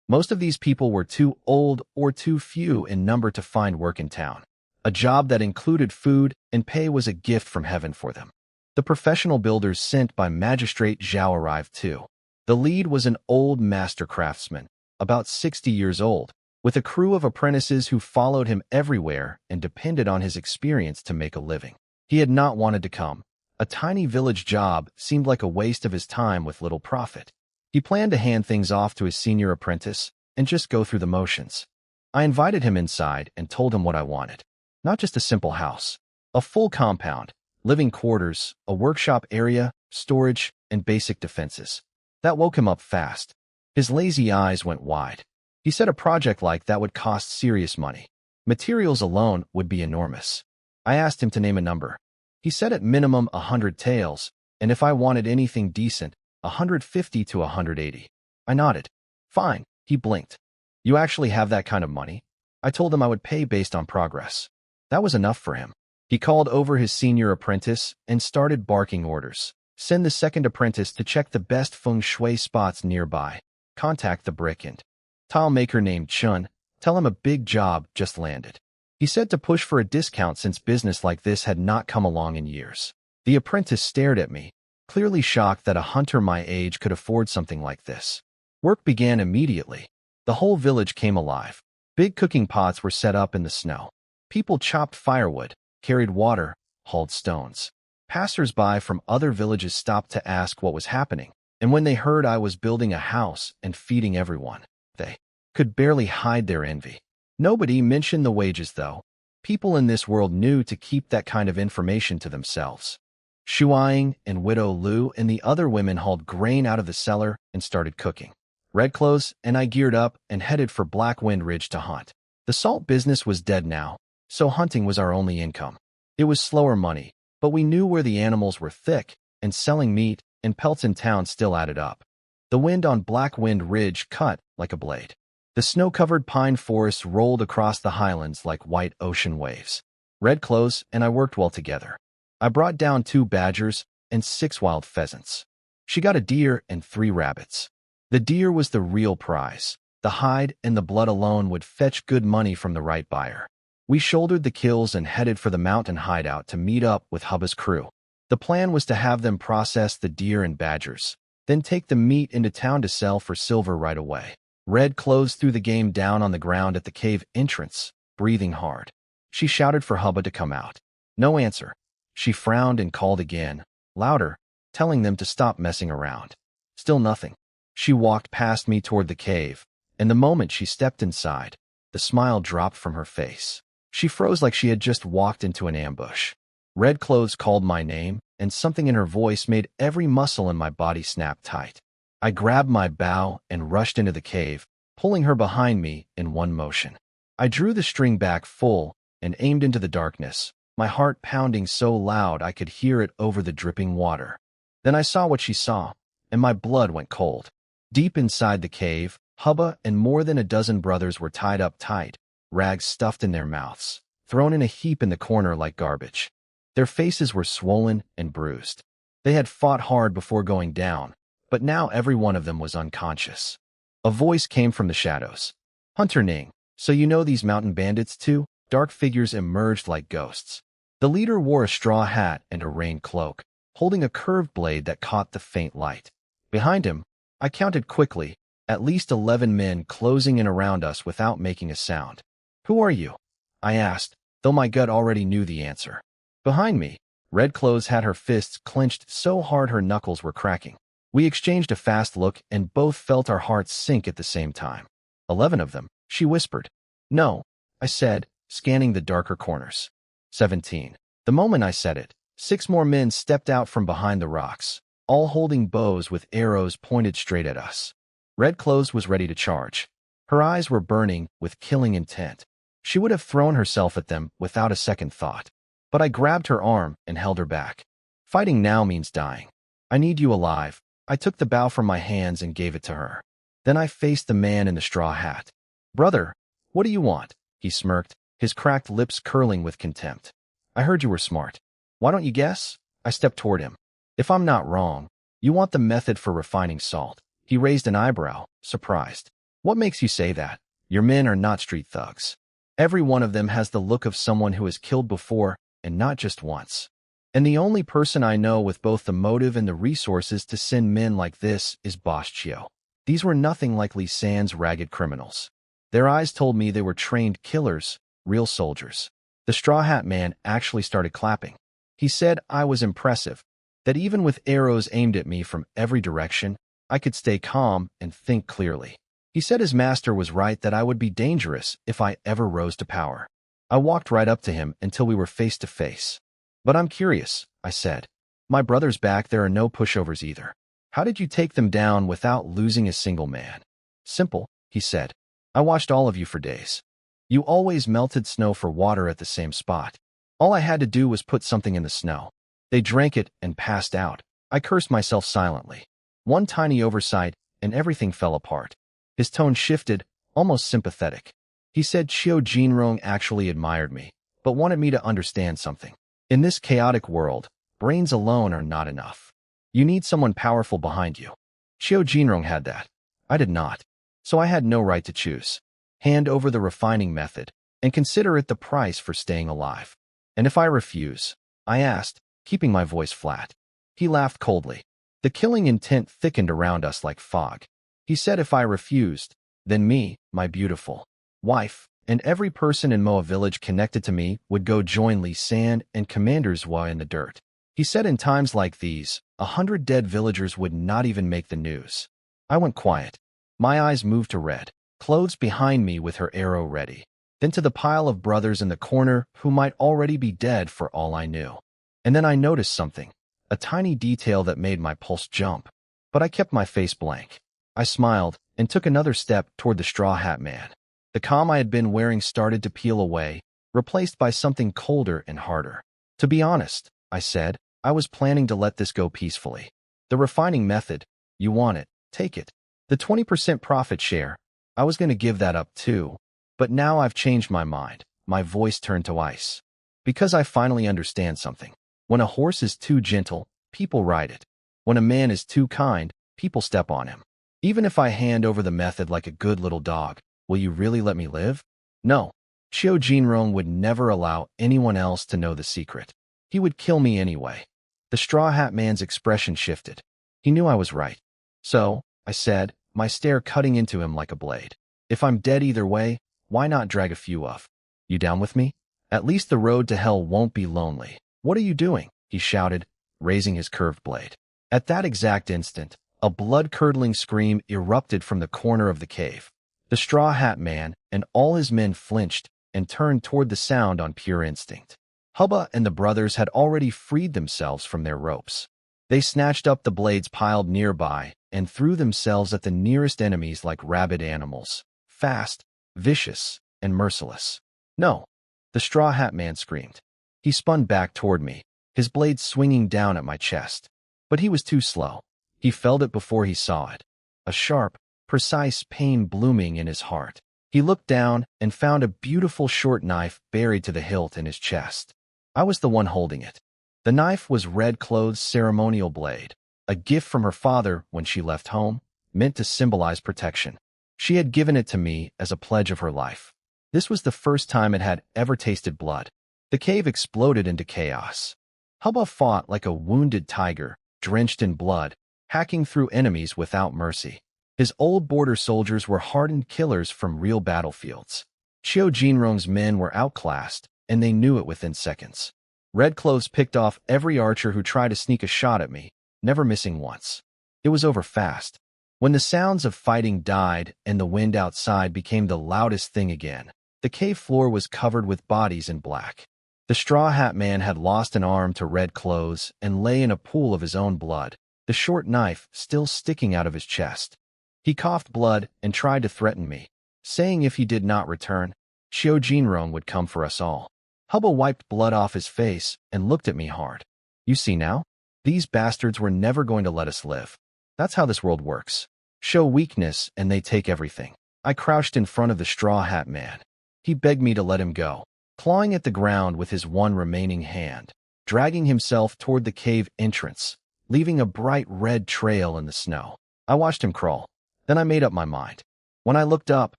Most of these people were too old or too few in number to find work in town. A job that included food and pay was a gift from heaven for them. The professional builders sent by Magistrate Zhao arrived too. The lead was an old master craftsman, about 60 years old, with a crew of apprentices who followed him everywhere and depended on his experience to make a living. He had not wanted to come. A tiny village job seemed like a waste of his time with little profit. He planned to hand things off to his senior apprentice and just go through the motions. I invited him inside and told him what I wanted. Not just a simple house. A full compound, living quarters, a workshop area, storage, and basic defenses. That woke him up fast. His lazy eyes went wide. He said a project like that would cost serious money. Materials alone would be enormous. I asked him to name a number. He said at minimum 100 taels, and if I wanted anything decent, 150 to 180. I nodded. Fine, he blinked. You actually have that kind of money? I told him I would pay based on progress. That was enough for him. He called over his senior apprentice and started barking orders. Send the second apprentice to check the best feng shui spots nearby. Contact the brick and tile maker named Chun. Tell him a big job just landed. He said to push for a discount since business like this had not come along in years. The apprentice stared at me, clearly shocked that a hunter my age could afford something like this. Work began immediately. The whole village came alive. Big cooking pots were set up in the snow. People chopped firewood, carried water, hauled stones. Passers-by from other villages stopped to ask what was happening, and when they heard I was building a house and feeding everyone, they could barely hide their envy. Nobody mentioned the wages, though. People in this world knew to keep that kind of information to themselves. Shuaying and Widow Lu and the other women hauled grain out of the cellar and started cooking. Red Clothes and I geared up and headed for Black Wind Ridge to hunt. The salt business was dead now, so hunting was our only income. It was slower money, but we knew where the animals were thick, and selling meat and pelts in town still added up. The wind on Black Wind Ridge cut like a blade. The snow-covered pine forests rolled across the highlands like white ocean waves. Red Clothes and I worked well together. I brought down 2 badgers and 6 wild pheasants. She got a deer and 3 rabbits. The deer was the real prize. The hide and the blood alone would fetch good money from the right buyer. We shouldered the kills and headed for the mountain hideout to meet up with Hubba's crew. The plan was to have them process the deer and badgers, then take the meat into town to sell for silver right away. Red Clothes threw the game down on the ground at the cave entrance, breathing hard. She shouted for Hubba to come out. No answer. She frowned and called again, louder, telling them to stop messing around. Still nothing. She walked past me toward the cave, and the moment she stepped inside, the smile dropped from her face. She froze like she had just walked into an ambush. Red Clothes called my name, and something in her voice made every muscle in my body snap tight. I grabbed my bow and rushed into the cave, pulling her behind me in one motion. I drew the string back full and aimed into the darkness, my heart pounding so loud I could hear it over the dripping water. Then I saw what she saw, and my blood went cold. Deep inside the cave, Hubba and more than a dozen brothers were tied up tight, rags stuffed in their mouths, thrown in a heap in the corner like garbage. Their faces were swollen and bruised. They had fought hard before going down, but now every one of them was unconscious. A voice came from the shadows. Hunter Ning, so you know these mountain bandits too? Dark figures emerged like ghosts. The leader wore a straw hat and a rain cloak, holding a curved blade that caught the faint light. Behind him, I counted quickly, at least 11 men closing in around us without making a sound. Who are you? I asked, though my gut already knew the answer. Behind me, Red Clothes had her fists clenched so hard her knuckles were cracking. We exchanged a fast look and both felt our hearts sink at the same time. 11 of them, she whispered. No, I said, scanning the darker corners. 17. The moment I said it, 6 more men stepped out from behind the rocks, all holding bows with arrows pointed straight at us. Red Clothes was ready to charge. Her eyes were burning with killing intent. She would have thrown herself at them without a second thought. But I grabbed her arm and held her back. Fighting now means dying. I need you alive. I took the bow from my hands and gave it to her. Then I faced the man in the straw hat. Brother, what do you want? He smirked, his cracked lips curling with contempt. I heard you were smart. Why don't you guess? I stepped toward him. If I'm not wrong, you want the method for refining salt. He raised an eyebrow, surprised. What makes you say that? Your men are not street thugs. Every one of them has the look of someone who has killed before, and not just once. And the only person I know with both the motive and the resources to send men like this is Boss Chio. These were nothing like Lee San's ragged criminals. Their eyes told me they were trained killers, real soldiers. The Straw Hat Man actually started clapping. He said I was impressive, that even with arrows aimed at me from every direction, I could stay calm and think clearly. He said his master was right that I would be dangerous if I ever rose to power. I walked right up to him until we were face to face. But I'm curious, I said. My brother's back, there are no pushovers either. How did you take them down without losing a single man? Simple, he said. I watched all of you for days. You always melted snow for water at the same spot. All I had to do was put something in the snow. They drank it and passed out. I cursed myself silently. One tiny oversight, and everything fell apart. His tone shifted, almost sympathetic. He said Chio Jinrong actually admired me, but wanted me to understand something. In this chaotic world, brains alone are not enough. You need someone powerful behind you. Chio Jinrong had that. I did not. So I had no right to choose. Hand over the refining method, and consider it the price for staying alive. And if I refuse? I asked, keeping my voice flat. He laughed coldly. The killing intent thickened around us like fog. He said if I refused, then me, my beautiful wife, and every person in Moa village connected to me would go join Lee San and Commander Zhua in the dirt. He said in times like these, 100 dead villagers would not even make the news. I went quiet. My eyes moved to Red, clothes behind me with her arrow ready, then to the pile of brothers in the corner who might already be dead for all I knew. And then I noticed something, a tiny detail that made my pulse jump. But I kept my face blank. I smiled and took another step toward the Straw Hat Man. The calm I had been wearing started to peel away, replaced by something colder and harder. To be honest, I said, I was planning to let this go peacefully. The refining method, you want it, take it. The 20% profit share, I was going to give that up too. But now I've changed my mind. My voice turned to ice. Because I finally understand something. When a horse is too gentle, people ride it. When a man is too kind, people step on him. Even if I hand over the method like a good little dog, will you really let me live? No. Chio Jinrong would never allow anyone else to know the secret. He would kill me anyway. The Straw Hat Man's expression shifted. He knew I was right. So, I said, my stare cutting into him like a blade. If I'm dead either way, why not drag a few off? You down with me? At least the road to hell won't be lonely. What are you doing? He shouted, raising his curved blade. At that exact instant, a blood-curdling scream erupted from the corner of the cave. The Straw Hat Man and all his men flinched and turned toward the sound on pure instinct. Hubba and the brothers had already freed themselves from their ropes. They snatched up the blades piled nearby and threw themselves at the nearest enemies like rabid animals, fast, vicious, and merciless. No, the Straw Hat Man screamed. He spun back toward me, his blade swinging down at my chest. But he was too slow. He felt it before he saw it. A sharp, precise pain blooming in his heart. He looked down and found a beautiful short knife buried to the hilt in his chest. I was the one holding it. The knife was Red Clothes's ceremonial blade, a gift from her father when she left home, meant to symbolize protection. She had given it to me as a pledge of her life. This was the first time it had ever tasted blood. The cave exploded into chaos. Hubba fought like a wounded tiger, drenched in blood, hacking through enemies without mercy. His old border soldiers were hardened killers from real battlefields. Chio Jinrong's men were outclassed, and they knew it within seconds. Red Clothes picked off every archer who tried to sneak a shot at me, never missing once. It was over fast. When the sounds of fighting died and the wind outside became the loudest thing again, the cave floor was covered with bodies in black. The Straw Hat Man had lost an arm to Red Clothes and lay in a pool of his own blood, the short knife still sticking out of his chest. He coughed blood and tried to threaten me, saying if he did not return, Chio Jinrong would come for us all. Hubba wiped blood off his face and looked at me hard. You see now? These bastards were never going to let us live. That's how this world works. Show weakness and they take everything. I crouched in front of the Straw Hat Man. He begged me to let him go, clawing at the ground with his one remaining hand, dragging himself toward the cave entrance, leaving a bright red trail in the snow. I watched him crawl. Then I made up my mind. When I looked up,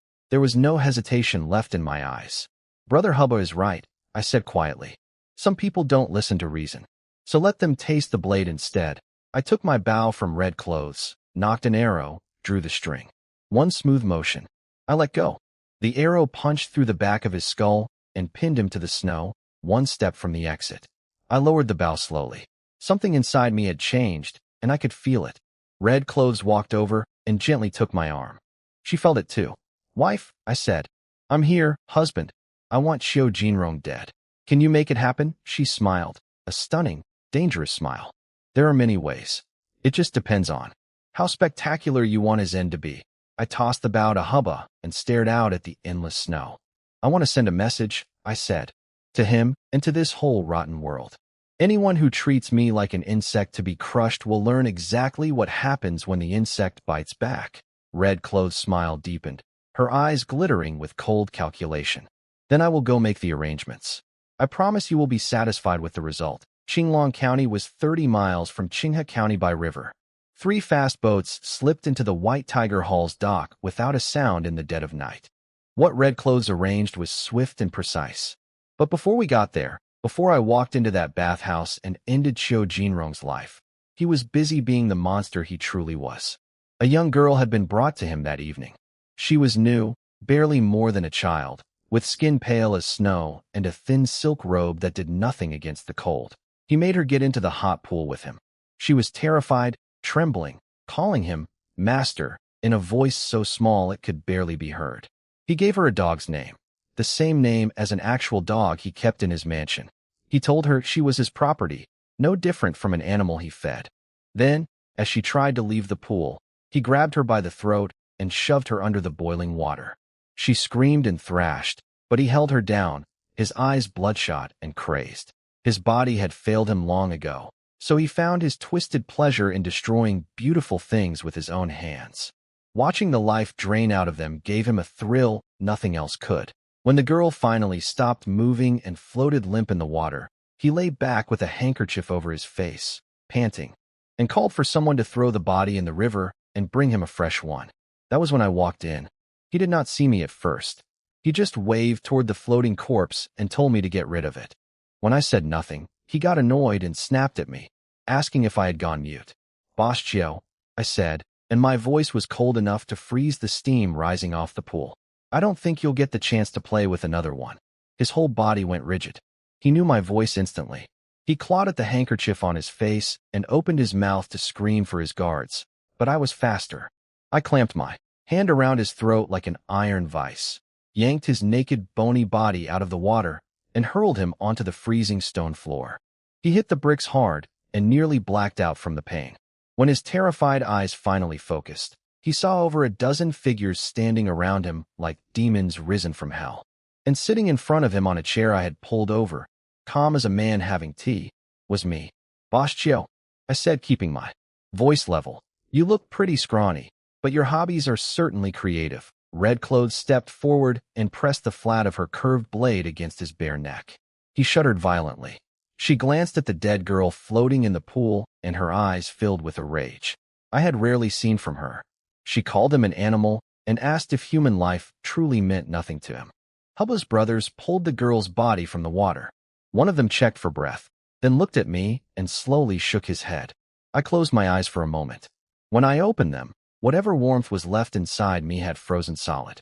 there was no hesitation left in my eyes. Brother Hubba is right, I said quietly. Some people don't listen to reason. So let them taste the blade instead. I took my bow from red clothes, knocked an arrow, drew the string. One smooth motion. I let go. The arrow punched through the back of his skull and pinned him to the snow, one step from the exit. I lowered the bow slowly. Something inside me had changed, and I could feel it. Red Clothes walked over and gently took my arm. She felt it too. Wife, I said. I'm here, husband. I want Xiao Jinrong dead. Can you make it happen? She smiled. A stunning, dangerous smile. There are many ways. It just depends on how spectacular you want his end to be. I tossed the bow to Hubba and stared out at the endless snow. I want to send a message, I said, to him and to this whole rotten world. Anyone who treats me like an insect to be crushed will learn exactly what happens when the insect bites back. Red Clothes' smile deepened, her eyes glittering with cold calculation. Then I will go make the arrangements. I promise you will be satisfied with the result. Qinglong County was 30 miles from Qinghe County by river. 3 fast boats slipped into the White Tiger Hall's dock without a sound in the dead of night. What Red Clothes arranged was swift and precise. But before we got there, before I walked into that bathhouse and ended Xiao Jinrong's life, he was busy being the monster he truly was. A young girl had been brought to him that evening. She was new, barely more than a child, with skin pale as snow and a thin silk robe that did nothing against the cold. He made her get into the hot pool with him. She was terrified, trembling, calling him master in a voice so small it could barely be heard. He gave her a dog's name, the same name as an actual dog he kept in his mansion. He told her she was his property, no different from an animal he fed. Then, as she tried to leave the pool, he grabbed her by the throat and shoved her under the boiling water. She screamed and thrashed, but he held her down, his eyes bloodshot and crazed. His body had failed him long ago, so he found his twisted pleasure in destroying beautiful things with his own hands. Watching the life drain out of them gave him a thrill nothing else could. When the girl finally stopped moving and floated limp in the water, he lay back with a handkerchief over his face, panting, and called for someone to throw the body in the river and bring him a fresh one. That was when I walked in. He did not see me at first. He just waved toward the floating corpse and told me to get rid of it. When I said nothing, he got annoyed and snapped at me, asking if I had gone mute. Boss Chiao, I said, and my voice was cold enough to freeze the steam rising off the pool. I don't think you'll get the chance to play with another one. His whole body went rigid. He knew my voice instantly. He clawed at the handkerchief on his face and opened his mouth to scream for his guards, but I was faster. I clamped my hand around his throat like an iron vice, yanked his naked, bony body out of the water, and hurled him onto the freezing stone floor. He hit the bricks hard and nearly blacked out from the pain. When his terrified eyes finally focused, he saw over a dozen figures standing around him like demons risen from hell. And sitting in front of him on a chair I had pulled over, calm as a man having tea, was me. Boss Chiao, I said, keeping my voice level. You look pretty scrawny, but your hobbies are certainly creative. Red Clothes stepped forward and pressed the flat of her curved blade against his bare neck. He shuddered violently. She glanced at the dead girl floating in the pool, and her eyes filled with a rage I had rarely seen from her. She called him an animal and asked if human life truly meant nothing to him. Hubba's brothers pulled the girl's body from the water. One of them checked for breath, then looked at me and slowly shook his head. I closed my eyes for a moment. When I opened them, whatever warmth was left inside me had frozen solid.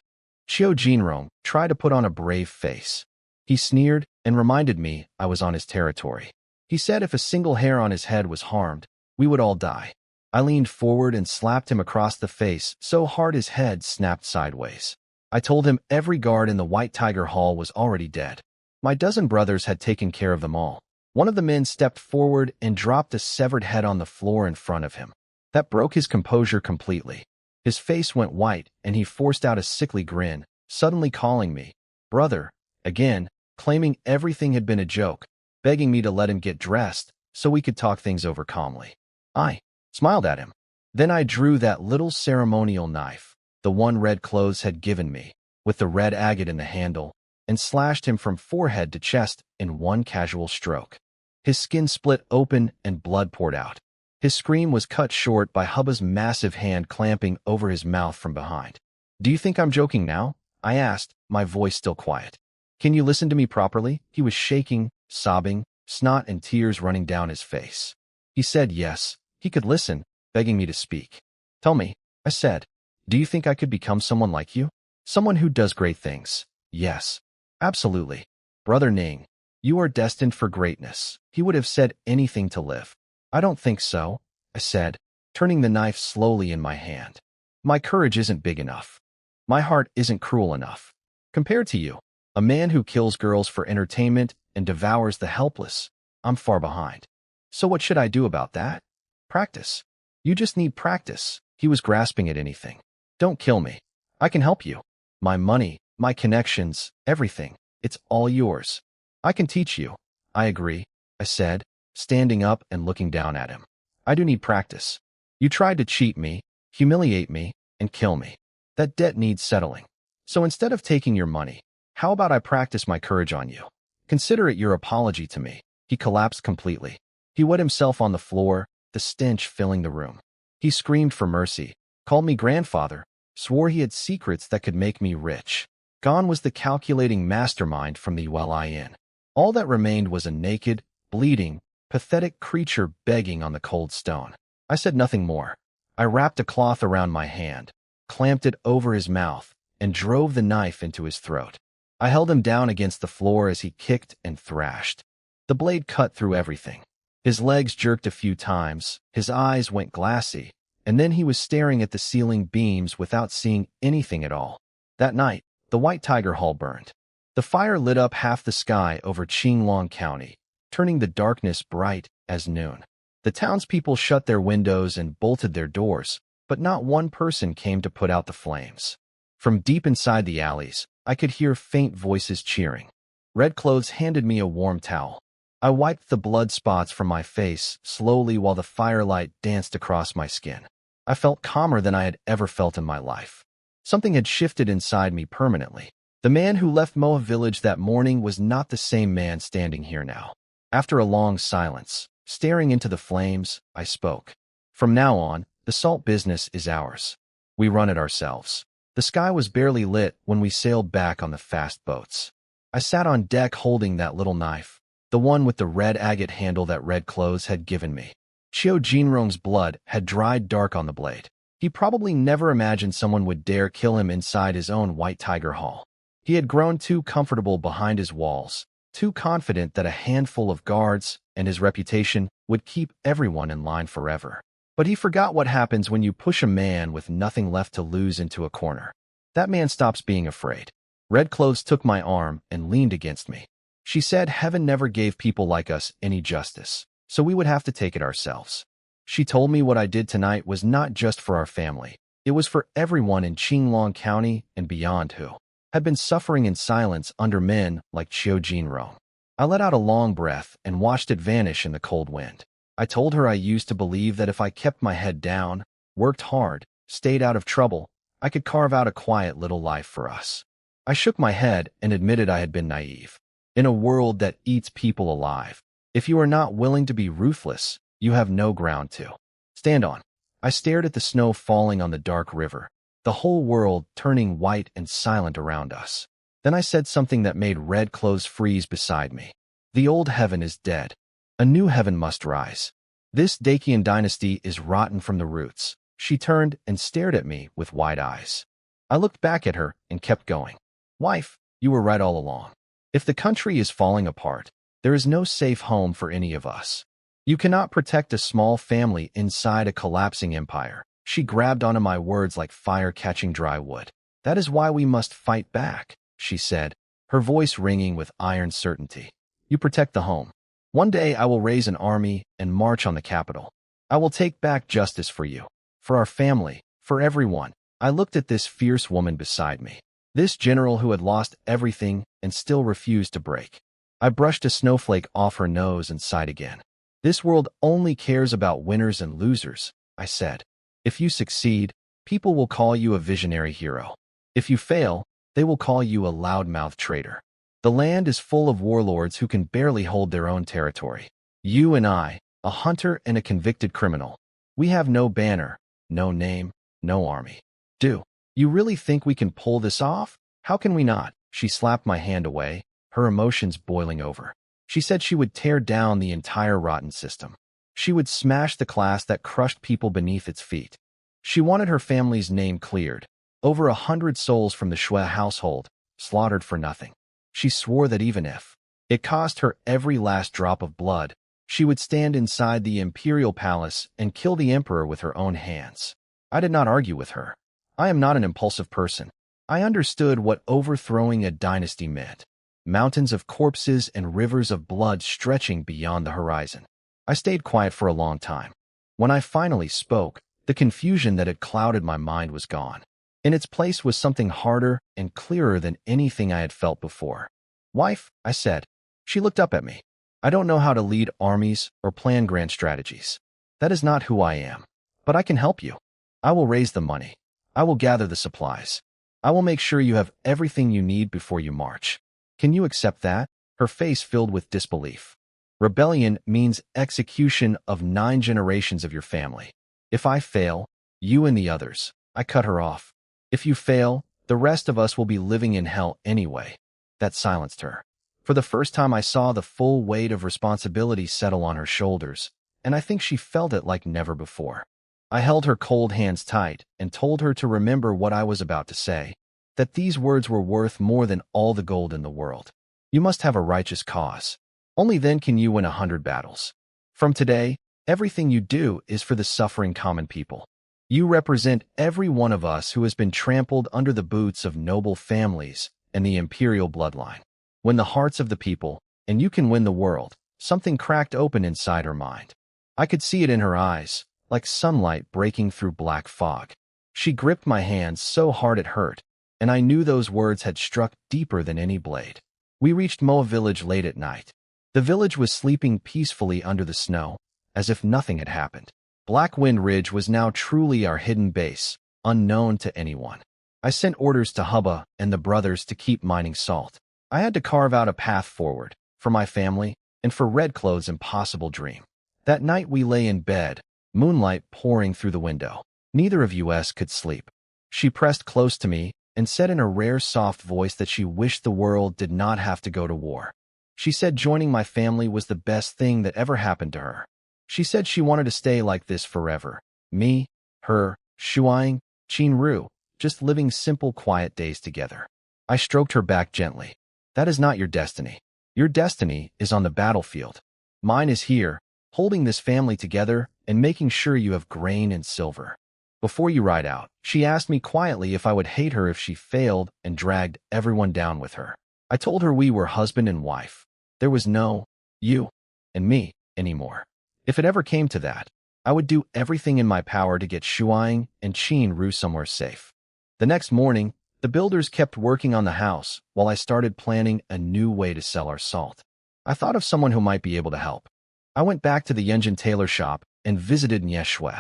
Xiao Jinrong tried to put on a brave face. He sneered and reminded me I was on his territory. He said if a single hair on his head was harmed, we would all die. I leaned forward and slapped him across the face so hard his head snapped sideways. I told him every guard in the White Tiger Hall was already dead. My dozen brothers had taken care of them all. One of the men stepped forward and dropped a severed head on the floor in front of him. That broke his composure completely. His face went white and he forced out a sickly grin, suddenly calling me brother again, claiming everything had been a joke, begging me to let him get dressed so we could talk things over calmly. I smiled at him. Then I drew that little ceremonial knife, the one Red Clothes had given me, with the red agate in the handle, and slashed him from forehead to chest in one casual stroke. His skin split open and blood poured out. His scream was cut short by Hubba's massive hand clamping over his mouth from behind. Do you think I'm joking now? I asked, my voice still quiet. Can you listen to me properly? He was shaking, sobbing, snot and tears running down his face. He said yes, he could listen, begging me to speak. Tell me, I said. Do you think I could become someone like you? Someone who does great things? Yes. Absolutely. Brother Ning, you are destined for greatness. He would have said anything to live. I don't think so, I said, turning the knife slowly in my hand. My courage isn't big enough. My heart isn't cruel enough. Compared to you, a man who kills girls for entertainment and devours the helpless, I'm far behind. So what should I do about that? Practice. You just need practice. He was grasping at anything. Don't kill me. I can help you. My money, my connections, everything. It's all yours. I can teach you. I agree, I said, standing up and looking down at him. I do need practice. You tried to cheat me, humiliate me, and kill me. That debt needs settling. So instead of taking your money, how about I practice my courage on you? Consider it your apology to me. He collapsed completely. He wet himself on the floor, the stench filling the room. He screamed for mercy, called me grandfather, swore he had secrets that could make me rich. Gone was the calculating mastermind from the Yin. All that remained was a naked, bleeding, pathetic creature begging on the cold stone. I said nothing more. I wrapped a cloth around my hand, clamped it over his mouth, and drove the knife into his throat. I held him down against the floor as he kicked and thrashed. The blade cut through everything. His legs jerked a few times, his eyes went glassy, and then he was staring at the ceiling beams without seeing anything at all. That night, the White Tiger Hall burned. The fire lit up half the sky over Qinglong County, turning the darkness bright as noon. The townspeople shut their windows and bolted their doors, but not one person came to put out the flames. From deep inside the alleys, I could hear faint voices cheering. Red Clothes handed me a warm towel. I wiped the blood spots from my face slowly while the firelight danced across my skin. I felt calmer than I had ever felt in my life. Something had shifted inside me permanently. The man who left Moa village that morning was not the same man standing here now. After a long silence, staring into the flames, I spoke. From now on, the salt business is ours. We run it ourselves. The sky was barely lit when we sailed back on the fast boats. I sat on deck holding that little knife, the one with the red agate handle that Red Clothes had given me. Qiu Jinrong's blood had dried dark on the blade. He probably never imagined someone would dare kill him inside his own White Tiger Hall. He had grown too comfortable behind his walls, too confident that a handful of guards and his reputation would keep everyone in line forever. But he forgot what happens when you push a man with nothing left to lose into a corner. That man stops being afraid. Red Clothes took my arm and leaned against me. She said heaven never gave people like us any justice, so we would have to take it ourselves. She told me what I did tonight was not just for our family. It was for everyone in Qinglong County and beyond who had been suffering in silence under men like Qiu Jinrong. I let out a long breath and watched it vanish in the cold wind. I told her I used to believe that if I kept my head down, worked hard, stayed out of trouble, I could carve out a quiet little life for us. I shook my head and admitted I had been naive. In a world that eats people alive, if you are not willing to be ruthless, you have no ground to stand on. I stared at the snow falling on the dark river, the whole world turning white and silent around us. Then I said something that made Red Clothes freeze beside me. The old heaven is dead. A new heaven must rise. This Dacian dynasty is rotten from the roots. She turned and stared at me with wide eyes. I looked back at her and kept going. Wife, you were right all along. If the country is falling apart, there is no safe home for any of us. You cannot protect a small family inside a collapsing empire. She grabbed onto my words like fire catching dry wood. That is why we must fight back, she said, her voice ringing with iron certainty. You protect the home. One day I will raise an army and march on the capital. I will take back justice for you, for our family, for everyone. I looked at this fierce woman beside me, this general who had lost everything and still refused to break. I brushed a snowflake off her nose and sighed again. This world only cares about winners and losers, I said. If you succeed, people will call you a visionary hero. If you fail, they will call you a loudmouth traitor. The land is full of warlords who can barely hold their own territory. You and I, a hunter and a convicted criminal. We have no banner, no name, no army. Do you really think we can pull this off? How can we not? She slapped my hand away, her emotions boiling over. She said she would tear down the entire rotten system. She would smash the class that crushed people beneath its feet. She wanted her family's name cleared. Over 100 souls from the Shui household, slaughtered for nothing. She swore that even if it cost her every last drop of blood, she would stand inside the imperial palace and kill the emperor with her own hands. I did not argue with her. I am not an impulsive person. I understood what overthrowing a dynasty meant. Mountains of corpses and rivers of blood stretching beyond the horizon. I stayed quiet for a long time. When I finally spoke, the confusion that had clouded my mind was gone. In its place was something harder and clearer than anything I had felt before. "Wife," I said. She looked up at me. "I don't know how to lead armies or plan grand strategies. That is not who I am. But I can help you. I will raise the money. I will gather the supplies. I will make sure you have everything you need before you march. Can you accept that?" Her face filled with disbelief. "Rebellion means execution of 9 generations of your family. If I fail, you and the others." I cut her off. "If you fail, the rest of us will be living in hell anyway." That silenced her. For the first time I saw the full weight of responsibility settle on her shoulders, and I think she felt it like never before. I held her cold hands tight and told her to remember what I was about to say, that these words were worth more than all the gold in the world. You must have a righteous cause. Only then can you win 100 battles. From today, everything you do is for the suffering common people. You represent every one of us who has been trampled under the boots of noble families and the imperial bloodline. Win the hearts of the people, and you can win the world. Something cracked open inside her mind. I could see it in her eyes, like sunlight breaking through black fog. She gripped my hand so hard it hurt, and I knew those words had struck deeper than any blade. We reached Moa village late at night. The village was sleeping peacefully under the snow, as if nothing had happened. Black Wind Ridge was now truly our hidden base, unknown to anyone. I sent orders to Hubba and the brothers to keep mining salt. I had to carve out a path forward, for my family, and for Red Cloth's impossible dream. That night we lay in bed, moonlight pouring through the window. Neither of us could sleep. She pressed close to me and said in a rare soft voice that she wished the world did not have to go to war. She said joining my family was the best thing that ever happened to her. She said she wanted to stay like this forever. Me, her, Shuang, Qin-Ru, just living simple, quiet days together. I stroked her back gently. "That is not your destiny. Your destiny is on the battlefield. Mine is here, holding this family together and making sure you have grain and silver." Before you ride out, she asked me quietly if I would hate her if she failed and dragged everyone down with her. I told her we were husband and wife. There was no you and me anymore. If it ever came to that, I would do everything in my power to get Shuang and Qin-Ru somewhere safe. The next morning, the builders kept working on the house while I started planning a new way to sell our salt. I thought of someone who might be able to help. I went back to the Yunjin tailor shop and visited Nie Shui.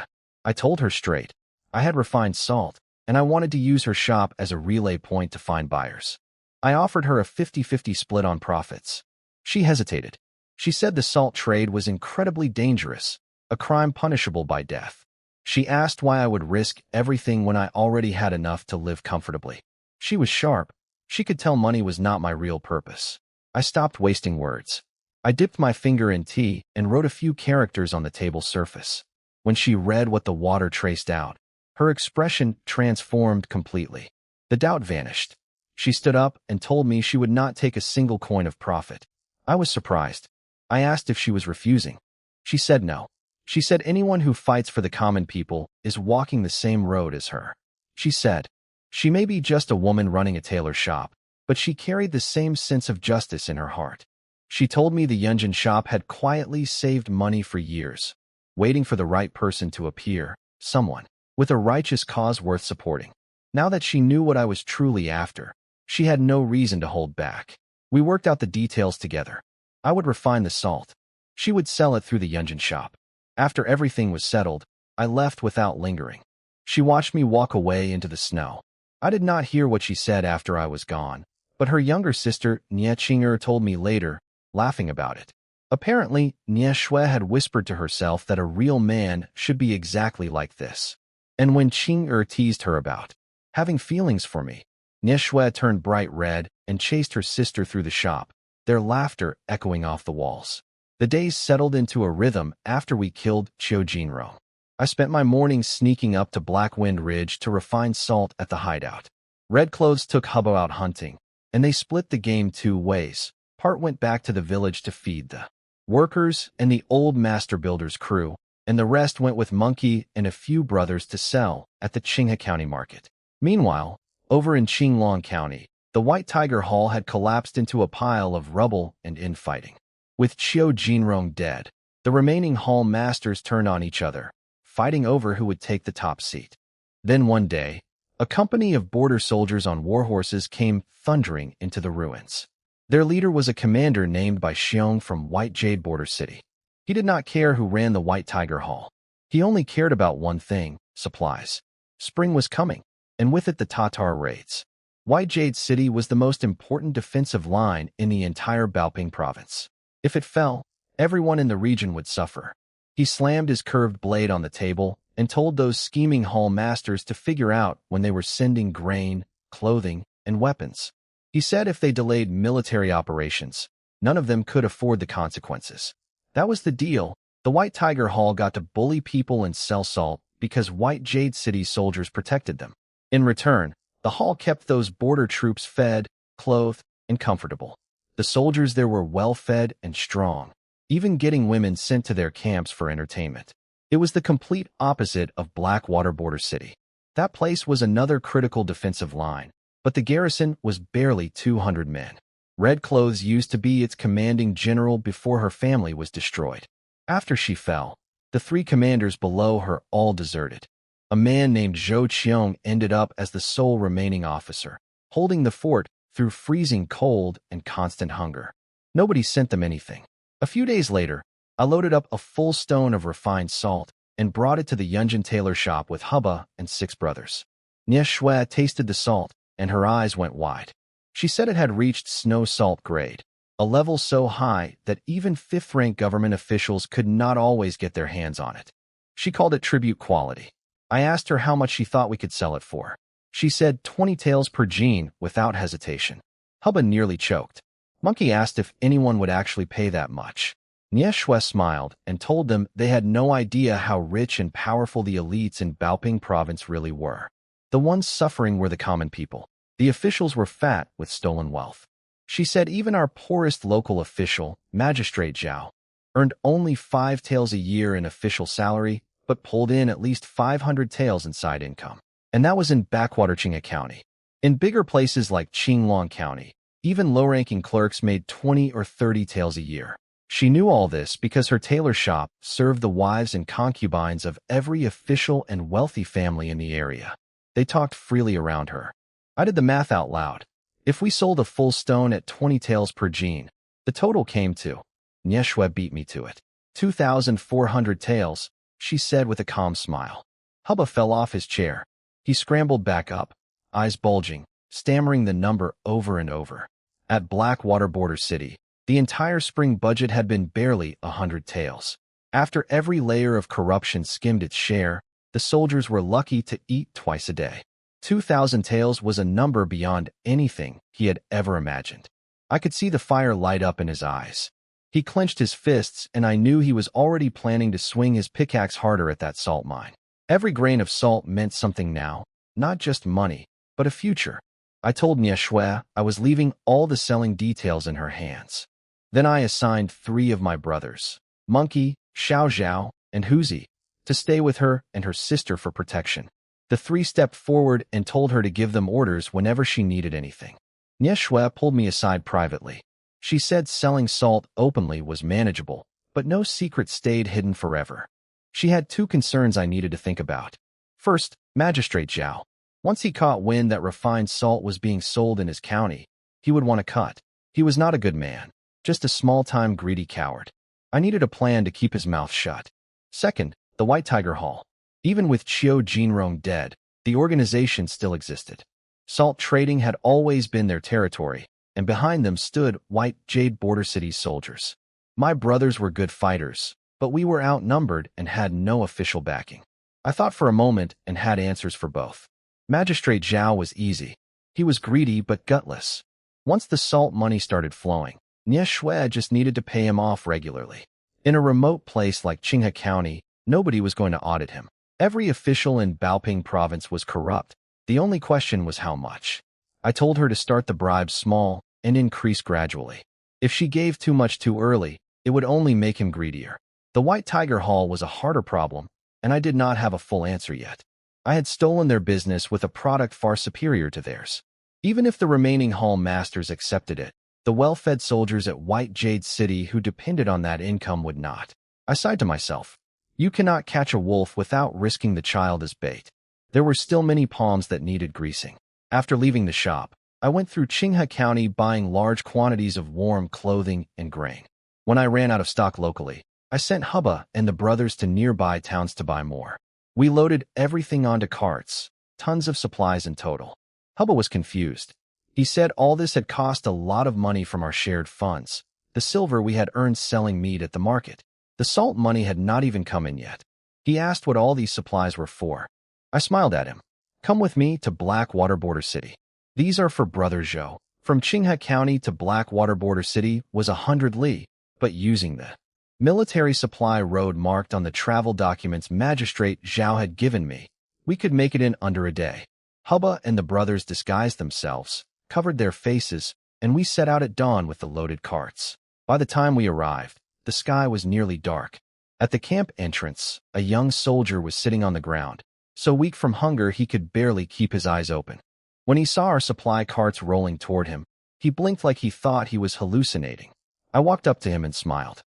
I told her straight. I had refined salt, and I wanted to use her shop as a relay point to find buyers. I offered her a 50-50 split on profits. She hesitated. She said the salt trade was incredibly dangerous, a crime punishable by death. She asked why I would risk everything when I already had enough to live comfortably. She was sharp. She could tell money was not my real purpose. I stopped wasting words. I dipped my finger in tea and wrote a few characters on the table surface. When she read what the water traced out, her expression transformed completely. The doubt vanished. She stood up and told me she would not take a single coin of profit. I was surprised. I asked if she was refusing. She said no. She said anyone who fights for the common people is walking the same road as her. She said, she may be just a woman running a tailor shop, but she carried the same sense of justice in her heart. She told me the Yunjin shop had quietly saved money for years, waiting for the right person to appear, someone with a righteous cause worth supporting. Now that she knew what I was truly after, she had no reason to hold back. We worked out the details together. I would refine the salt. She would sell it through the Yunjin shop. After everything was settled, I left without lingering. She watched me walk away into the snow. I did not hear what she said after I was gone, but her younger sister, Nie Qing'er, told me later, laughing about it. Apparently, Nie Shui had whispered to herself that a real man should be exactly like this. And when Qing'er teased her about having feelings for me, Nieshue turned bright red and chased her sister through the shop, their laughter echoing off the walls. The days settled into a rhythm after we killed Chiojinro. I spent my mornings sneaking up to Blackwind Ridge to refine salt at the hideout. Red Clothes took Hubbo out hunting, and they split the game 2 ways. Part went back to the village to feed the workers and the old master builder's crew, and the rest went with Monkey and a few brothers to sell at the Qinghe County market. Meanwhile, over in Qinglong County, the White Tiger Hall had collapsed into a pile of rubble and infighting. With Qiu Jinrong dead, the remaining hall masters turned on each other, fighting over who would take the top seat. Then one day, a company of border soldiers on war horses came thundering into the ruins. Their leader was a commander named by Xiong from White Jade Border City. He did not care who ran the White Tiger Hall. He only cared about one thing: supplies. Spring was coming, and with it the Tatar raids. White Jade City was the most important defensive line in the entire Baoping province. If it fell, everyone in the region would suffer. He slammed his curved blade on the table and told those scheming hall masters to figure out when they were sending grain, clothing, and weapons. He said if they delayed military operations, none of them could afford the consequences. That was the deal. The White Tiger Hall got to bully people and sell salt because White Jade City soldiers protected them. In return, the hall kept those border troops fed, clothed, and comfortable. The soldiers there were well-fed and strong, even getting women sent to their camps for entertainment. It was the complete opposite of Blackwater Border City. That place was another critical defensive line, but the garrison was barely 200 men. Red Clothes used to be its commanding general before her family was destroyed. After she fell, the 3 commanders below her all deserted. A man named Zhou Qiong ended up as the sole remaining officer, holding the fort through freezing cold and constant hunger. Nobody sent them anything. A few days later, I loaded up a full stone of refined salt and brought it to the Yunjin tailor shop with Hubba and 6 brothers. Nieshue tasted the salt, and her eyes went wide. She said it had reached snow salt grade, a level so high that even 5th-rank government officials could not always get their hands on it. She called it tribute quality. I asked her how much she thought we could sell it for. She said 20 taels per gene without hesitation. Hubba nearly choked. Monkey asked if anyone would actually pay that much. Nieshue smiled and told them they had no idea how rich and powerful the elites in Baoping province really were. The ones suffering were the common people. The officials were fat with stolen wealth. She said even our poorest local official, Magistrate Zhao, earned only 5 taels a year in official salary, but pulled in at least 500 taels in side income. And that was in backwater Qinghe County. In bigger places like Qinglong County, even low-ranking clerks made 20 or 30 taels a year. She knew all this because her tailor shop served the wives and concubines of every official and wealthy family in the area. They talked freely around her. I did the math out loud. If we sold a full stone at 20 taels per gene, the total came to— Nieshue beat me to it. 2,400 taels, she said with a calm smile. Hubba fell off his chair. He scrambled back up, eyes bulging, stammering the number over and over. At Blackwater Border City, the entire spring budget had been barely 100 taels. After every layer of corruption skimmed its share, the soldiers were lucky to eat twice a day. 2,000 taels was a number beyond anything he had ever imagined. I could see the fire light up in his eyes. He clenched his fists, and I knew he was already planning to swing his pickaxe harder at that salt mine. Every grain of salt meant something now, not just money, but a future. I told Nieshue I was leaving all the selling details in her hands. Then I assigned 3 of my brothers, Monkey, Xiao Zhao, and Huzi, to stay with her and her sister for protection. The 3 stepped forward and told her to give them orders whenever she needed anything. Nieshue pulled me aside privately. She said selling salt openly was manageable, but no secret stayed hidden forever. She had 2 concerns I needed to think about. First, Magistrate Zhao. Once he caught wind that refined salt was being sold in his county, he would want to cut. He was not a good man, just a small-time greedy coward. I needed a plan to keep his mouth shut. Second, the White Tiger Hall. Even with Qiu Jinrong dead, the organization still existed. Salt trading had always been their territory, and behind them stood White Jade Border City's soldiers. My brothers were good fighters, but we were outnumbered and had no official backing. I thought for a moment and had answers for both. Magistrate Zhao was easy. He was greedy but gutless. Once the salt money started flowing, Nie Shui just needed to pay him off regularly. In a remote place like Qinghe County, nobody was going to audit him. Every official in Baoping province was corrupt. The only question was how much. I told her to start the bribes small and increase gradually. If she gave too much too early, it would only make him greedier. The White Tiger Hall was a harder problem, and I did not have a full answer yet. I had stolen their business with a product far superior to theirs. Even if the remaining hall masters accepted it, the well-fed soldiers at White Jade City who depended on that income would not. I sighed to myself. You cannot catch a wolf without risking the child as bait. There were still many palms that needed greasing. After leaving the shop, I went through Qinghe County buying large quantities of warm clothing and grain. When I ran out of stock locally, I sent Hubba and the brothers to nearby towns to buy more. We loaded everything onto carts, tons of supplies in total. Hubba was confused. He said all this had cost a lot of money from our shared funds, the silver we had earned selling meat at the market. The salt money had not even come in yet. He asked what all these supplies were for. I smiled at him. Come with me to Blackwater Border City. These are for Brother Zhou. From Qinghe County to Blackwater Border City was 100 li, but using the military supply road marked on the travel documents Magistrate Zhao had given me, we could make it in under a day. Hubba and the brothers disguised themselves, covered their faces, and we set out at dawn with the loaded carts. By the time we arrived, the sky was nearly dark. At the camp entrance, a young soldier was sitting on the ground, so weak from hunger he could barely keep his eyes open. When he saw our supply carts rolling toward him, he blinked like he thought he was hallucinating. I walked up to him and smiled.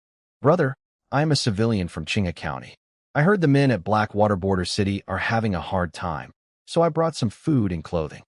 Brother, I am a civilian from Qinghe County. I heard the men at Blackwater Border City are having a hard time, so I brought some food and clothing.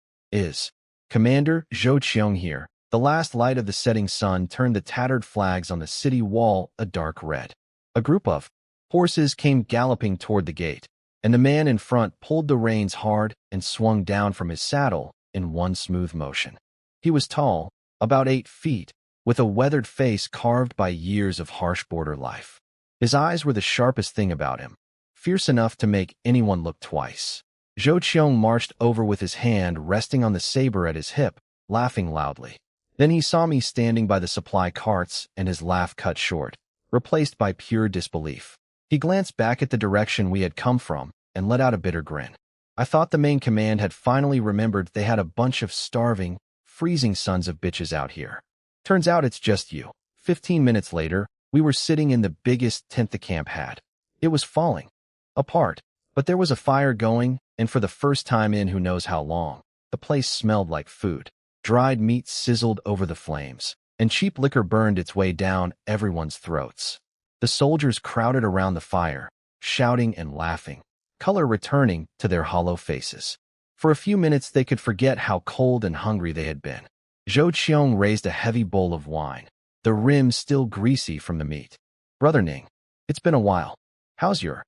Commander Zhou Qiong here. The last light of the setting sun turned the tattered flags on the city wall a dark red. A group of horses came galloping toward the gate, and the man in front pulled the reins hard and swung down from his saddle in one smooth motion. He was tall, about 8 feet, with a weathered face carved by years of harsh border life. His eyes were the sharpest thing about him, fierce enough to make anyone look twice. Zhou Qiong marched over with his hand resting on the saber at his hip, laughing loudly. Then he saw me standing by the supply carts and his laugh cut short, replaced by pure disbelief. He glanced back at the direction we had come from and let out a bitter grin. I thought the main command had finally remembered they had a bunch of starving, freezing sons of bitches out here. Turns out it's just you. 15 minutes later, we were sitting in the biggest tent the camp had. It was falling apart, but there was a fire going, and for the first time in who knows how long, the place smelled like food. Dried meat sizzled over the flames, and cheap liquor burned its way down everyone's throats. The soldiers crowded around the fire, shouting and laughing, color returning to their hollow faces. For a few minutes they could forget how cold and hungry they had been. Zhou Qiong raised a heavy bowl of wine, the rim still greasy from the meat. Brother Ning, it's been a while. How's your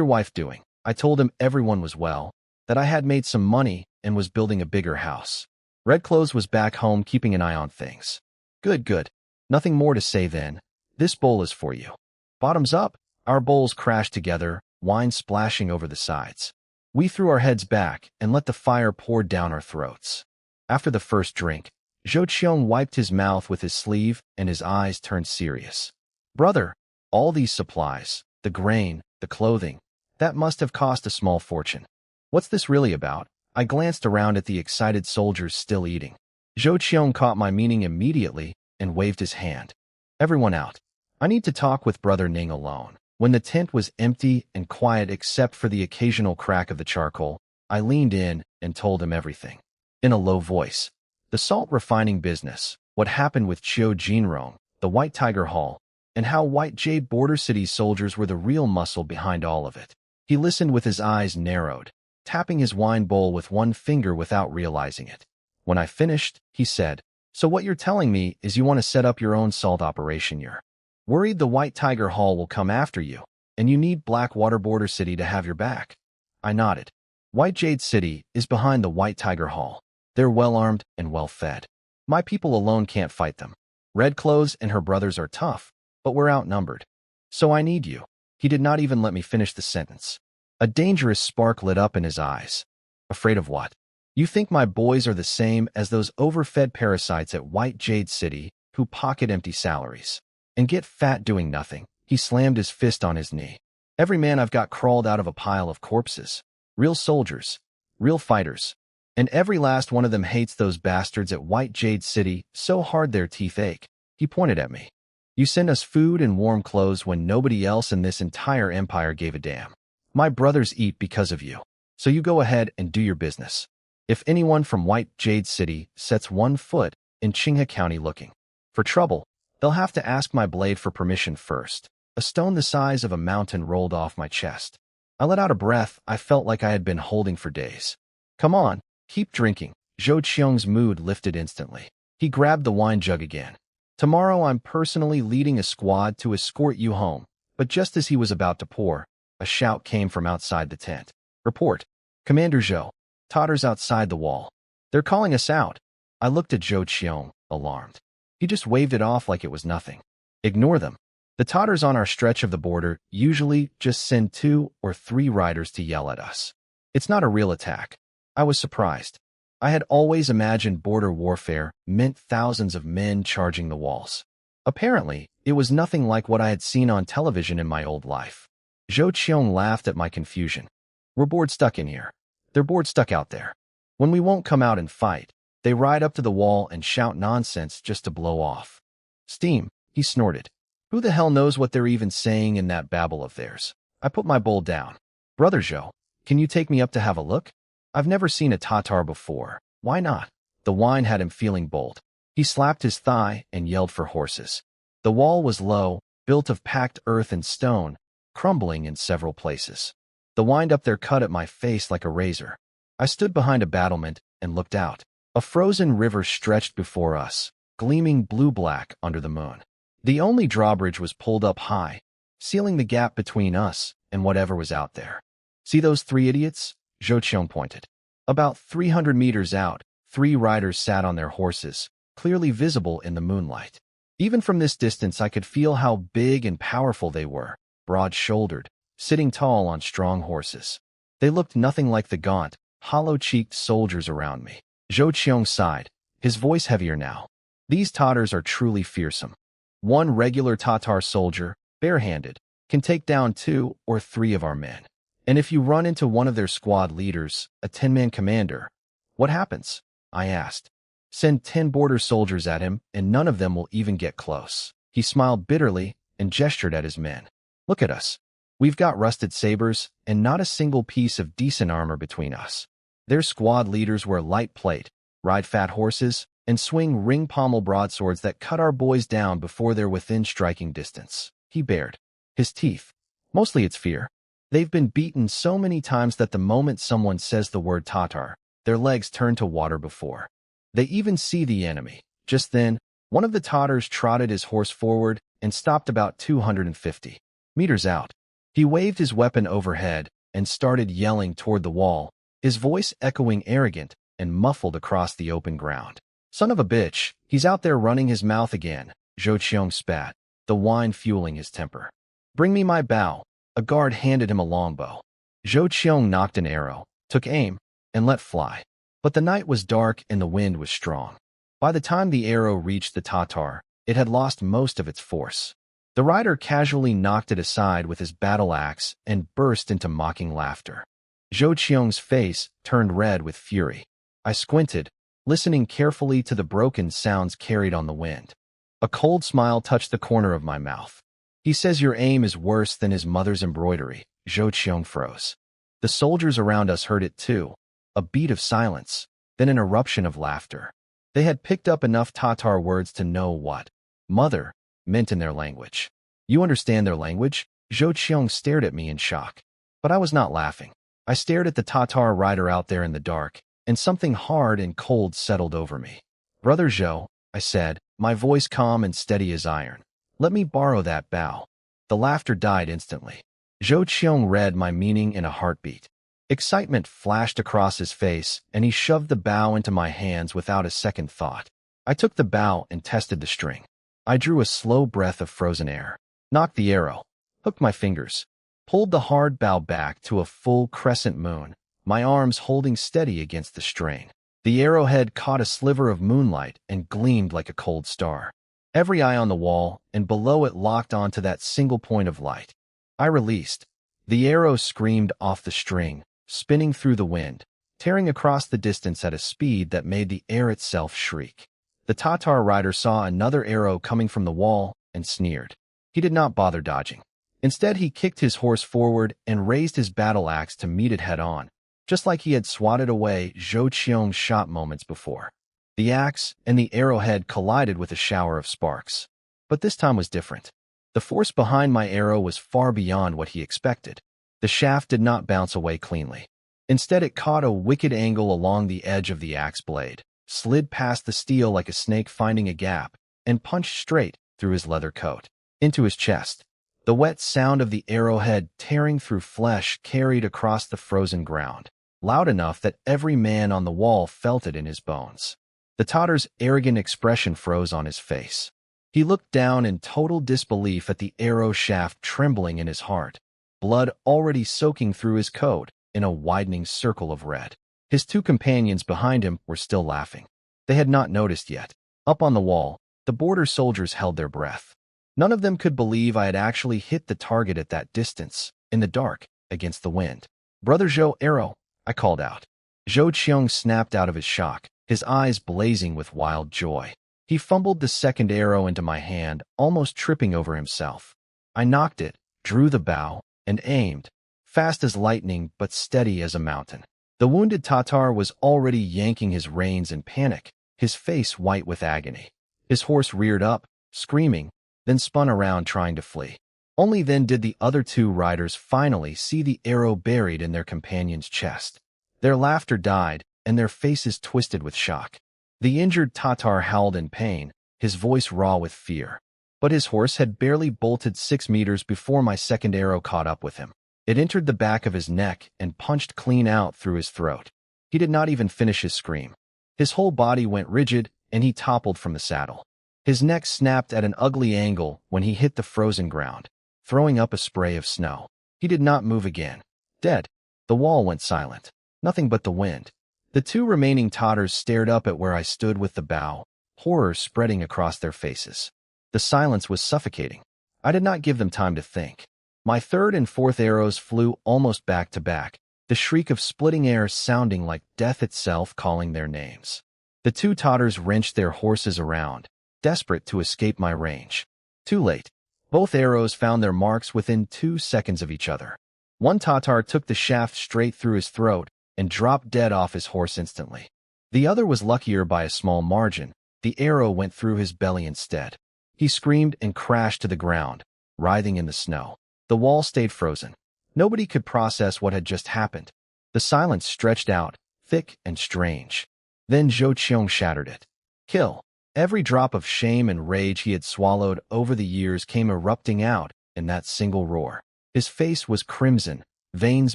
wife doing? I told him everyone was well, that I had made some money and was building a bigger house. Red Clothes was back home keeping an eye on things. Good. Nothing more to say then. This bowl is for you. Bottoms up, our bowls crashed together, wine splashing over the sides. We threw our heads back and let the fire pour down our throats. After the first drink, Zhou Qiong wiped his mouth with his sleeve and his eyes turned serious. Brother, all these supplies, the grain, the clothing, that must have cost a small fortune. What's this really about? I glanced around at the excited soldiers still eating. Zhou Qiong caught my meaning immediately and waved his hand. Everyone out. I need to talk with Brother Ning alone. When the tent was empty and quiet except for the occasional crack of the charcoal, I leaned in and told him everything. In a low voice. The salt refining business, what happened with Qiu Jinrong, the White Tiger Hall, and how White Jade Border City soldiers were the real muscle behind all of it. He listened with his eyes narrowed, tapping his wine bowl with one finger without realizing it. When I finished, he said, So what you're telling me is you want to set up your own salt operation. You're worried the White Tiger Hall will come after you, and you need Blackwater Border City to have your back. I nodded. White Jade City is behind the White Tiger Hall. They're well-armed and well-fed. My people alone can't fight them. Red Clothes and her brothers are tough, but we're outnumbered. So I need you. He did not even let me finish the sentence. A dangerous spark lit up in his eyes. Afraid of what? You think my boys are the same as those overfed parasites at White Jade City who pocket empty salaries and get fat doing nothing. He slammed his fist on his knee. Every man I've got crawled out of a pile of corpses. Real soldiers. Real fighters. And every last one of them hates those bastards at White Jade City so hard their teeth ache. He pointed at me. You send us food and warm clothes when nobody else in this entire empire gave a damn. My brothers eat because of you. So you go ahead and do your business. If anyone from White Jade City sets one foot in Qinghe County looking for trouble, they'll have to ask my blade for permission first. A stone the size of a mountain rolled off my chest. I let out a breath I felt like I had been holding for days. Come on, keep drinking. Zhou Qiong's mood lifted instantly. He grabbed the wine jug again. Tomorrow I'm personally leading a squad to escort you home. But just as he was about to pour, a shout came from outside the tent. Report. Commander Zhou. Totters outside the wall. They're calling us out. I looked at Zhou Qiong, alarmed. He just waved it off like it was nothing. Ignore them. The Totters on our stretch of the border usually just send 2 or 3 riders to yell at us. It's not a real attack. I was surprised. I had always imagined border warfare meant thousands of men charging the walls. Apparently, it was nothing like what I had seen on television in my old life. Zhou Qiong laughed at my confusion. We're bored stuck in here. They're bored stuck out there. When we won't come out and fight, they ride up to the wall and shout nonsense just to blow off steam. He snorted. Who the hell knows what they're even saying in that babble of theirs? I put my bowl down. Brother Zhou, can you take me up to have a look? I've never seen a Tatar before. Why not? The wine had him feeling bold. He slapped his thigh and yelled for horses. The wall was low, built of packed earth and stone, crumbling in several places. The wind up there cut at my face like a razor. I stood behind a battlement and looked out. A frozen river stretched before us, gleaming blue-black under the moon. The only drawbridge was pulled up high, sealing the gap between us and whatever was out there. See those 3 idiots? Zhou Qiong pointed. About 300 meters out, 3 riders sat on their horses, clearly visible in the moonlight. Even from this distance I could feel how big and powerful they were, broad-shouldered, sitting tall on strong horses. They looked nothing like the gaunt, hollow-cheeked soldiers around me. Zhou Qiong sighed, his voice heavier now. These Tatars are truly fearsome. One regular Tatar soldier, barehanded, can take down 2 or 3 of our men. And if you run into one of their squad leaders, a 10-man commander, what happens? I asked. Send 10 border soldiers at him, and none of them will even get close. He smiled bitterly and gestured at his men. Look at us. We've got rusted sabers and not a single piece of decent armor between us. Their squad leaders wear light plate, ride fat horses, and swing ring pommel broadswords that cut our boys down before they're within striking distance. He bared his teeth. Mostly it's fear. They've been beaten so many times that the moment someone says the word Tatar, their legs turn to water before they even see the enemy. Just then, one of the Tatars trotted his horse forward and stopped about 250 meters out. He waved his weapon overhead and started yelling toward the wall, his voice echoing arrogant and muffled across the open ground. Son of a bitch, he's out there running his mouth again, Zhou Qiong spat, the wine fueling his temper. Bring me my bow. A guard handed him a longbow. Zhou Qiong knocked an arrow, took aim, and let fly. But the night was dark and the wind was strong. By the time the arrow reached the Tatar, it had lost most of its force. The rider casually knocked it aside with his battle axe and burst into mocking laughter. Zhou Qiong's face turned red with fury. I squinted, listening carefully to the broken sounds carried on the wind. A cold smile touched the corner of my mouth. He says your aim is worse than his mother's embroidery. Zhou Qiong froze. The soldiers around us heard it too. A beat of silence, then an eruption of laughter. They had picked up enough Tatar words to know what mother meant in their language. You understand their language? Zhou Qiong stared at me in shock. But I was not laughing. I stared at the Tatar rider out there in the dark, and something hard and cold settled over me. Brother Zhou, I said, my voice calm and steady as iron. Let me borrow that bow. The laughter died instantly. Zhou Qiong read my meaning in a heartbeat. Excitement flashed across his face, and he shoved the bow into my hands without a second thought. I took the bow and tested the string. I drew a slow breath of frozen air, knocked the arrow, hooked my fingers, pulled the hard bow back to a full crescent moon, my arms holding steady against the strain. The arrowhead caught a sliver of moonlight and gleamed like a cold star. Every eye on the wall, and below it locked onto that single point of light. I released. The arrow screamed off the string, spinning through the wind, tearing across the distance at a speed that made the air itself shriek. The Tatar rider saw another arrow coming from the wall and sneered. He did not bother dodging. Instead, he kicked his horse forward and raised his battle axe to meet it head-on, just like he had swatted away Zhou Qiong's shot moments before. The axe and the arrowhead collided with a shower of sparks. But this time was different. The force behind my arrow was far beyond what he expected. The shaft did not bounce away cleanly. Instead, it caught a wicked angle along the edge of the axe blade, slid past the steel like a snake finding a gap, and punched straight through his leather coat, into his chest. The wet sound of the arrowhead tearing through flesh carried across the frozen ground, loud enough that every man on the wall felt it in his bones. The Tatar's arrogant expression froze on his face. He looked down in total disbelief at the arrow shaft trembling in his heart, blood already soaking through his coat in a widening circle of red. His two companions behind him were still laughing. They had not noticed yet. Up on the wall, the border soldiers held their breath. None of them could believe I had actually hit the target at that distance, in the dark, against the wind. "Brother Zhou, arrow," I called out. Zhou Qiong snapped out of his shock, his eyes blazing with wild joy. He fumbled the second arrow into my hand, almost tripping over himself. I knocked it, drew the bow, and aimed, fast as lightning but steady as a mountain. The wounded Tatar was already yanking his reins in panic, his face white with agony. His horse reared up, screaming, then spun around trying to flee. Only then did the other two riders finally see the arrow buried in their companion's chest. Their laughter died, and their faces twisted with shock. The injured Tatar howled in pain, his voice raw with fear. But his horse had barely bolted 6 meters before my second arrow caught up with him. It entered the back of his neck and punched clean out through his throat. He did not even finish his scream. His whole body went rigid, and he toppled from the saddle. His neck snapped at an ugly angle when he hit the frozen ground, throwing up a spray of snow. He did not move again. Dead. The wall went silent. Nothing but the wind. The two remaining Tatars stared up at where I stood with the bow, horror spreading across their faces. The silence was suffocating. I did not give them time to think. My third and fourth arrows flew almost back to back, the shriek of splitting air sounding like death itself calling their names. The two Tatars wrenched their horses around, desperate to escape my range. Too late. Both arrows found their marks within 2 seconds of each other. One Tatar took the shaft straight through his throat and dropped dead off his horse instantly. The other was luckier by a small margin. The arrow went through his belly instead. He screamed and crashed to the ground, writhing in the snow. The wall stayed frozen. Nobody could process what had just happened. The silence stretched out, thick and strange. Then Zhou Qiong shattered it. Kill. Every drop of shame and rage he had swallowed over the years came erupting out in that single roar. His face was crimson, veins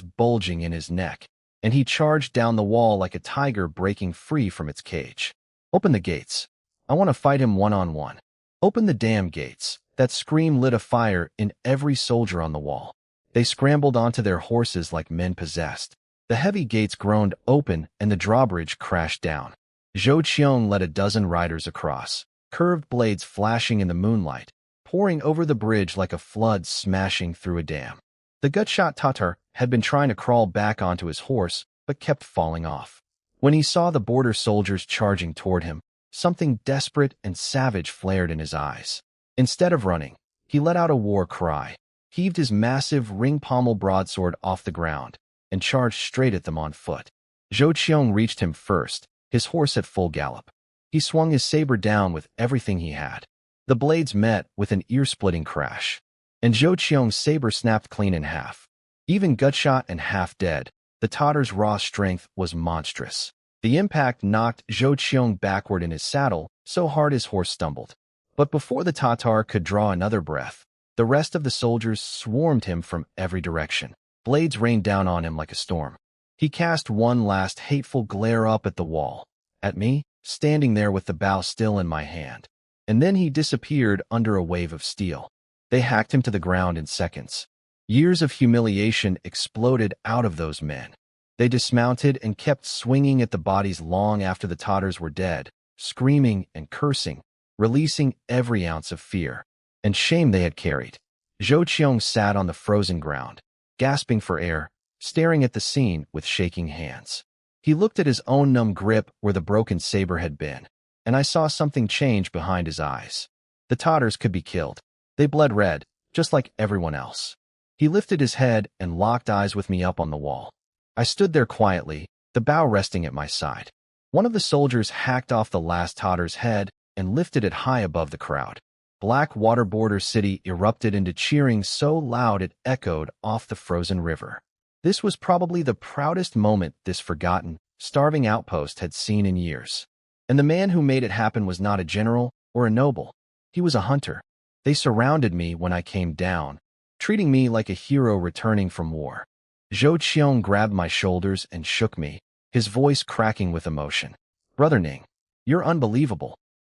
bulging in his neck, and he charged down the wall like a tiger breaking free from its cage. "Open the gates. I want to fight him one-on-one. Open the damn gates." That scream lit a fire in every soldier on the wall. They scrambled onto their horses like men possessed. The heavy gates groaned open and the drawbridge crashed down. Zhou Qiong led a dozen riders across, curved blades flashing in the moonlight, pouring over the bridge like a flood smashing through a dam. The gut-shot Tatar had been trying to crawl back onto his horse, but kept falling off. When he saw the border soldiers charging toward him, something desperate and savage flared in his eyes. Instead of running, he let out a war cry, heaved his massive ring-pommel broadsword off the ground, and charged straight at them on foot. Zhou Qiong reached him first, his horse at full gallop. He swung his saber down with everything he had. The blades met with an ear-splitting crash, and Zhou Qiong's saber snapped clean in half. Even gut-shot and half-dead, the Tatar's raw strength was monstrous. The impact knocked Zhou Qiong backward in his saddle, so hard his horse stumbled. But before the Tatar could draw another breath, the rest of the soldiers swarmed him from every direction. Blades rained down on him like a storm. He cast one last hateful glare up at the wall, at me, standing there with the bow still in my hand. And then he disappeared under a wave of steel. They hacked him to the ground in seconds. Years of humiliation exploded out of those men. They dismounted and kept swinging at the bodies long after the Tatars were dead, screaming and cursing, releasing every ounce of fear and shame they had carried. Zhou Qiong sat on the frozen ground, gasping for air, staring at the scene with shaking hands. He looked at his own numb grip where the broken saber had been, and I saw something change behind his eyes. The Tatars could be killed. They bled red, just like everyone else. He lifted his head and locked eyes with me up on the wall. I stood there quietly, the bow resting at my side. One of the soldiers hacked off the last Tatar's head and lifted it high above the crowd. Black Water Border City erupted into cheering so loud it echoed off the frozen river. This was probably the proudest moment this forgotten, starving outpost had seen in years. And the man who made it happen was not a general or a noble. He was a hunter. They surrounded me when I came down, treating me like a hero returning from war. Zhou Qiong grabbed my shoulders and shook me, his voice cracking with emotion. Brother Ning, you're unbelievable.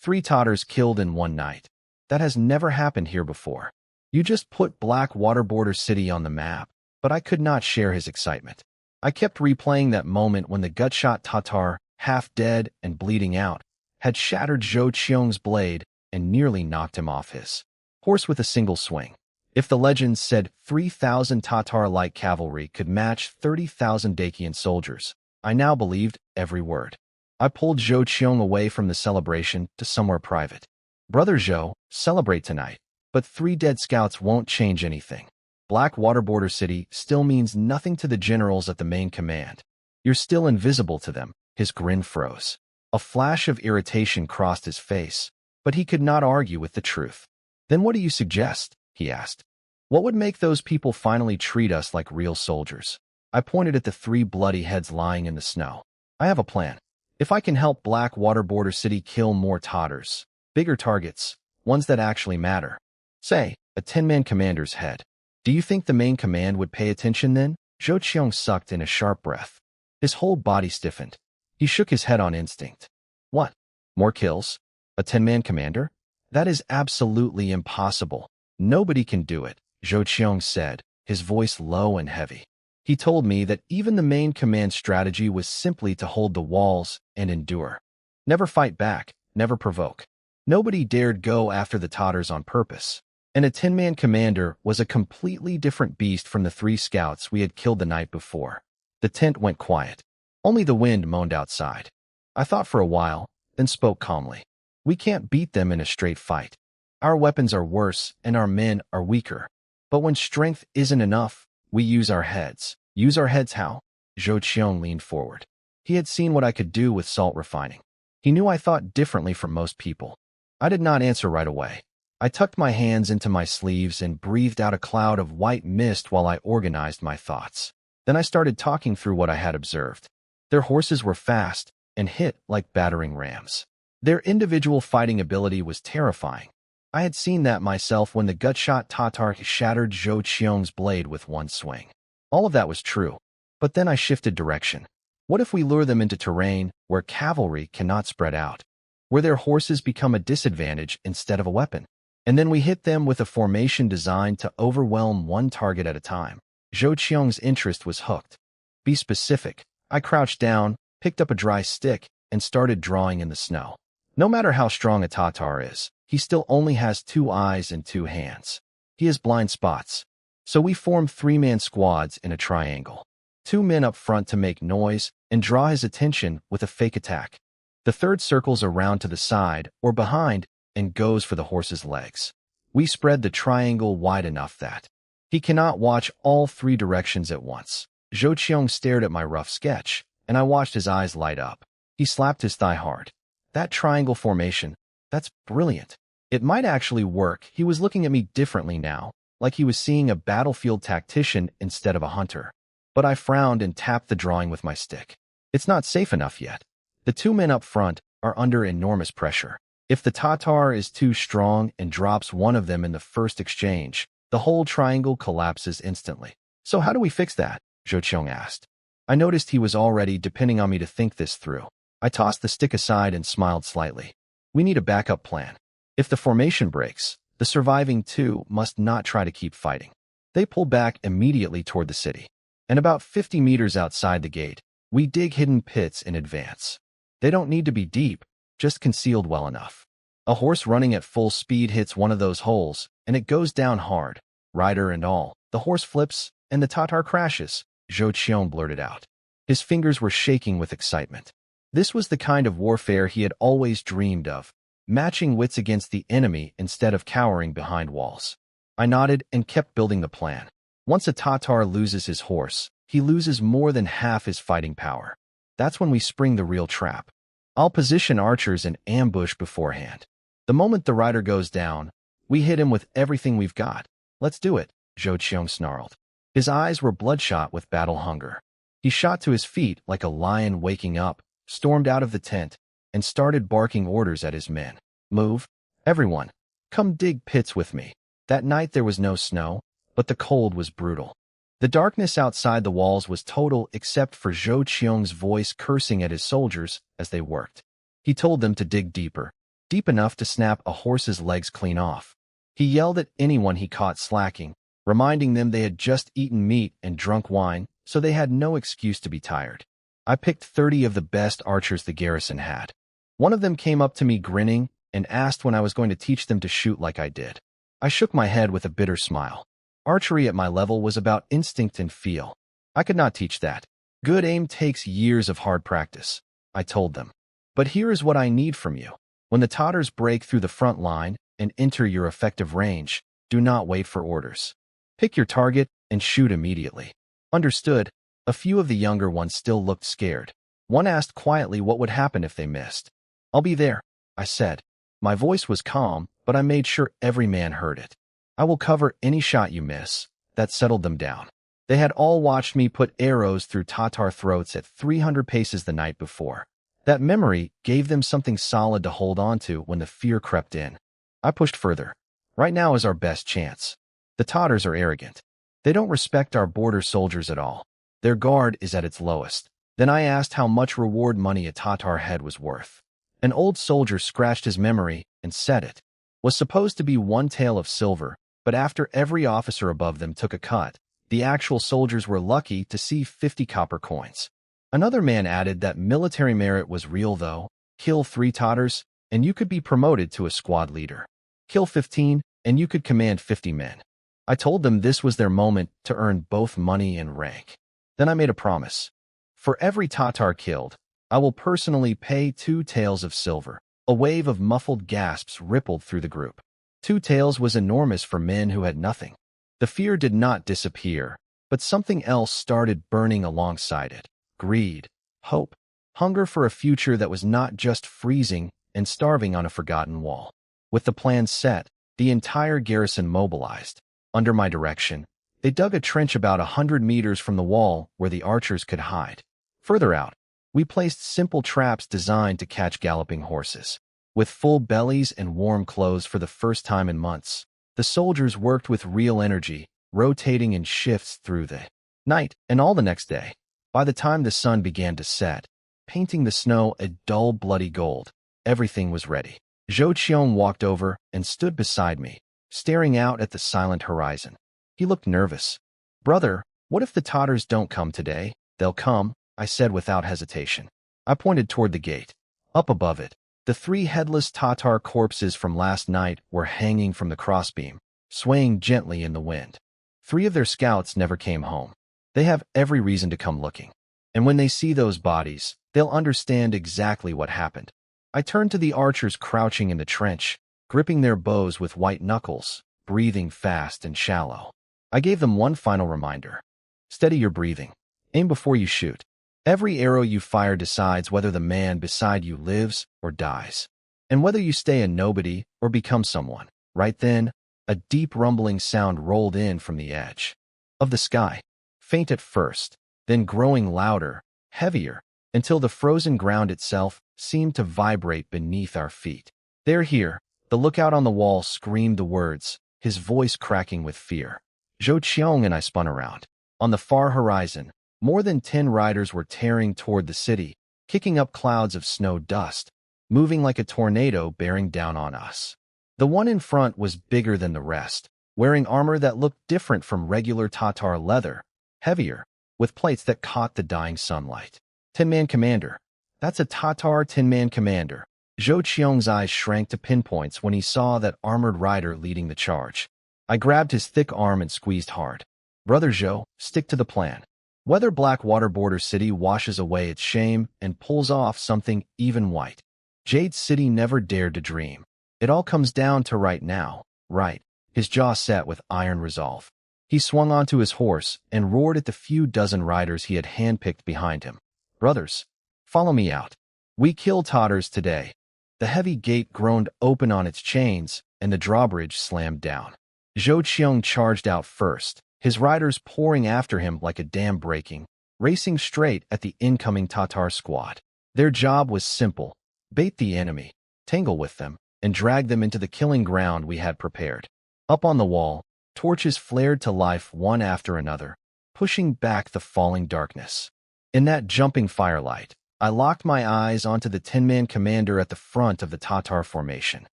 3 Tatars killed in one night. That has never happened here before. You just put Black Water Border City on the map, but I could not share his excitement. I kept replaying that moment when the gut-shot Tatar, half dead and bleeding out, had shattered Zhou Qiong's blade and nearly knocked him off his horse with a single swing. If the legends said 3,000 Tatar light cavalry could match 30,000 Dacian soldiers, I now believed every word. I pulled Zhou Qiong away from the celebration to somewhere private. Brother Zhou, celebrate tonight, but 3 dead scouts won't change anything. Black Water Border City still means nothing to the generals at the main command. You're still invisible to them. His grin froze. A flash of irritation crossed his face, but he could not argue with the truth. Then what do you suggest? He asked. What would make those people finally treat us like real soldiers? I pointed at the 3 bloody heads lying in the snow. I have a plan. If I can help Black Water Border City kill more Tatars, bigger targets, ones that actually matter. Say, a 10-man commander's head. Do you think the main command would pay attention then? Zhou Qiong sucked in a sharp breath. His whole body stiffened. He shook his head on instinct. What? More kills? A 10-man commander? That is absolutely impossible. Nobody can do it, Zhou Qiong said, his voice low and heavy. He told me that even the main command strategy was simply to hold the walls and endure. Never fight back, never provoke. Nobody dared go after the Tatars on purpose. And a 10-man commander was a completely different beast from the 3 scouts we had killed the night before. The tent went quiet. Only the wind moaned outside. I thought for a while, then spoke calmly. We can't beat them in a straight fight. Our weapons are worse and our men are weaker. But when strength isn't enough, we use our heads. Use our heads how? Zhou Qiong leaned forward. He had seen what I could do with salt refining. He knew I thought differently from most people. I did not answer right away. I tucked my hands into my sleeves and breathed out a cloud of white mist while I organized my thoughts. Then I started talking through what I had observed. Their horses were fast and hit like battering rams. Their individual fighting ability was terrifying. I had seen that myself when the gut-shot Tatar shattered Zhou Qiong's blade with one swing. All of that was true. But then I shifted direction. What if we lure them into terrain where cavalry cannot spread out? Where their horses become a disadvantage instead of a weapon? And then we hit them with a formation designed to overwhelm one target at a time. Zhou Qiong's interest was hooked. Be specific. I crouched down, picked up a dry stick, and started drawing in the snow. No matter how strong a Tatar is, he still only has 2 eyes and 2 hands. He has blind spots. So we form 3-man squads in a triangle. 2 men up front to make noise and draw his attention with a fake attack. The third circles around to the side or behind and goes for the horse's legs. We spread the triangle wide enough that he cannot watch all 3 directions at once. Zhou Qiong stared at my rough sketch, and I watched his eyes light up. He slapped his thigh hard. That triangle formation, that's brilliant. It might actually work. He was looking at me differently now, like he was seeing a battlefield tactician instead of a hunter. But I frowned and tapped the drawing with my stick. It's not safe enough yet. The 2 men up front are under enormous pressure. If the Tatar is too strong and drops one of them in the first exchange, the whole triangle collapses instantly. So how do we fix that? Zhou Qiong asked. I noticed he was already depending on me to think this through. I tossed the stick aside and smiled slightly. We need a backup plan. If the formation breaks, the surviving 2 must not try to keep fighting. They pull back immediately toward the city. and about 50 meters outside the gate, we dig hidden pits in advance. They don't need to be deep, just concealed well enough. A horse running at full speed hits one of those holes, and it goes down hard, rider and all. The horse flips, and the Tatar crashes, Zhou Qiong blurted out. His fingers were shaking with excitement. This was the kind of warfare he had always dreamed of, matching wits against the enemy instead of cowering behind walls. I nodded and kept building the plan. Once a Tatar loses his horse, he loses more than half his fighting power. That's when we spring the real trap. I'll position archers in ambush beforehand. The moment the rider goes down, we hit him with everything we've got. Let's do it, Zhou Qiong snarled. His eyes were bloodshot with battle hunger. He shot to his feet like a lion waking up, stormed out of the tent, and started barking orders at his men. Move, everyone. Come dig pits with me. That night there was no snow, but the cold was brutal. The darkness outside the walls was total except for Zhou Qiong's voice cursing at his soldiers as they worked. He told them to dig deeper, deep enough to snap a horse's legs clean off. He yelled at anyone he caught slacking, reminding them they had just eaten meat and drunk wine, so they had no excuse to be tired. I picked 30 of the best archers the garrison had. One of them came up to me grinning and asked when I was going to teach them to shoot like I did. I shook my head with a bitter smile. Archery at my level was about instinct and feel. I could not teach that. Good aim takes years of hard practice, I told them. But here is what I need from you. When the Tatars break through the front line and enter your effective range, do not wait for orders. Pick your target and shoot immediately. Understood. A few of the younger ones still looked scared. One asked quietly what would happen if they missed. I'll be there, I said. My voice was calm, but I made sure every man heard it. I will cover any shot you miss. That settled them down. They had all watched me put arrows through Tatar throats at 300 paces the night before. That memory gave them something solid to hold on to when the fear crept in. I pushed further. Right now is our best chance. The Tatars are arrogant. They don't respect our border soldiers at all. Their guard is at its lowest. Then I asked how much reward money a Tatar head was worth. An old soldier scratched his memory and said it was supposed to be 1 tael of silver, but after every officer above them took a cut, the actual soldiers were lucky to see 50 copper coins. Another man added that military merit was real though. Kill 3 Tatars, and you could be promoted to a squad leader. Kill 15, and you could command 50 men. I told them this was their moment to earn both money and rank. Then I made a promise. For every Tatar killed, I will personally pay 2 taels of silver. A wave of muffled gasps rippled through the group. 2 taels was enormous for men who had nothing. The fear did not disappear, but something else started burning alongside it. Greed, hope, hunger for a future that was not just freezing and starving on a forgotten wall. With the plan set, the entire garrison mobilized. Under my direction, they dug a trench about 100 meters from the wall where the archers could hide. Further out, we placed simple traps designed to catch galloping horses. With full bellies and warm clothes for the first time in months, the soldiers worked with real energy, rotating in shifts through the night and all the next day. By the time the sun began to set, painting the snow a dull, bloody gold, everything was ready. Zhou Qiong walked over and stood beside me, staring out at the silent horizon. He looked nervous. Brother, what if the Tatars don't come today? They'll come, I said without hesitation. I pointed toward the gate. Up above it, the 3 headless Tatar corpses from last night were hanging from the crossbeam, swaying gently in the wind. 3 of their scouts never came home. They have every reason to come looking. And when they see those bodies, they'll understand exactly what happened. I turned to the archers crouching in the trench, gripping their bows with white knuckles, breathing fast and shallow. I gave them one final reminder. Steady your breathing. Aim before you shoot. Every arrow you fire decides whether the man beside you lives or dies, and whether you stay a nobody or become someone. Right then, a deep rumbling sound rolled in from the edge of the sky, faint at first, then growing louder, heavier, until the frozen ground itself seemed to vibrate beneath our feet. They're here, the lookout on the wall screamed the words, his voice cracking with fear. Zhou Qiong and I spun around. On the far horizon, more than 10 riders were tearing toward the city, kicking up clouds of snow dust, moving like a tornado bearing down on us. The one in front was bigger than the rest, wearing armor that looked different from regular Tatar leather, heavier, with plates that caught the dying sunlight. Tin-Man Commander. That's a Tatar Tin-Man Commander. Zhou Qiong's eyes shrank to pinpoints when he saw that armored rider leading the charge. I grabbed his thick arm and squeezed hard. Brother Zhou, stick to the plan. Whether Blackwater Border City washes away its shame and pulls off something even white, Jade City never dared to dream. It all comes down to right now, right? His jaw set with iron resolve. He swung onto his horse and roared at the few dozen riders he had handpicked behind him. Brothers, follow me out. We kill Tatars today. The heavy gate groaned open on its chains, and the drawbridge slammed down. Zhou Qiong charged out first, his riders pouring after him like a dam breaking, racing straight at the incoming Tatar squad. Their job was simple: bait the enemy, tangle with them, and drag them into the killing ground we had prepared. Up on the wall, torches flared to life one after another, pushing back the falling darkness. In that jumping firelight, I locked my eyes onto the Tin-Man Commander at the front of the Tatar formation.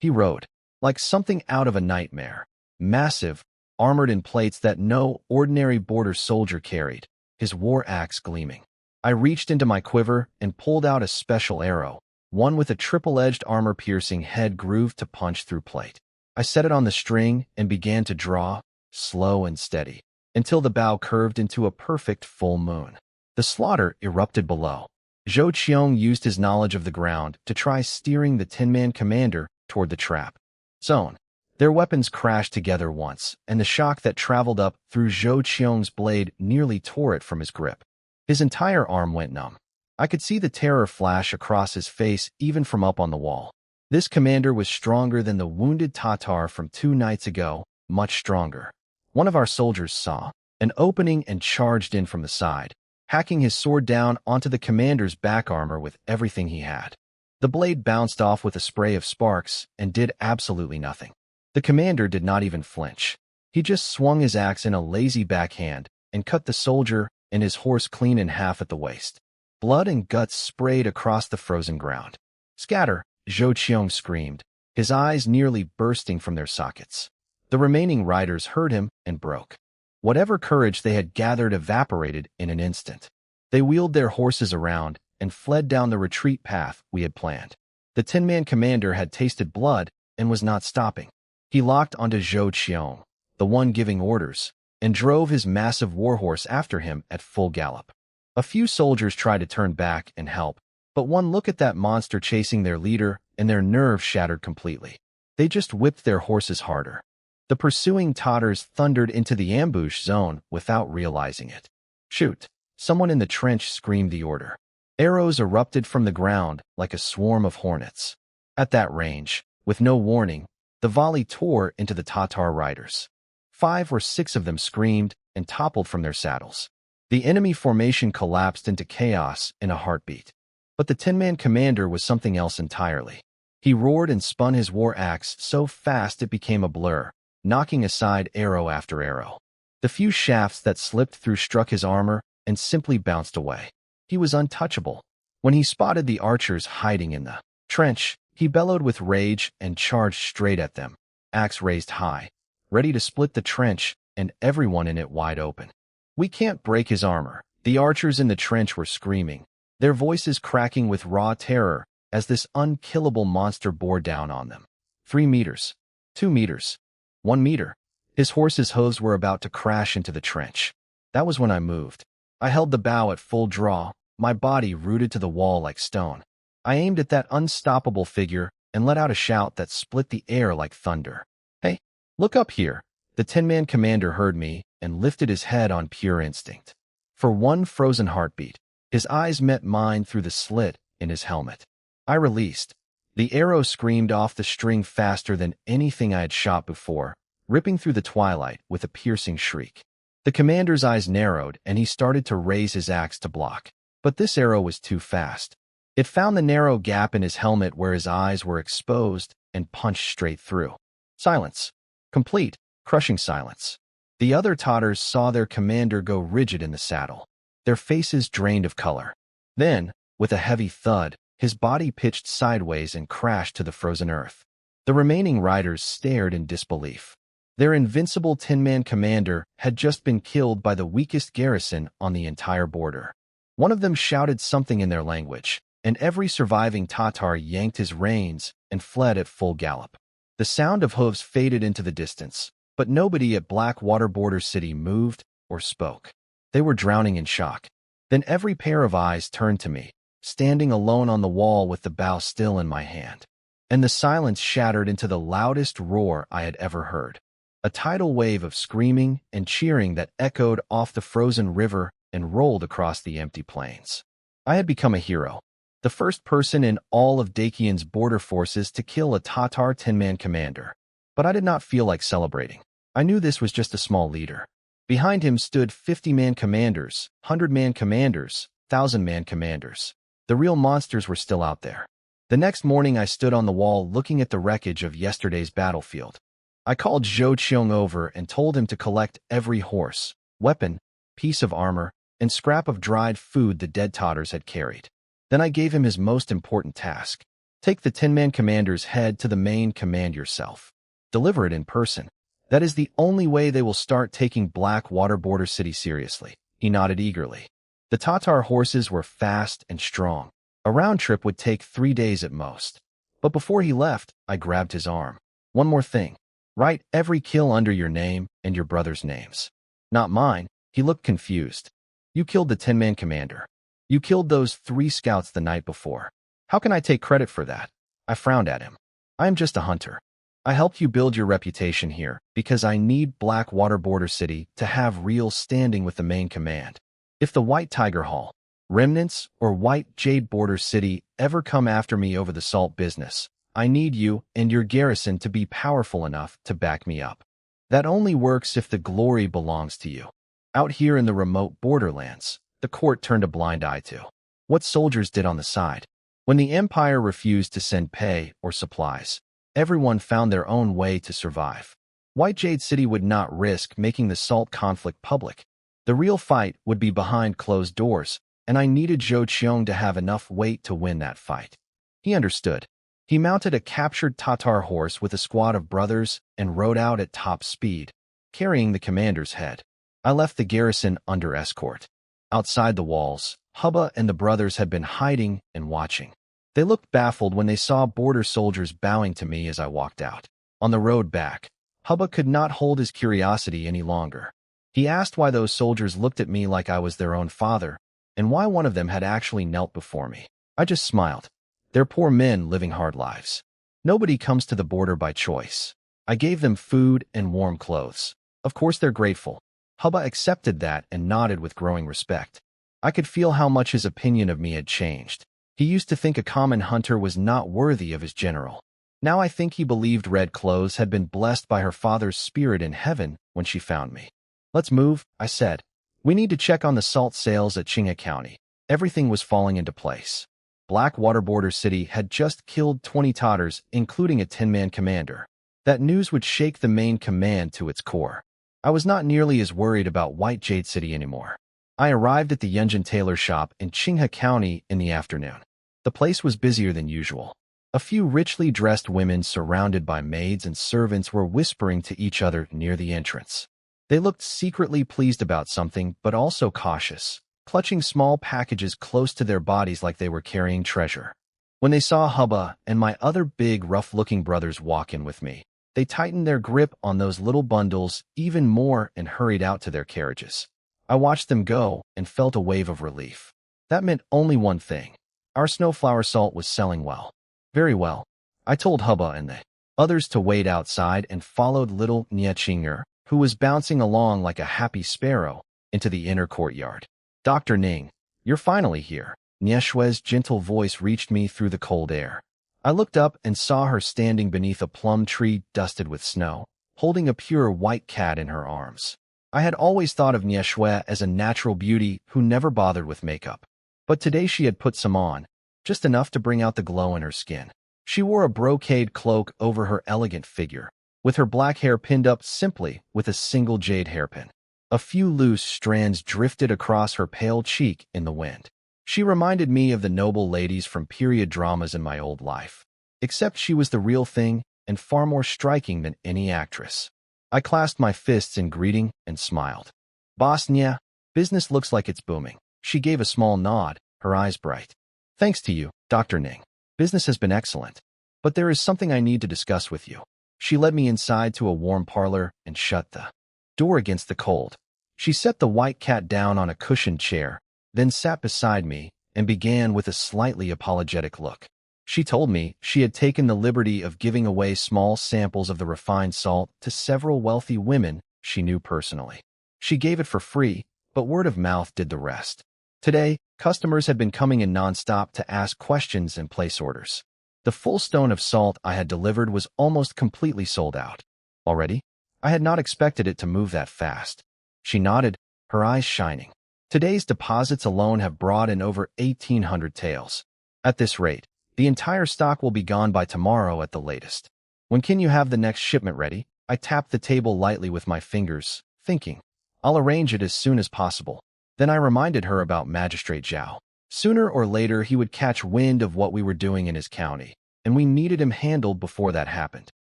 He rode like something out of a nightmare, massive, armored in plates that no ordinary border soldier carried, his war axe gleaming. I reached into my quiver and pulled out a special arrow, one with a triple-edged armor-piercing head grooved to punch through plate. I set it on the string and began to draw, slow and steady, until the bow curved into a perfect full moon. The slaughter erupted below. Zhou Qiong used his knowledge of the ground to try steering the Tin-Man Commander toward the trap zone. Their weapons crashed together once, and the shock that traveled up through Zhou Qiong's blade nearly tore it from his grip. His entire arm went numb. I could see the terror flash across his face even from up on the wall. This commander was stronger than the wounded Tatar from 2 nights ago, much stronger. One of our soldiers saw an opening and charged in from the side, hacking his sword down onto the commander's back armor with everything he had. The blade bounced off with a spray of sparks and did absolutely nothing. The commander did not even flinch. He just swung his axe in a lazy backhand and cut the soldier and his horse clean in half at the waist. Blood and guts sprayed across the frozen ground. "Scatter!" Zhou Qiong screamed, his eyes nearly bursting from their sockets. The remaining riders heard him and broke. Whatever courage they had gathered evaporated in an instant. They wheeled their horses around and fled down the retreat path we had planned. The Tin-Man Commander had tasted blood and was not stopping. He locked onto Zhou Qiong, the one giving orders, and drove his massive warhorse after him at full gallop. A few soldiers tried to turn back and help, but one look at that monster chasing their leader and their nerves shattered completely. They just whipped their horses harder. The pursuing Tatars thundered into the ambush zone without realizing it. "Shoot!" Someone in the trench screamed the order. Arrows erupted from the ground like a swarm of hornets. At that range, with no warning, the volley tore into the Tatar riders. 5 or 6 of them screamed and toppled from their saddles. The enemy formation collapsed into chaos in a heartbeat. But the Tin-Man Commander was something else entirely. He roared and spun his war axe so fast it became a blur, knocking aside arrow after arrow. The few shafts that slipped through struck his armor and simply bounced away. He was untouchable. When he spotted the archers hiding in the trench, he bellowed with rage and charged straight at them, axe raised high, ready to split the trench and everyone in it wide open. "We can't break his armor," the archers in the trench were screaming, their voices cracking with raw terror as this unkillable monster bore down on them. 3 meters, 2 meters, 1 meter. His horse's hooves were about to crash into the trench. That was when I moved. I held the bow at full draw, my body rooted to the wall like stone. I aimed at that unstoppable figure and let out a shout that split the air like thunder. "Hey, look up here!" The Tin-Man Commander heard me and lifted his head on pure instinct. For one frozen heartbeat, his eyes met mine through the slit in his helmet. I released. The arrow screamed off the string faster than anything I had shot before, ripping through the twilight with a piercing shriek. The commander's eyes narrowed and he started to raise his axe to block. But this arrow was too fast. It found the narrow gap in his helmet where his eyes were exposed and punched straight through. Silence. Complete, crushing silence. The other Tatars saw their commander go rigid in the saddle, their faces drained of color. Then, with a heavy thud, his body pitched sideways and crashed to the frozen earth. The remaining riders stared in disbelief. Their invincible Tin-Man commander had just been killed by the weakest garrison on the entire border. One of them shouted something in their language, and every surviving Tatar yanked his reins and fled at full gallop. The sound of hooves faded into the distance, but nobody at Blackwater Border City moved or spoke. They were drowning in shock. Then every pair of eyes turned to me, standing alone on the wall with the bow still in my hand. And the silence shattered into the loudest roar I had ever heard. A tidal wave of screaming and cheering that echoed off the frozen river and rolled across the empty plains. I had become a hero, the first person in all of Dakian's border forces to kill a Tatar Tin-Man commander. But I did not feel like celebrating. I knew this was just a small leader. Behind him stood 50-man commanders, 100-man commanders, 1,000-man commanders. The real monsters were still out there. The next morning I stood on the wall looking at the wreckage of yesterday's battlefield. I called Zhou Qiong over and told him to collect every horse, weapon, piece of armor, and scrap of dried food the dead Tatars had carried. Then I gave him his most important task. Take the Tin-Man commander's head to the main command yourself. Deliver it in person. That is the only way they will start taking Blackwater Border City seriously. He nodded eagerly. The Tatar horses were fast and strong. A round trip would take 3 days at most. But before he left, I grabbed his arm. One more thing. Write every kill under your name and your brother's names. Not mine. He looked confused. You killed the Tin-Man commander. You killed those 3 scouts the night before. How can I take credit for that? I frowned at him. I am just a hunter. I helped you build your reputation here because I need Blackwater Border City to have real standing with the main command. If the White Tiger Hall, Remnants, or White Jade Border City ever come after me over the salt business, I need you and your garrison to be powerful enough to back me up. That only works if the glory belongs to you. Out here in the remote borderlands, the court turned a blind eye to what soldiers did on the side. When the Empire refused to send pay or supplies, everyone found their own way to survive. White Jade City would not risk making the salt conflict public. The real fight would be behind closed doors, and I needed Zhou Qiong to have enough weight to win that fight. He understood. He mounted a captured Tatar horse with a squad of brothers and rode out at top speed, carrying the commander's head. I left the garrison under escort. Outside the walls, Hubba and the brothers had been hiding and watching. They looked baffled when they saw border soldiers bowing to me as I walked out. On the road back, Hubba could not hold his curiosity any longer. He asked why those soldiers looked at me like I was their own father, and why one of them had actually knelt before me. I just smiled. They're poor men living hard lives. Nobody comes to the border by choice. I gave them food and warm clothes. Of course they're grateful. Hubba accepted that and nodded with growing respect. I could feel how much his opinion of me had changed. He used to think a common hunter was not worthy of his general. Now I think he believed Red Clothes had been blessed by her father's spirit in heaven when she found me. Let's move, I said. We need to check on the salt sales at Qinghe County. Everything was falling into place. Blackwater Border City had just killed 20 Tatars, including a Tin-Man commander. That news would shake the main command to its core. I was not nearly as worried about White Jade City anymore. I arrived at the Yunjin tailor shop in Qinghe County in the afternoon. The place was busier than usual. A few richly dressed women surrounded by maids and servants were whispering to each other near the entrance. They looked secretly pleased about something, but also cautious, clutching small packages close to their bodies like they were carrying treasure. When they saw Hubba and my other big, rough-looking brothers walk in with me, they tightened their grip on those little bundles even more and hurried out to their carriages. I watched them go and felt a wave of relief. That meant only one thing. Our snowflower salt was selling well. Very well. I told Hubba and the others to wait outside and followed little Nia Qinger, who was bouncing along like a happy sparrow, into the inner courtyard. Dr. Ning, you're finally here. Nia Shui's gentle voice reached me through the cold air. I looked up and saw her standing beneath a plum tree dusted with snow, holding a pure white cat in her arms. I had always thought of Nia Shui as a natural beauty who never bothered with makeup. But today she had put some on, just enough to bring out the glow in her skin. She wore a brocade cloak over her elegant figure, with her black hair pinned up simply with a single jade hairpin. A few loose strands drifted across her pale cheek in the wind. She reminded me of the noble ladies from period dramas in my old life, except she was the real thing and far more striking than any actress. I clasped my fists in greeting and smiled. Boss Nya, business looks like it's booming. She gave a small nod, her eyes bright. Thanks to you, Dr. Ning. Business has been excellent. But there is something I need to discuss with you. She led me inside to a warm parlor and shut the door against the cold. She set the white cat down on a cushioned chair, then sat beside me and began with a slightly apologetic look. She told me she had taken the liberty of giving away small samples of the refined salt to several wealthy women she knew personally. She gave it for free, but word of mouth did the rest. Today, customers had been coming in nonstop to ask questions and place orders. The full stone of salt I had delivered was almost completely sold out. Already? I had not expected it to move that fast. She nodded, her eyes shining. Today's deposits alone have brought in over 1,800 taels. At this rate, the entire stock will be gone by tomorrow at the latest. When can you have the next shipment ready? I tapped the table lightly with my fingers, thinking, I'll arrange it as soon as possible. Then I reminded her about Magistrate Zhao. Sooner or later he would catch wind of what we were doing in his county, and we needed him handled before that happened.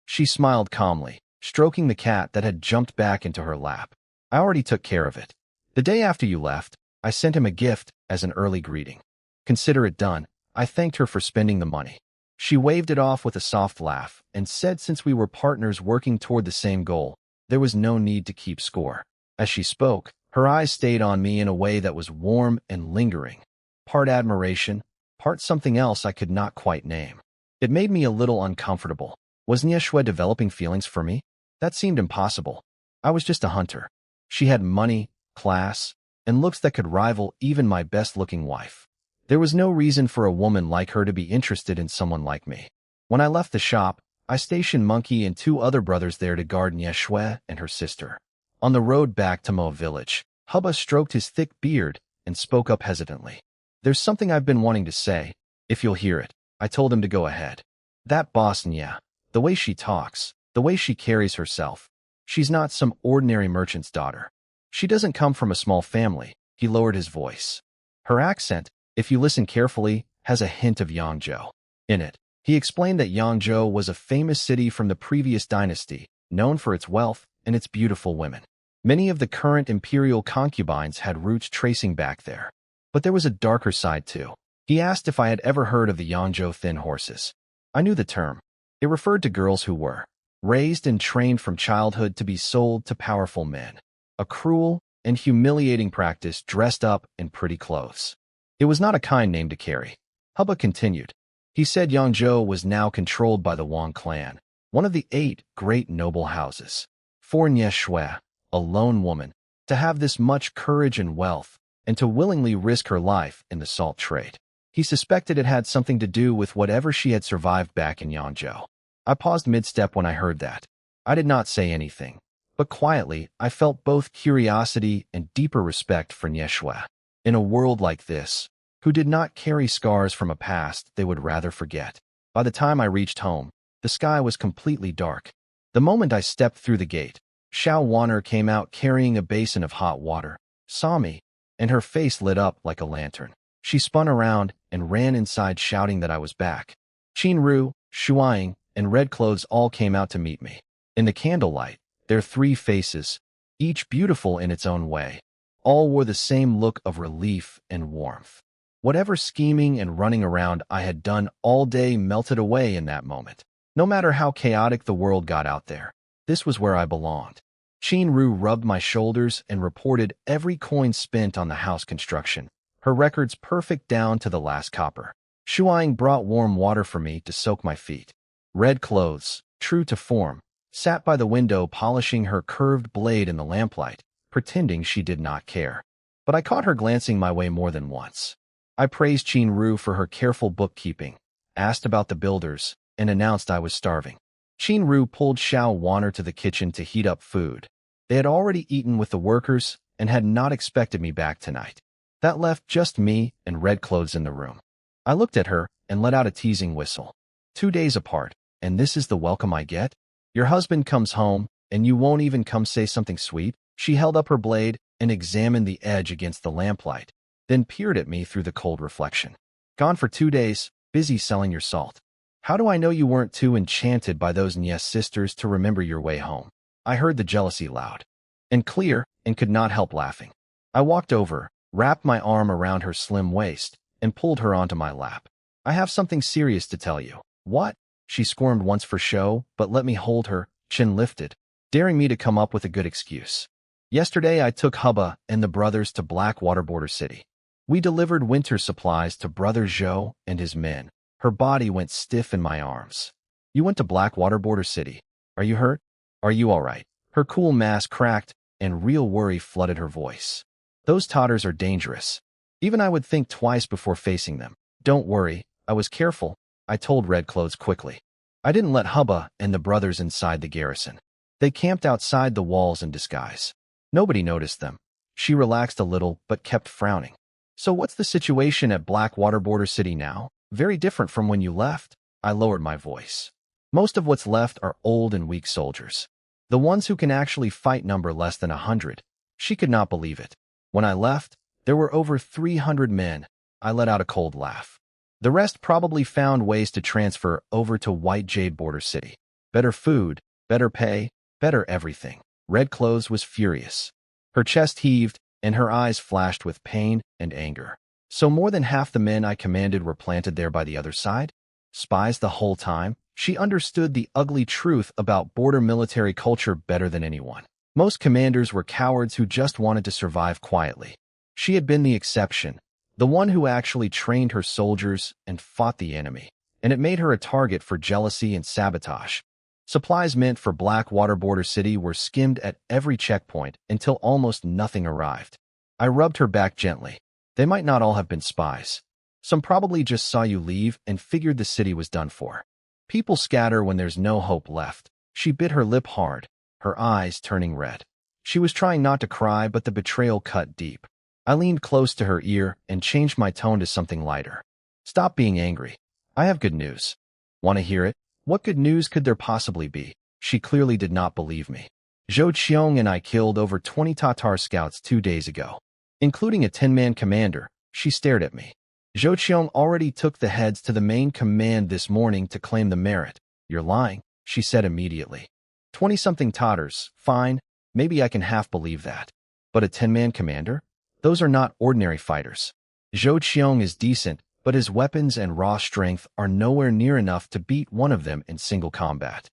She smiled calmly, stroking the cat that had jumped back into her lap. I already took care of it. The day after you left, I sent him a gift as an early greeting. Consider it done. I thanked her for spending the money. She waved it off with a soft laugh and said since we were partners working toward the same goal, there was no need to keep score. As she spoke, her eyes stayed on me in a way that was warm and lingering. Part admiration, part something else I could not quite name. It made me a little uncomfortable. Was Nye Shui developing feelings for me? That seemed impossible. I was just a hunter. She had money, class, and looks that could rival even my best-looking wife. There was no reason for a woman like her to be interested in someone like me. When I left the shop, I stationed Monkey and 2 other brothers there to guard Nye Shui and her sister. On the road back to Mo village, Hubba stroked his thick beard and spoke up hesitantly. There's something I've been wanting to say, if you'll hear it. I told him to go ahead. That boss Nya, the way she talks, the way she carries herself. She's not some ordinary merchant's daughter. She doesn't come from a small family. He lowered his voice. Her accent, if you listen carefully, has a hint of Yangzhou in it. He explained that Yangzhou was a famous city from the previous dynasty, known for its wealth and its beautiful women. Many of the current imperial concubines had roots tracing back there. But there was a darker side too. He asked if I had ever heard of the Yangzhou thin horses. I knew the term. It referred to girls who were raised and trained from childhood to be sold to powerful men. A cruel and humiliating practice dressed up in pretty clothes. It was not a kind name to carry. Hubba continued. He said Yangzhou was now controlled by the Wang clan, one of the 8 great noble houses. For Nye Shui, a lone woman, to have this much courage and wealth, and to willingly risk her life in the salt trade. He suspected it had something to do with whatever she had survived back in Yangzhou. I paused mid-step when I heard that. I did not say anything, but quietly I felt both curiosity and deeper respect for Nye Shui. In a world like this, who did not carry scars from a past they would rather forget. By the time I reached home, the sky was completely dark. The moment I stepped through the gate, Xiao Wanner came out carrying a basin of hot water, saw me, and her face lit up like a lantern. She spun around and ran inside shouting that I was back. Qin Ru, Shuang, and Red Clothes all came out to meet me. In the candlelight, their 3 faces, each beautiful in its own way, all wore the same look of relief and warmth. Whatever scheming and running around I had done all day melted away in that moment. No matter how chaotic the world got out there, this was where I belonged. Qin Ru rubbed my shoulders and reported every coin spent on the house construction, her records perfect down to the last copper. Shuang brought warm water for me to soak my feet. Red Clothes, true to form, sat by the window polishing her curved blade in the lamplight, pretending she did not care. But I caught her glancing my way more than once. I praised Qin Ru for her careful bookkeeping, asked about the builders, and announced I was starving. Qin Ru pulled Xiao Wanner to the kitchen to heat up food. They had already eaten with the workers and had not expected me back tonight. That left just me and Red Clothes in the room. I looked at her and let out a teasing whistle. 2 days apart, and this is the welcome I get? Your husband comes home, and you won't even come say something sweet? She held up her blade and examined the edge against the lamplight, then peered at me through the cold reflection. Gone for 2 days, busy selling your salt. How do I know you weren't too enchanted by those Nye sisters to remember your way home? I heard the jealousy loud and clear and could not help laughing. I walked over, wrapped my arm around her slim waist, and pulled her onto my lap. I have something serious to tell you. What? She squirmed once for show, but let me hold her, chin lifted, daring me to come up with a good excuse. Yesterday I took Hubba and the brothers to Blackwater Border City. We delivered winter supplies to Brother Zhou and his men. Her body went stiff in my arms. You went to Blackwater Border City. Are you hurt? Are you all right? Her cool mask cracked, and real worry flooded her voice. Those totters are dangerous. Even I would think twice before facing them. Don't worry, I was careful, I told Red Clothes quickly. I didn't let Hubba and the brothers inside the garrison. They camped outside the walls in disguise. Nobody noticed them. She relaxed a little, but kept frowning. So what's the situation at Blackwater Border City now? Very different from when you left? I lowered my voice. Most of what's left are old and weak soldiers. The ones who can actually fight number less than 100. She could not believe it. When I left, there were over 300 men. I let out a cold laugh. The rest probably found ways to transfer over to White Jade Border City. Better food, better pay, better everything. Red Clothes was furious. Her chest heaved, and her eyes flashed with pain and anger. So more than half the men I commanded were planted there by the other side? Spies the whole time? She understood the ugly truth about border military culture better than anyone. Most commanders were cowards who just wanted to survive quietly. She had been the exception, the one who actually trained her soldiers and fought the enemy, and it made her a target for jealousy and sabotage. Supplies meant for Blackwater Border City were skimmed at every checkpoint until almost nothing arrived. I rubbed her back gently. They might not all have been spies. Some probably just saw you leave and figured the city was done for. People scatter when there's no hope left. She bit her lip hard, her eyes turning red. She was trying not to cry, but the betrayal cut deep. I leaned close to her ear and changed my tone to something lighter. Stop being angry. I have good news. Want to hear it? What good news could there possibly be? She clearly did not believe me. Zhou Qiong and I killed over 20 Tatar scouts 2 days ago, including a 10-man commander. She stared at me. Zhou Qiong already took the heads to the main command this morning to claim the merit. You're lying, she said immediately. 20-something Tatars, fine, maybe I can half believe that. But a 10-man commander? Those are not ordinary fighters. Zhou Qiong is decent, but his weapons and raw strength are nowhere near enough to beat one of them in single combat.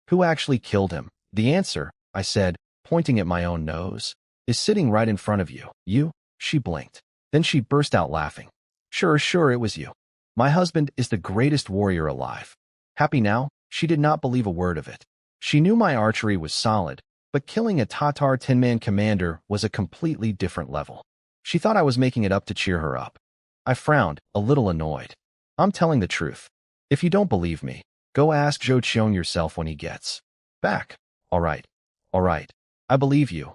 Who actually killed him? The answer, I said, pointing at my own nose, is sitting right in front of you. You? She blinked. Then she burst out laughing. Sure, it was you. My husband is the greatest warrior alive. Happy now? She did not believe a word of it. She knew my archery was solid, but killing a Tatar 10-man commander was a completely different level. She thought I was making it up to cheer her up. I frowned, a little annoyed. I'm telling the truth. If you don't believe me, go ask Zhou Qiong yourself when he gets back. All right. I believe you.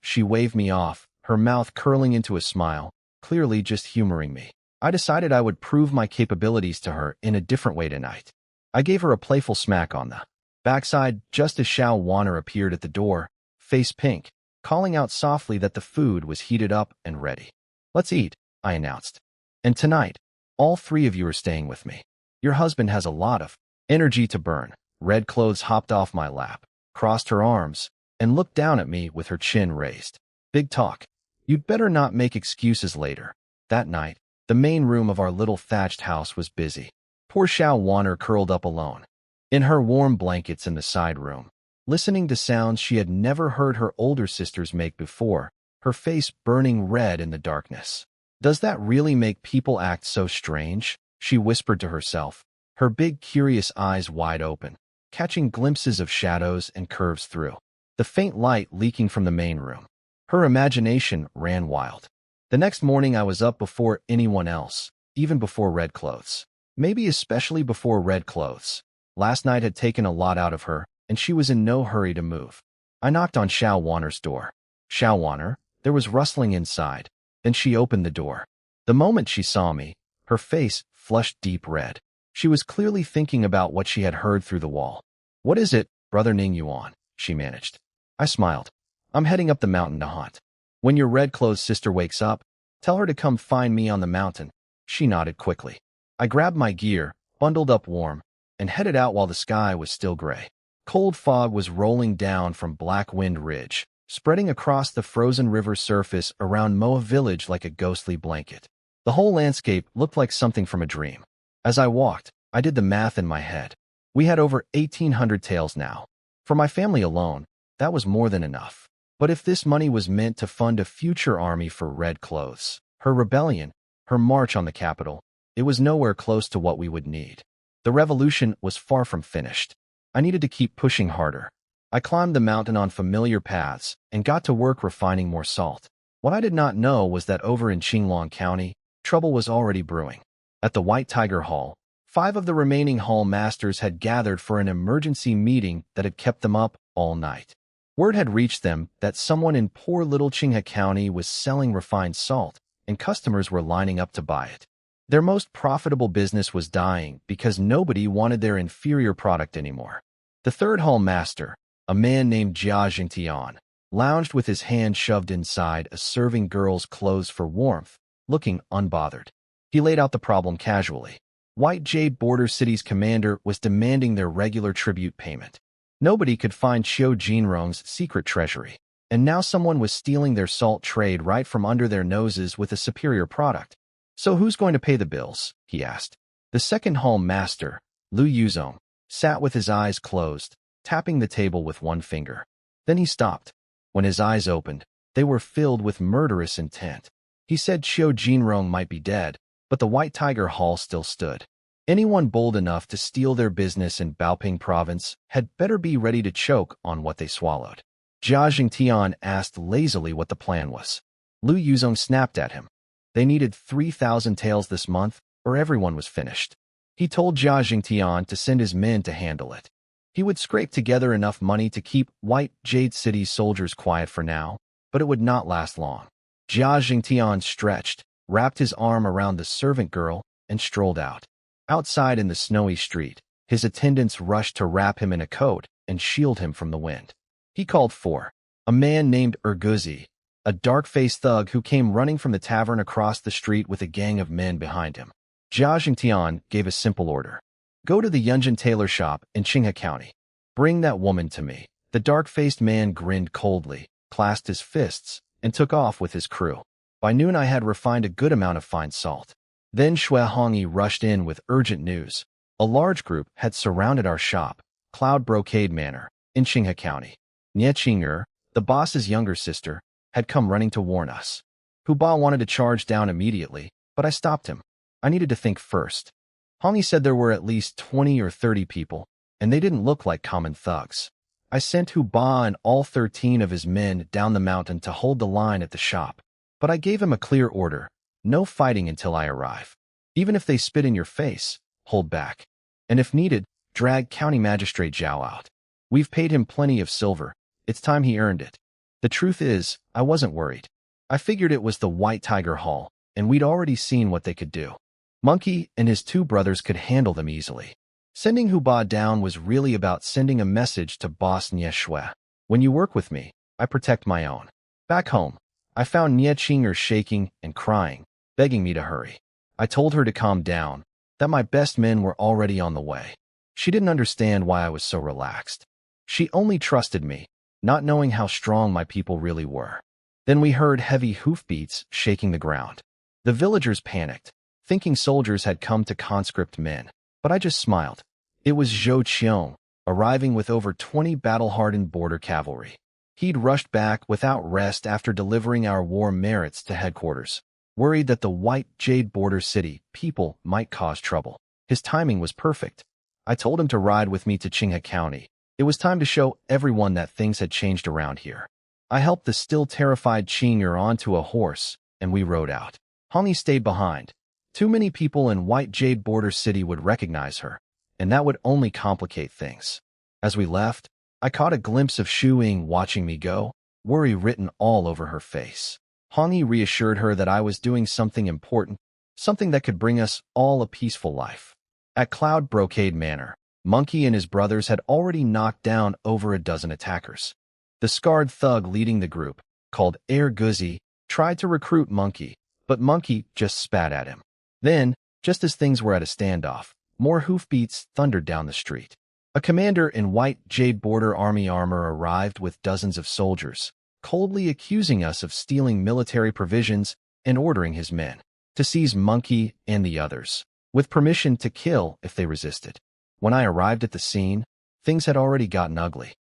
She waved me off, her mouth curling into a smile, clearly just humoring me. I decided I would prove my capabilities to her in a different way tonight. I gave her a playful smack on the backside just as Xiao Wanner appeared at the door, face pink, calling out softly that the food was heated up and ready. Let's eat, I announced. And tonight, all 3 of you are staying with me. Your husband has a lot of energy to burn. Red Clothes hopped off my lap, crossed her arms, and looked down at me with her chin raised. Big talk. You'd better not make excuses later. That night, the main room of our little thatched house was busy. Poor Xiao Wanner curled up alone, in her warm blankets in the side room, listening to sounds she had never heard her older sisters make before, her face burning red in the darkness. Does that really make people act so strange? She whispered to herself, her big curious eyes wide open, catching glimpses of shadows and curves through the faint light leaking from the main room. Her imagination ran wild. The next morning I was up before anyone else, even before Red Clothes. Maybe especially before Red Clothes. Last night had taken a lot out of her, and she was in no hurry to move. I knocked on Xiao Wanner's door. Xiao Wanner, there was rustling inside. Then she opened the door. The moment she saw me, her face flushed deep red. She was clearly thinking about what she had heard through the wall. What is it, Brother Ning Yuan? She managed. I smiled. I'm heading up the mountain to hunt. When your Red Clothes sister wakes up, tell her to come find me on the mountain. She nodded quickly. I grabbed my gear, bundled up warm, and headed out while the sky was still gray. Cold fog was rolling down from Black Wind Ridge, spreading across the frozen river surface around Moa village like a ghostly blanket. The whole landscape looked like something from a dream. As I walked, I did the math in my head. We had over 1,800 taels now. For my family alone, that was more than enough. But if this money was meant to fund a future army for Red Clothes, her rebellion, her march on the capital, it was nowhere close to what we would need. The revolution was far from finished. I needed to keep pushing harder. I climbed the mountain on familiar paths and got to work refining more salt. What I did not know was that over in Qinglong County, trouble was already brewing. At the White Tiger Hall, 5 of the remaining hall masters had gathered for an emergency meeting that had kept them up all night. Word had reached them that someone in poor little Qinghe County was selling refined salt, and customers were lining up to buy it. Their most profitable business was dying because nobody wanted their inferior product anymore. The third hall master, a man named Jia Jingtian, lounged with his hand shoved inside a serving girl's clothes for warmth, looking unbothered. He laid out the problem casually. White Jade Border City's commander was demanding their regular tribute payment. Nobody could find Xiao Jinrong's secret treasury, and now someone was stealing their salt trade right from under their noses with a superior product. So who's going to pay the bills? He asked. The second hall master, Lu Yuzong, sat with his eyes closed, tapping the table with one finger. Then he stopped. When his eyes opened, they were filled with murderous intent. He said Xiao Jinrong might be dead, but the White Tiger Hall still stood. Anyone bold enough to steal their business in Baoping province had better be ready to choke on what they swallowed. Jia Jingtian asked lazily what the plan was. Lu Yuzong snapped at him. They needed 3,000 taels this month, or everyone was finished. He told Jia Jingtian to send his men to handle it. He would scrape together enough money to keep White Jade City's soldiers quiet for now, but it would not last long. Jia Jingtian stretched, wrapped his arm around the servant girl, and strolled out. Outside in the snowy street, his attendants rushed to wrap him in a coat and shield him from the wind. He called for a man named Erguzi, a dark-faced thug who came running from the tavern across the street with a gang of men behind him. Jia Jingtian gave a simple order. Go to the Yunjin tailor shop in Qinghe County. Bring that woman to me. The dark-faced man grinned coldly, clasped his fists, and took off with his crew. By noon I had refined a good amount of fine salt. Then Xue Hongyi rushed in with urgent news. A large group had surrounded our shop, Cloud Brocade Manor, in Qinghe County. Nie Qing'er, the boss's younger sister, had come running to warn us. Huba wanted to charge down immediately, but I stopped him. I needed to think first. Hongyi said there were at least 20 or 30 people, and they didn't look like common thugs. I sent Huba and all 13 of his men down the mountain to hold the line at the shop. But I gave him a clear order. No fighting until I arrive. Even if they spit in your face, hold back. And if needed, drag County Magistrate Zhao out. We've paid him plenty of silver. It's time he earned it. The truth is, I wasn't worried. I figured it was the White Tiger Hall, and we'd already seen what they could do. Monkey and his 2 brothers could handle them easily. Sending Huba down was really about sending a message to Boss Nie Shui. When you work with me, I protect my own. Back home, I found Nie Qing'er shaking and crying, begging me to hurry. I told her to calm down, that my best men were already on the way. She didn't understand why I was so relaxed. She only trusted me, not knowing how strong my people really were. Then we heard heavy hoofbeats shaking the ground. The villagers panicked, thinking soldiers had come to conscript men, but I just smiled. It was Zhou Qiong, arriving with over 20 battle-hardened border cavalry. He'd rushed back without rest after delivering our war merits to headquarters, worried that the White Jade Border City people might cause trouble. His timing was perfect. I told him to ride with me to Qinghe County. It was time to show everyone that things had changed around here. I helped the still terrified Qing'er onto a horse, and we rode out. Hongyi stayed behind. Too many people in White Jade Border City would recognize her, and that would only complicate things. As we left, I caught a glimpse of Xu Ying watching me go, worry written all over her face. Hongyi reassured her that I was doing something important, something that could bring us all a peaceful life. At Cloud Brocade Manor, Monkey and his brothers had already knocked down over a dozen attackers. The scarred thug leading the group, called Air Guzi, tried to recruit Monkey, but Monkey just spat at him. Then, just as things were at a standoff, more hoofbeats thundered down the street. A commander in white jade border army armor arrived with dozens of soldiers, coldly accusing us of stealing military provisions and ordering his men to seize Monkey and the others, with permission to kill if they resisted. When I arrived at the scene, things had already gotten ugly.